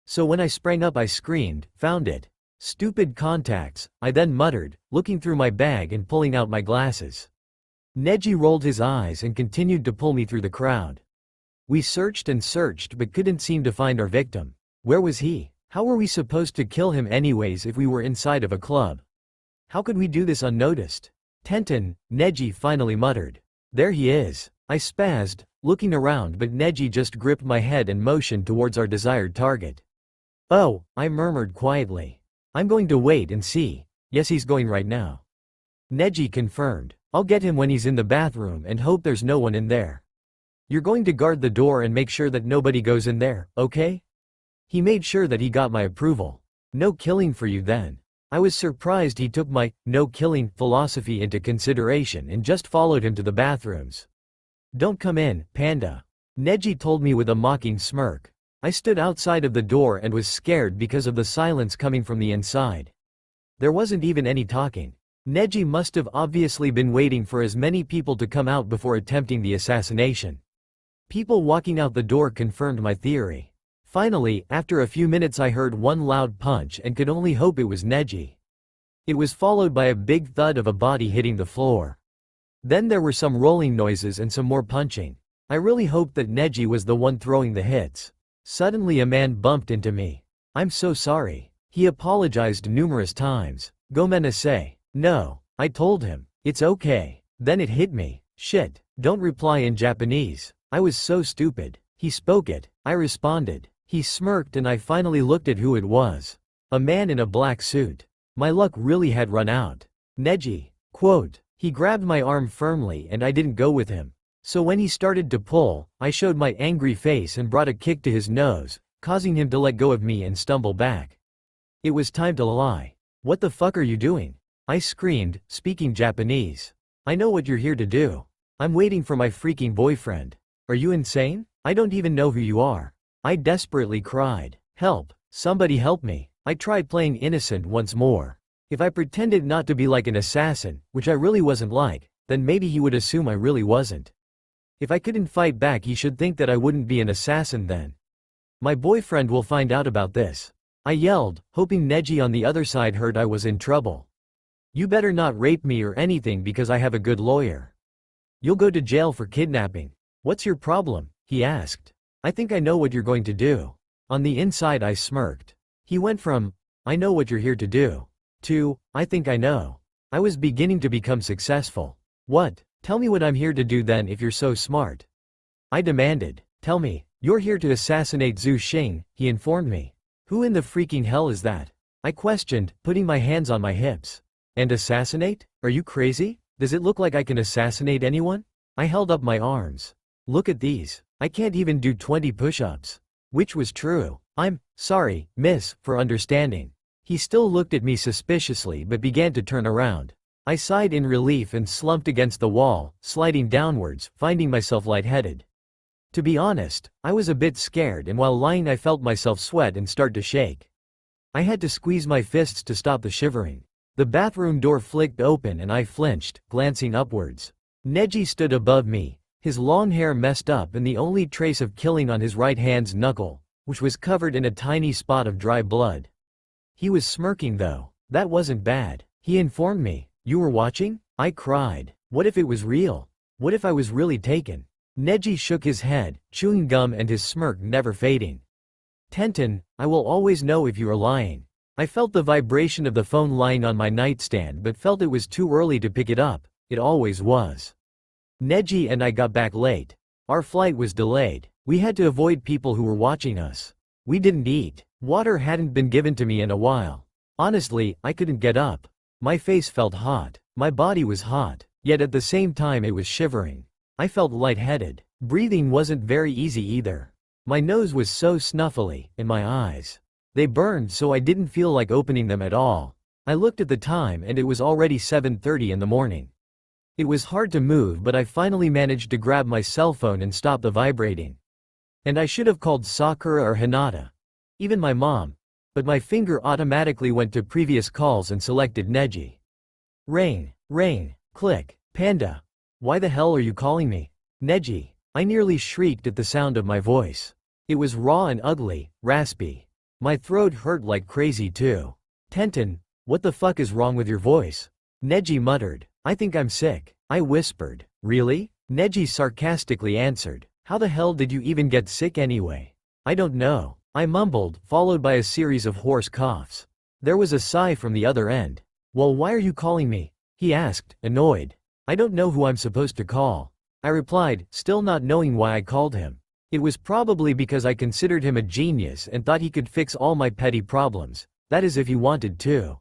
Speaker 1: So when I sprang up I screamed, found it. Stupid contacts, I then muttered, looking through my bag and pulling out my glasses. Neji rolled his eyes and continued to pull me through the crowd. We searched and searched but couldn't seem to find our victim. Where was he? How were we supposed to kill him anyways if we were inside of a club? How could we do this unnoticed? Tenten, Neji finally muttered. There he is. I spazzed, looking around but Neji just gripped my head and motioned towards our desired target. Oh, I murmured quietly. I'm going to wait and see. Yes, he's going right now. Neji confirmed. I'll get him when he's in the bathroom and hope there's no one in there. You're going to guard the door and make sure that nobody goes in there, okay? He made sure that he got my approval. No killing for you then. I was surprised he took my no killing philosophy into consideration and just followed him to the bathrooms. Don't come in, Panda. Neji told me with a mocking smirk. I stood outside of the door and was scared because of the silence coming from the inside. There wasn't even any talking. Neji must have obviously been waiting for as many people to come out before attempting the assassination. People walking out the door confirmed my theory. Finally, after a few minutes I heard one loud punch and could only hope it was Neji. It was followed by a big thud of a body hitting the floor. Then there were some rolling noises and some more punching. I really hoped that Neji was the one throwing the hits. Suddenly a man bumped into me. I'm so sorry. He apologized numerous times. Gomenasai. No. I told him. It's okay. Then it hit me. Shit. Don't reply in Japanese. I was so stupid. He spoke it. I responded. He smirked and I finally looked at who it was. A man in a black suit. My luck really had run out. Neji. Quote. He grabbed my arm firmly and I didn't go with him. So when he started to pull, I showed my angry face and brought a kick to his nose, causing him to let go of me and stumble back. It was time to lie. What the fuck are you doing? I screamed, speaking Japanese. I know what you're here to do. I'm waiting for my freaking boyfriend. Are you insane? I don't even know who you are. I desperately cried. Help, somebody help me. I tried playing innocent once more. If I pretended not to be like an assassin, which I really wasn't like, then maybe he would assume I really wasn't. If I couldn't fight back he should think that I wouldn't be an assassin then. My boyfriend will find out about this. I yelled, hoping Neji on the other side heard I was in trouble. You better not rape me or anything because I have a good lawyer. You'll go to jail for kidnapping. What's your problem? He asked. I think I know what you're going to do. On the inside I smirked. He went from, I know what you're here to do, to, I think I know. I was beginning to become successful. What? Tell me what I'm here to do then if you're so smart. I demanded. Tell me. You're here to assassinate Zhu Xing, he informed me. Who in the freaking hell is that? I questioned, putting my hands on my hips. And assassinate? Are you crazy? Does it look like I can assassinate anyone? I held up my arms. Look at these. I can't even do 20 push-ups. Which was true. I'm sorry, miss, for understanding. He still looked at me suspiciously but began to turn around. I sighed in relief and slumped against the wall, sliding downwards, finding myself lightheaded. To be honest, I was a bit scared and while lying I felt myself sweat and start to shake. I had to squeeze my fists to stop the shivering. The bathroom door flicked open and I flinched, glancing upwards. Neji stood above me, his long hair messed up and the only trace of killing on his right hand's knuckle, which was covered in a tiny spot of dry blood. He was smirking though. That wasn't bad. He informed me. You were watching? I cried. What if it was real? What if I was really taken? Neji shook his head, chewing gum and his smirk never fading. Tenten, I will always know if you are lying. I felt the vibration of the phone lying on my nightstand but felt it was too early to pick it up. It always was. Neji and I got back late. Our flight was delayed. We had to avoid people who were watching us. We didn't eat. Water hadn't been given to me in a while. Honestly, I couldn't get up. My face felt hot. My body was hot, yet at the same time it was shivering. I felt lightheaded. Breathing wasn't very easy either. My nose was so snuffly, and my eyes. They burned, so I didn't feel like opening them at all. I looked at the time and it was already 7:30 in the morning. It was hard to move, but I finally managed to grab my cell phone and stop the vibrating. And I should have called Sakura or Hinata. Even my mom. But my finger automatically went to previous calls and selected Neji. Ring, click, Panda. Why the hell are you calling me? Neji. I nearly shrieked at the sound of my voice. It was raw and ugly, raspy. My throat hurt like crazy too. Tenten, what the fuck is wrong with your voice? Neji muttered. I think I'm sick. I whispered. Really? Neji sarcastically answered. How the hell did you even get sick anyway? I don't know. I mumbled, followed by a series of hoarse coughs. There was a sigh from the other end. Well, why are you calling me? He asked, annoyed. I don't know who I'm supposed to call. I replied, still not knowing why I called him. It was probably because I considered him a genius and thought he could fix all my petty problems. That is if he wanted to.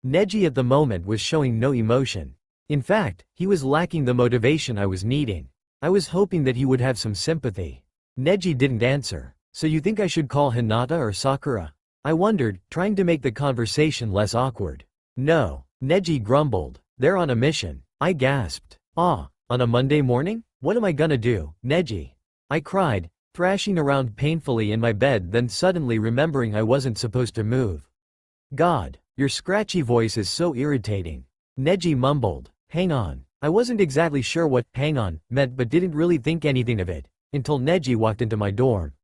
Speaker 1: Neji at the moment was showing no emotion. In fact, he was lacking the motivation I was needing. I was hoping that he would have some sympathy. Neji didn't answer. So you think I should call Hinata or Sakura? I wondered, trying to make the conversation less awkward. No, Neji grumbled. They're on a mission. I gasped. Ah, on a Monday morning? What am I gonna do, Neji? I cried, thrashing around painfully in my bed, then suddenly remembering I wasn't supposed to move. God, your scratchy voice is so irritating. Neji mumbled. Hang on. I wasn't exactly sure what hang on meant, but didn't really think anything of it, until Neji walked into my dorm.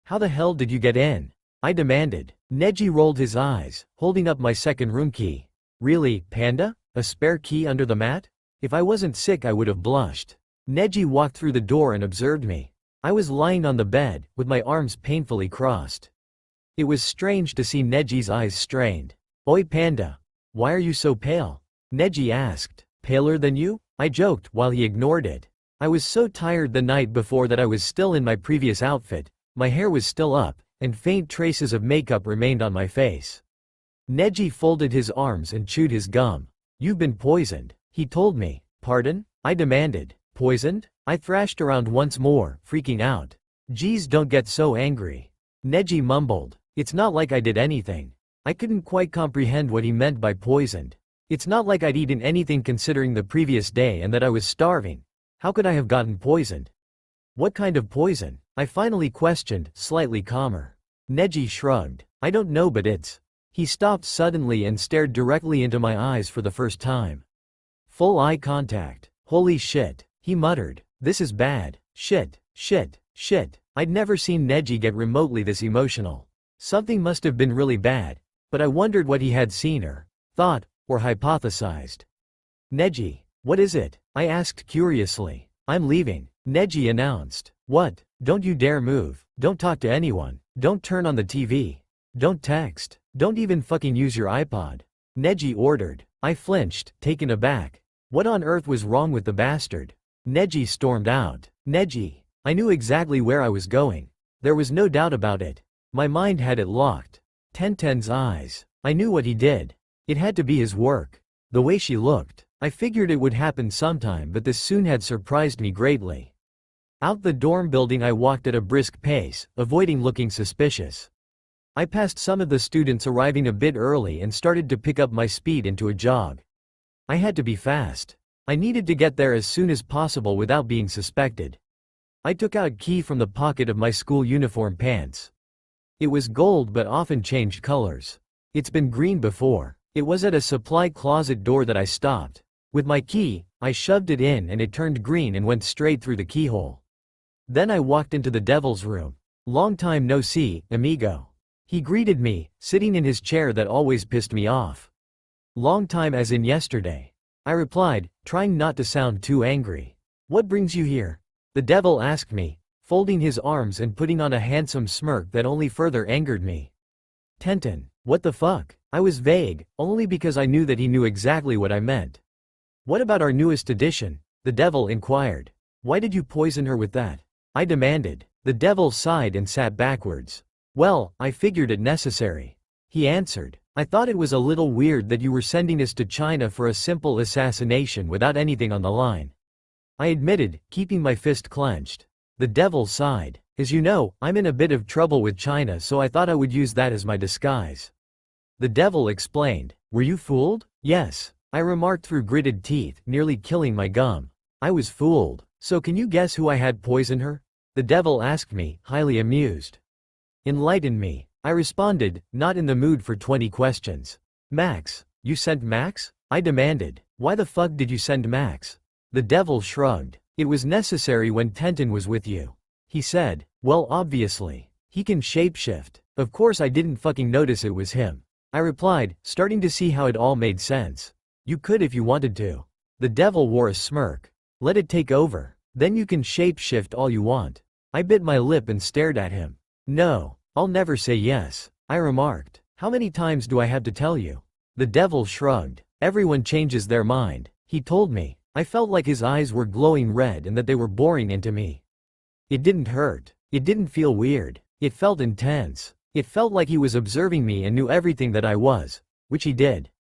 Speaker 1: How the hell did you get in? I demanded. Neji rolled his eyes, holding up my second room key. Really, Panda? A spare key under the mat? If I wasn't sick I would have blushed. Neji walked through the door and observed me. I was lying on the bed, with my arms painfully crossed. It was strange to see Neji's eyes strained. Oi Panda. Why are you so pale? Neji asked. Paler than you? I joked while he ignored it. I was so tired the night before that I was still in my previous outfit, my hair was still up, and faint traces of makeup remained on my face. Neji folded his arms and chewed his gum. You've been poisoned, he told me. Pardon? I demanded. Poisoned? I thrashed around once more, freaking out. Geez, don't get so angry. Neji mumbled. It's not like I did anything. I couldn't quite comprehend what he meant by poisoned. It's not like I'd eaten anything considering the previous day and that I was starving. How could I have gotten poisoned? What kind of poison? I finally questioned, slightly calmer. Neji shrugged. I don't know, but it's... He stopped suddenly and stared directly into my eyes for the first time. Full eye contact. Holy shit, he muttered. This is bad. Shit. I'd never seen Neji get remotely this emotional. Something must have been really bad, but I wondered what he had seen or thought, or hypothesized. Neji, what is it? I asked curiously. I'm leaving, Neji announced. What? Don't you dare move. Don't talk to anyone. Don't turn on the TV. Don't text. Don't even fucking use your iPod. Neji ordered. I flinched, taken aback. What on earth was wrong with the bastard? Neji stormed out. Neji. I knew exactly where I was going. There was no doubt about it. My mind had it locked. Tenten's eyes. I knew what he did. It had to be his work. The way she looked. I figured it would happen sometime, but this soon had surprised me greatly. Out the dorm building I walked at a brisk pace, avoiding looking suspicious. I passed some of the students arriving a bit early and started to pick up my speed into a jog. I had to be fast. I needed to get there as soon as possible without being suspected. I took out a key from the pocket of my school uniform pants. It was gold but often changed colors. It's been green before. It was at a supply closet door that I stopped. With my key, I shoved it in and it turned green and went straight through the keyhole. Then I walked into the devil's room. Long time no see, amigo. He greeted me, sitting in his chair that always pissed me off. Long time as in yesterday. I replied, trying not to sound too angry. What brings you here? The devil asked me, folding his arms and putting on a handsome smirk that only further angered me. Tenten, what the fuck? I was vague, only because I knew that he knew exactly what I meant. What about our newest addition? The devil inquired. Why did you poison her with that? I demanded. The devil sighed and sat backwards. Well, I figured it necessary. He answered. I thought it was a little weird that you were sending us to China for a simple assassination without anything on the line. I admitted, keeping my fist clenched. The devil sighed. As you know, I'm in a bit of trouble with China, so I thought I would use that as my disguise. The devil explained. Were you fooled? Yes, I remarked through gritted teeth, nearly killing my gum. I was fooled. So can you guess who I had poison her? The devil asked me, highly amused. Enlighten me. I responded, not in the mood for 20 questions. Max. You sent Max? I demanded. Why the fuck did you send Max? The devil shrugged. It was necessary when Tenten was with you. He said, well, obviously. He can shapeshift. Of course I didn't fucking notice it was him. I replied, starting to see how it all made sense. You could if you wanted to. The devil wore a smirk. Let it take over. Then you can shapeshift all you want. I bit my lip and stared at him. No, I'll never say yes, I remarked. How many times do I have to tell you? The devil shrugged. Everyone changes their mind, he told me. I felt like his eyes were glowing red and that they were boring into me. It didn't hurt. It didn't feel weird. It felt intense. It felt like he was observing me and knew everything that I was, which he did.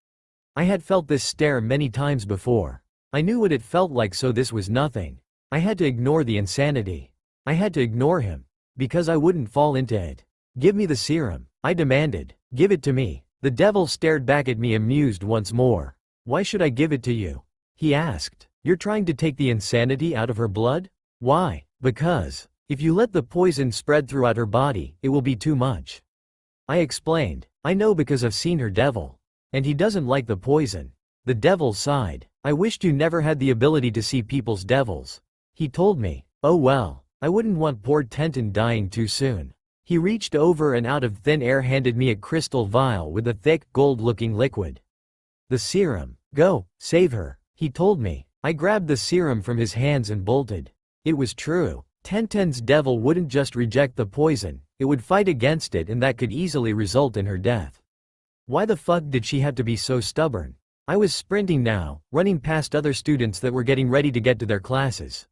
Speaker 1: I had felt this stare many times before. I knew what it felt like, so this was nothing. I had to ignore the insanity. I had to ignore him. Because I wouldn't fall into it. Give me the serum, I demanded. Give it to me. The devil stared back at me, amused once more. Why should I give it to you? He asked. You're trying to take the insanity out of her blood? Why? Because, if you let the poison spread throughout her body, it will be too much. I explained. I know because I've seen her devil. And he doesn't like the poison. The devil sighed. I wished you never had the ability to see people's devils. He told me. Oh well, I wouldn't want poor Tenten dying too soon. He reached over and out of thin air handed me a crystal vial with a thick, gold-looking liquid. The serum. Go, save her, he told me. I grabbed the serum from his hands and bolted. It was true. Tenten's devil wouldn't just reject the poison, it would fight against it, and that could easily result in her death. Why the fuck did she have to be so stubborn? I was sprinting now, running past other students that were getting ready to get to their classes.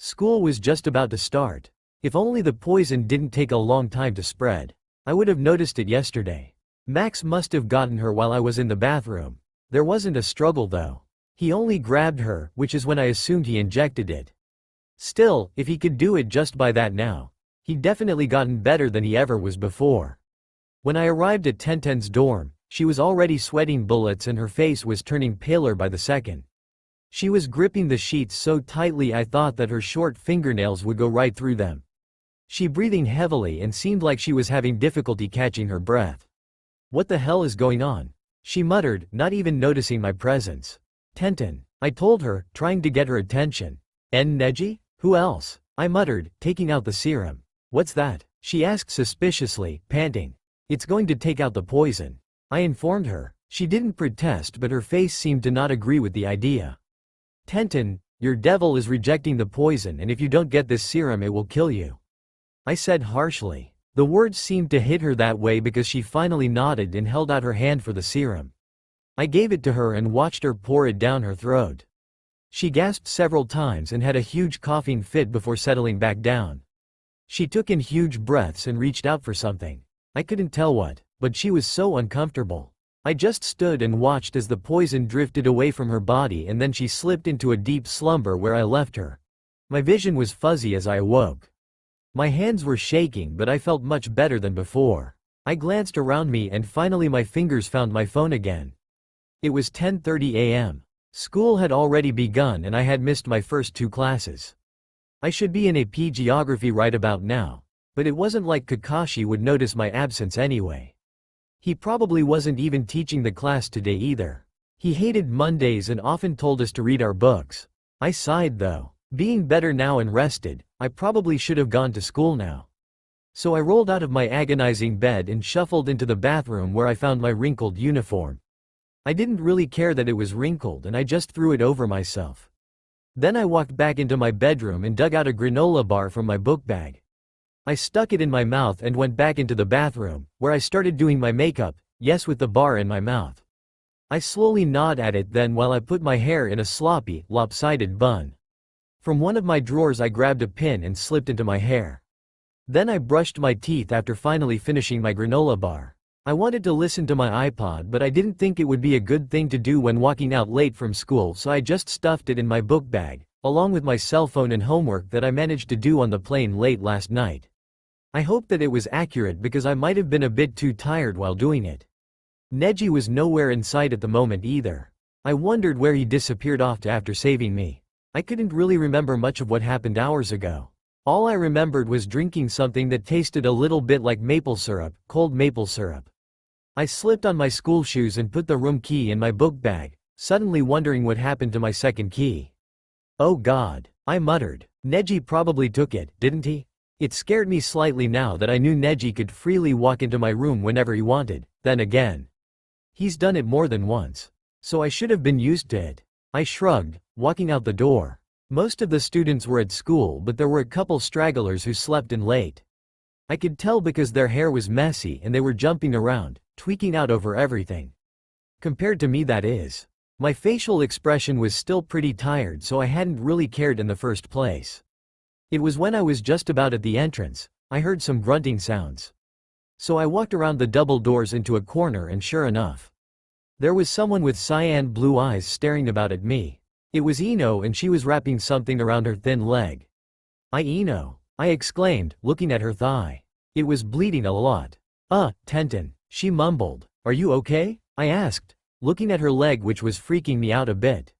Speaker 1: School was just about to start. If only the poison didn't take a long time to spread. I would have noticed it yesterday. Max must have gotten her while I was in the bathroom. There wasn't a struggle though. He only grabbed her, which is when I assumed he injected it. Still, if he could do it just by that now, he'd definitely gotten better than he ever was before. When I arrived at Tenten's dorm, she was already sweating bullets and her face was turning paler by the second. She was gripping the sheets so tightly I thought that her short fingernails would go right through them. She breathing heavily and seemed like she was having difficulty catching her breath. What the hell is going on? She muttered, not even noticing my presence. Tenten, I told her, trying to get her attention. En Neji? Who else? I muttered, taking out the serum. What's that? She asked suspiciously, panting. It's going to take out the poison. I informed her. She didn't protest, but her face seemed to not agree with the idea. Tenten, your devil is rejecting the poison, and if you don't get this serum it will kill you. I said harshly. The words seemed to hit her that way because she finally nodded and held out her hand for the serum. I gave it to her and watched her pour it down her throat. She gasped several times and had a huge coughing fit before settling back down. She took in huge breaths and reached out for something. I couldn't tell what, but she was so uncomfortable. I just stood and watched as the poison drifted away from her body, and then she slipped into a deep slumber where I left her. My vision was fuzzy as I awoke. My hands were shaking, but I felt much better than before. I glanced around me and finally my fingers found my phone again. It was 10:30 a.m. School had already begun and I had missed my first 2 classes. I should be in AP Geography right about now, but it wasn't like Kakashi would notice my absence anyway. He probably wasn't even teaching the class today either. He hated Mondays and often told us to read our books. I sighed though. Being better now and rested, I probably should have gone to school now. So I rolled out of my agonizing bed and shuffled into the bathroom where I found my wrinkled uniform. I didn't really care that it was wrinkled and I just threw it over myself. Then I walked back into my bedroom and dug out a granola bar from my book bag. I stuck it in my mouth and went back into the bathroom, where I started doing my makeup, yes, with the bar in my mouth. I slowly gnawed at it then while I put my hair in a sloppy, lopsided bun. From one of my drawers I grabbed a pin and slipped into my hair. Then I brushed my teeth after finally finishing my granola bar. I wanted to listen to my iPod, but I didn't think it would be a good thing to do when walking out late from school, so I just stuffed it in my book bag, along with my cell phone and homework that I managed to do on the plane late last night. I hope that it was accurate because I might have been a bit too tired while doing it. Neji was nowhere in sight at the moment either. I wondered where he disappeared off to after saving me. I couldn't really remember much of what happened hours ago. All I remembered was drinking something that tasted a little bit like maple syrup, cold maple syrup. I slipped on my school shoes and put the room key in my book bag, suddenly wondering what happened to my second key. Oh God, I muttered. Neji probably took it, didn't he? It scared me slightly now that I knew Neji could freely walk into my room whenever he wanted. Then again, he's done it more than once. So I should have been used to it. I shrugged, walking out the door. Most of the students were at school, but there were a couple stragglers who slept in late. I could tell because their hair was messy and they were jumping around, tweaking out over everything. Compared to me, that is. My facial expression was still pretty tired, so I hadn't really cared in the first place. It was when I was just about at the entrance, I heard some grunting sounds. So I walked around the double doors into a corner, and sure enough, there was someone with cyan blue eyes staring about at me. It was Ino, and she was wrapping something around her thin leg. Ino, I exclaimed, looking at her thigh. It was bleeding a lot. Tenten, she mumbled. Are you okay? I asked, looking at her leg, which was freaking me out a bit.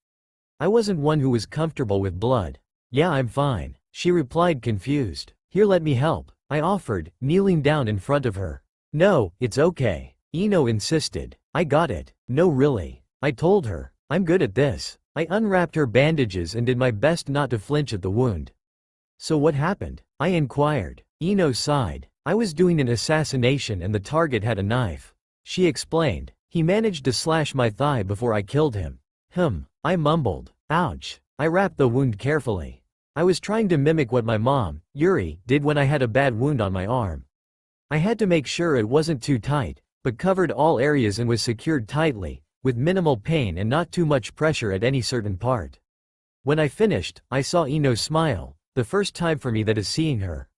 Speaker 1: I wasn't one who was comfortable with blood. Yeah, I'm fine, she replied, confused. Here, let me help, I offered, kneeling down in front of her. No, it's okay, Ino insisted. I got it. No, really, I told her. I'm good at this. I unwrapped her bandages and did my best not to flinch at the wound. So what happened? I inquired. Ino sighed. I was doing an assassination and the target had a knife. She explained. He managed to slash my thigh before I killed him. I mumbled. Ouch. I wrapped the wound carefully. I was trying to mimic what my mom, Yuri, did when I had a bad wound on my arm. I had to make sure it wasn't too tight, but covered all areas and was secured tightly, with minimal pain and not too much pressure at any certain part. When I finished, I saw Ino smile, the first time for me that is seeing her.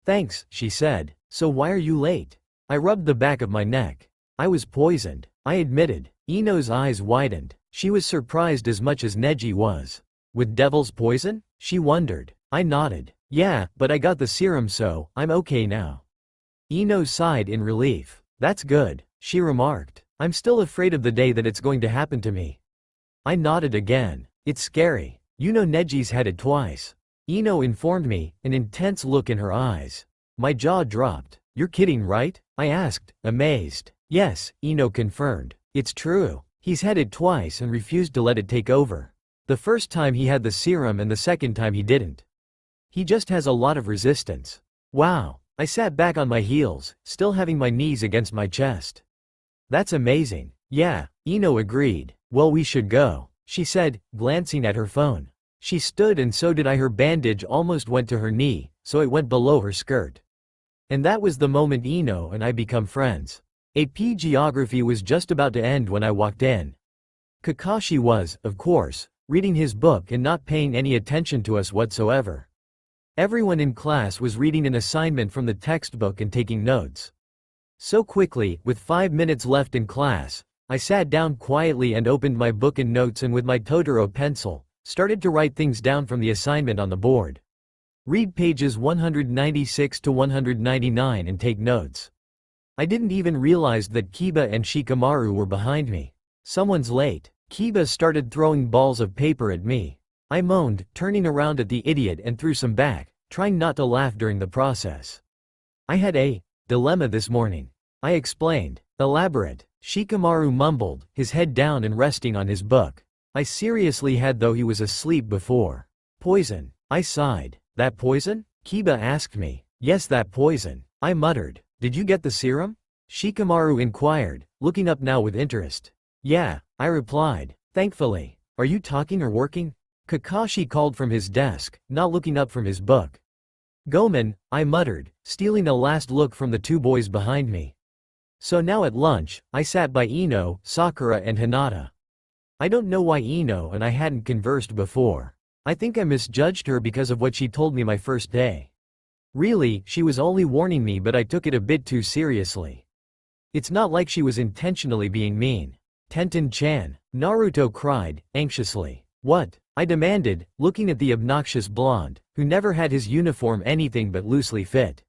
Speaker 1: Thanks, she said. So why are you late? I rubbed the back of my neck. I was poisoned, I admitted. Ino's eyes widened. She was surprised as much as Neji was. With devil's poison? She wondered. I nodded. Yeah, but I got the serum, so I'm okay now. Ino sighed in relief. That's good, she remarked. I'm still afraid of the day that it's going to happen to me. I nodded again. It's scary. You know, Neji's had it twice. Ino informed me, an intense look in her eyes. My jaw dropped. You're kidding, right? I asked, amazed. Yes, Ino confirmed. It's true. He's had it twice and refused to let it take over. The first time he had the serum and the second time he didn't. He just has a lot of resistance. Wow. I sat back on my heels, still having my knees against my chest. That's amazing. Yeah, Ino agreed. Well, we should go, she said, glancing at her phone. She stood, and so did I. Her bandage almost went to her knee, so it went below her skirt. And that was the moment Ino and I become friends. AP Geography was just about to end when I walked in. Kakashi was, of course, reading his book and not paying any attention to us whatsoever. Everyone in class was reading an assignment from the textbook and taking notes. So quickly, with 5 minutes left in class, I sat down quietly and opened my book and notes, and with my Totoro pencil, started to write things down from the assignment on the board. Read pages 196 to 199 and take notes. I didn't even realize that Kiba and Shikamaru were behind me. Someone's late. Kiba started throwing balls of paper at me. I moaned, turning around at the idiot, and threw some back, trying not to laugh during the process. I had a dilemma this morning, I explained. Elaborate. Shikamaru mumbled, his head down and resting on his book. I seriously had, though he was asleep before. Poison. I sighed. That poison? Kiba asked me. Yes, that poison, I muttered. Did you get the serum? Shikamaru inquired, looking up now with interest. Yeah, I replied. Thankfully. Are you talking or working? Kakashi called from his desk, not looking up from his book. Gomen, I muttered, stealing a last look from the two boys behind me. So now at lunch, I sat by Ino, Sakura and Hinata. I don't know why Ino and I hadn't conversed before. I think I misjudged her because of what she told me my first day. Really, she was only warning me, but I took it a bit too seriously. It's not like she was intentionally being mean. Tenten-chan, Naruto cried, anxiously. What? I demanded, looking at the obnoxious blonde, who never had his uniform anything but loosely fit.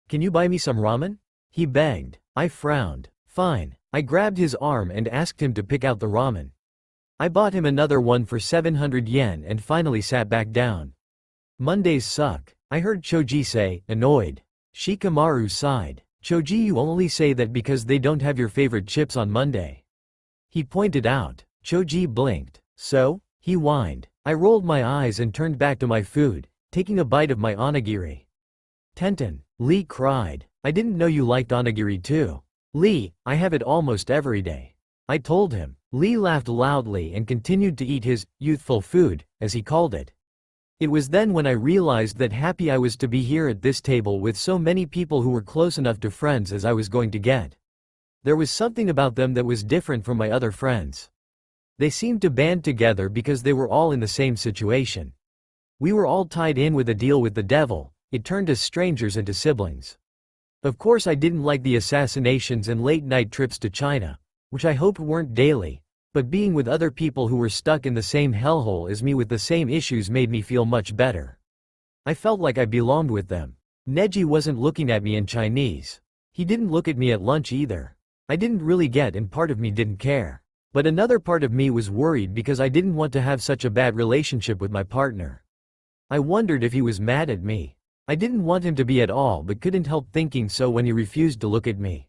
Speaker 1: Can you buy me some ramen? He begged. I frowned. Fine. I grabbed his arm and asked him to pick out the ramen. I bought him another one for 700 yen and finally sat back down. Mondays suck, I heard Choji say, annoyed. Shikamaru sighed. Choji, you only say that because they don't have your favorite chips on Monday. He pointed out. Choji blinked. So? He whined. I rolled my eyes and turned back to my food, taking a bite of my onigiri. Tenten, Lee cried. I didn't know you liked onigiri too. Lee, I have it almost every day. I told him. Lee laughed loudly and continued to eat his youthful food, as he called it. It was then when I realized that happy I was to be here at this table with so many people who were close enough to friends as I was going to get. There was something about them that was different from my other friends. They seemed to band together because they were all in the same situation. We were all tied in with a deal with the devil. It turned us strangers into siblings. Of course I didn't like the assassinations and late-night trips to China, which I hoped weren't daily, but being with other people who were stuck in the same hellhole as me with the same issues made me feel much better. I felt like I belonged with them. Neji wasn't looking at me in Chinese. He didn't look at me at lunch either. I didn't really get, and part of me didn't care. But another part of me was worried because I didn't want to have such a bad relationship with my partner. I wondered if he was mad at me. I didn't want him to be at all, but couldn't help thinking so when he refused to look at me.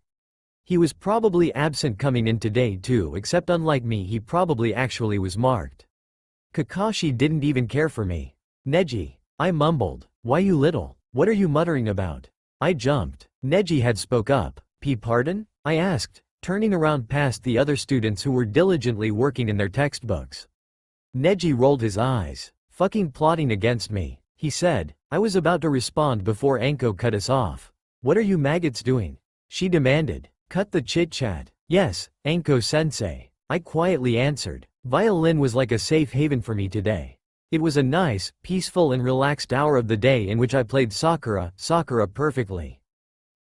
Speaker 1: He was probably absent coming in today too, except unlike me he probably actually was marked. Kakashi didn't even care for me. Neji. I mumbled. Why you little? What are you muttering about? I jumped. Neji had spoke up. Pardon? I asked, turning around past the other students who were diligently working in their textbooks. Neji rolled his eyes. Fucking plotting against me, he said. I was about to respond before Anko cut us off. What are you maggots doing? She demanded. Cut the chit-chat. Yes, Anko-sensei. I quietly answered. Violin was like a safe haven for me today. It was a nice, peaceful and relaxed hour of the day in which I played Sakura perfectly.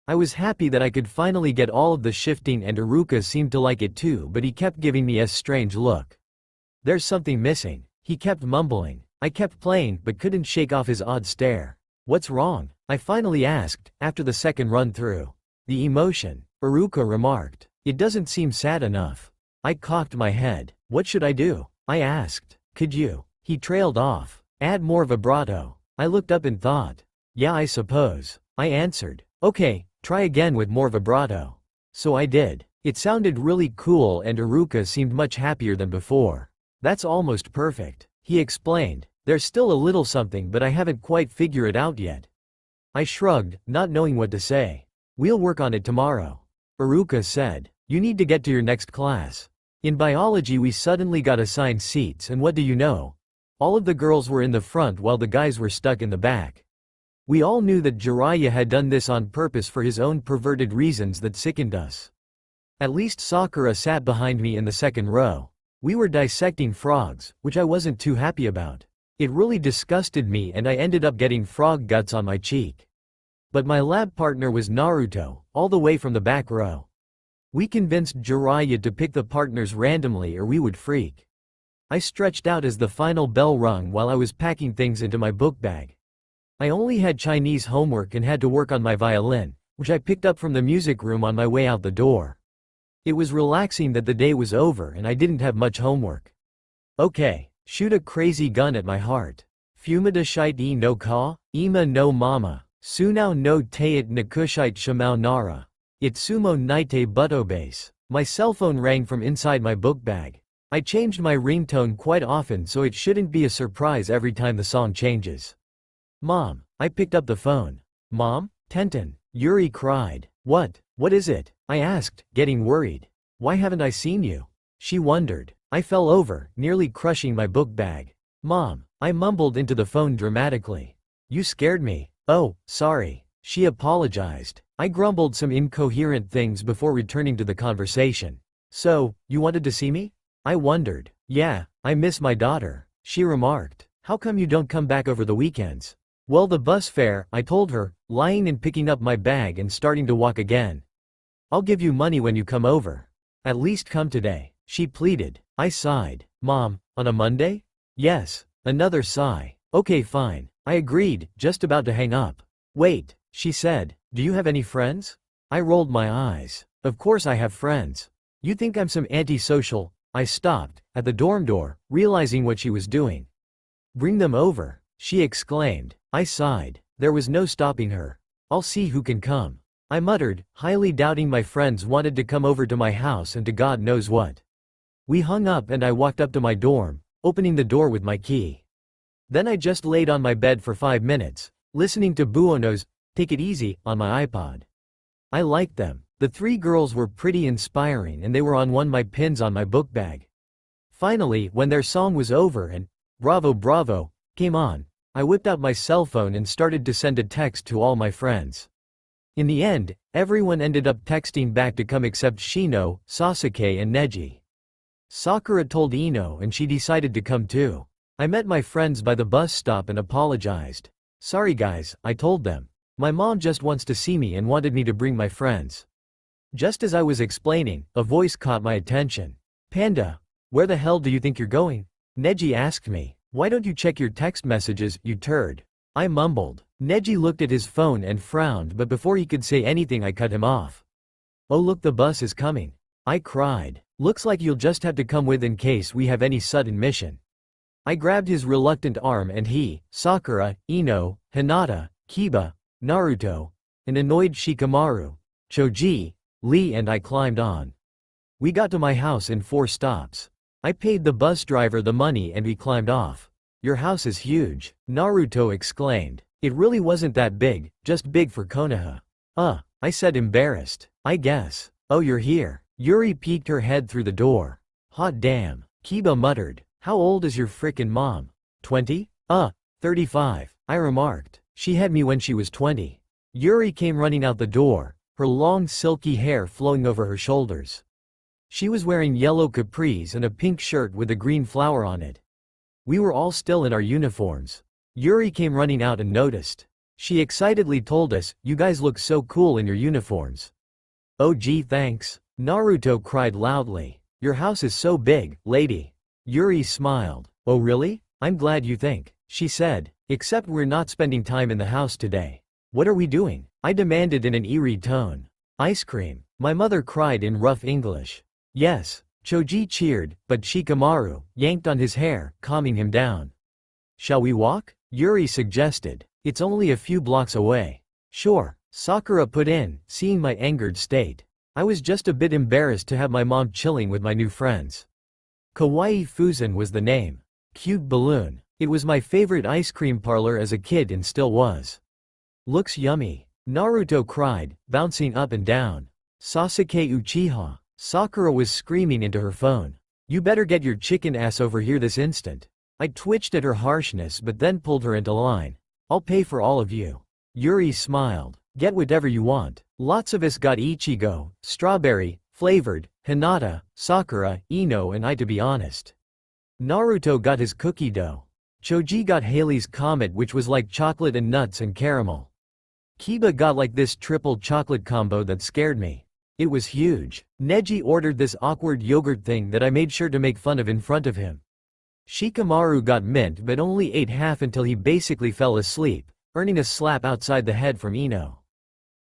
Speaker 1: I was happy that I could finally get all of the shifting, and Iruka seemed to like it too, but he kept giving me a strange look. There's something missing, he kept mumbling. I kept playing but couldn't shake off his odd stare. What's wrong? I finally asked, after the second run-through. The emotion, Iruka remarked. It doesn't seem sad enough. I cocked my head. What should I do? I asked. Could you? He trailed off. Add more vibrato. I looked up and thought. Yeah, I suppose. I answered. Okay, try again with more vibrato. So I did. It sounded really cool and Iruka seemed much happier than before. That's almost perfect, he explained. There's still a little something, but I haven't quite figured it out yet. I shrugged, not knowing what to say. We'll work on it tomorrow. Iruka said. You need to get to your next class. In biology we suddenly got assigned seats, and what do you know? All of the girls were in the front while the guys were stuck in the back. We all knew that Jiraiya had done this on purpose for his own perverted reasons that sickened us. At least Sakura sat behind me in the second row. We were dissecting frogs, which I wasn't too happy about. It really disgusted me and I ended up getting frog guts on my cheek. But my lab partner was Naruto, all the way from the back row. We convinced Jiraiya to pick the partners randomly or we would freak. I stretched out as the final bell rung while I was packing things into my book bag. I only had Chinese homework and had to work on my violin, which I picked up from the music room on my way out the door. It was relaxing that the day was over and I didn't have much homework. Okay. Shoot a crazy gun at my heart. Fumida shite no ka, ima no mama, sunao no teat nakushite shamao nara. Itsumo naite butobase. My cell phone rang from inside my book bag. I changed my ringtone quite often so it shouldn't be a surprise every time the song changes. Mom. I picked up the phone. Mom? Tenten. Yuri cried. What is it? I asked, getting worried. Why haven't I seen you? She wondered. I fell over, nearly crushing my book bag. Mom, I mumbled into the phone dramatically. You scared me. Oh, sorry. She apologized. I grumbled some incoherent things before returning to the conversation. So, you wanted to see me? I wondered. Yeah, I miss my daughter, she remarked. How come you don't come back over the weekends? Well, the bus fare, I told her, lying and picking up my bag and starting to walk again. I'll give you money when you come over. At least come today, she pleaded. I sighed. Mom, on a Monday? Yes. Another sigh. Okay, fine. I agreed, just about to hang up. Wait, she said, do you have any friends? I rolled my eyes. Of course I have friends. You think I'm some antisocial? I stopped, at the dorm door, realizing what she was doing. Bring them over, she exclaimed. I sighed. There was no stopping her. I'll see who can come. I muttered, highly doubting my friends wanted to come over to my house and to God knows what. We hung up and I walked up to my dorm, opening the door with my key. Then I just laid on my bed for 5 minutes, listening to Buono's Take It Easy on my iPod. I liked them. The 3 girls were pretty inspiring and they were on my pins on my book bag. Finally, when their song was over and Bravo Bravo came on, I whipped out my cell phone and started to send a text to all my friends. In the end, everyone ended up texting back to come except Shino, Sasuke and Neji. Sakura told Ino and she decided to come too. I met my friends by the bus stop and apologized. Sorry guys, I told them. My mom just wants to see me and wanted me to bring my friends. Just as I was explaining, a voice caught my attention. Panda, where the hell do you think you're going? Neji asked me. Why don't you check your text messages, you turd? I mumbled. Neji looked at his phone and frowned, but before he could say anything I cut him off. Oh look, the bus is coming. I cried. Looks like you'll just have to come with in case we have any sudden mission. I grabbed his reluctant arm and he, Sakura, Ino, Hinata, Kiba, Naruto, an annoyed Shikamaru, Choji, Lee and I climbed on. We got to my house in 4 stops. I paid the bus driver the money and we climbed off. Your house is huge, Naruto exclaimed. It really wasn't that big, just big for Konoha. I said embarrassed. I guess. Oh, you're here. Yuri peeked her head through the door. Hot damn. Kiba muttered. How old is your frickin' mom? 20? 35, I remarked. She had me when she was 20. Yuri came running out the door, her long silky hair flowing over her shoulders. She was wearing yellow capris and a pink shirt with a green flower on it. We were all still in our uniforms. Yuri came running out and noticed. She excitedly told us, you guys look so cool in your uniforms. Oh gee thanks. Naruto cried loudly. Your house is so big, lady. Yuri smiled. Oh really? I'm glad you think, she said, except we're not spending time in the house today. What are we doing? I demanded in an eerie tone. Ice cream, my mother cried in rough English. Yes, Choji cheered, but Shikamaru yanked on his hair, calming him down. Shall we walk? Yuri suggested. It's only a few blocks away. Sure, Sakura put in, seeing my angered state. I was just a bit embarrassed to have my mom chilling with my new friends. Kawaii Fusen was the name. Cute balloon. It was my favorite ice cream parlor as a kid and still was. Looks yummy. Naruto cried, bouncing up and down. Sasuke Uchiha. Sakura was screaming into her phone. You better get your chicken ass over here this instant. I twitched at her harshness but then pulled her into line. I'll pay for all of you. Yuri smiled. Get whatever you want. Lots of us got Ichigo, strawberry, flavored, Hinata, Sakura, Ino and I to be honest. Naruto got his cookie dough. Choji got Haley's Comet which was like chocolate and nuts and caramel. Kiba got like this triple chocolate combo that scared me. It was huge. Neji ordered this awkward yogurt thing that I made sure to make fun of in front of him. Shikamaru got mint but only ate half until he basically fell asleep, earning a slap outside the head from Ino.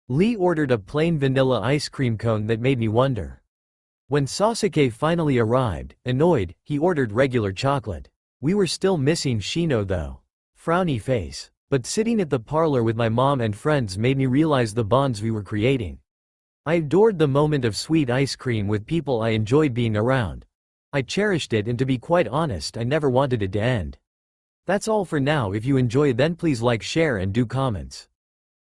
Speaker 1: Lee ordered a plain vanilla ice cream cone that made me wonder. When Sasuke finally arrived, annoyed, he ordered regular chocolate. We were still missing Shino though. Frowny face. But sitting at the parlor with my mom and friends made me realize the bonds we were creating. I adored the moment of sweet ice cream with people I enjoyed being around. I cherished it and to be quite honest I never wanted it to end. That's all for now. If you enjoy then please like, share and do comments.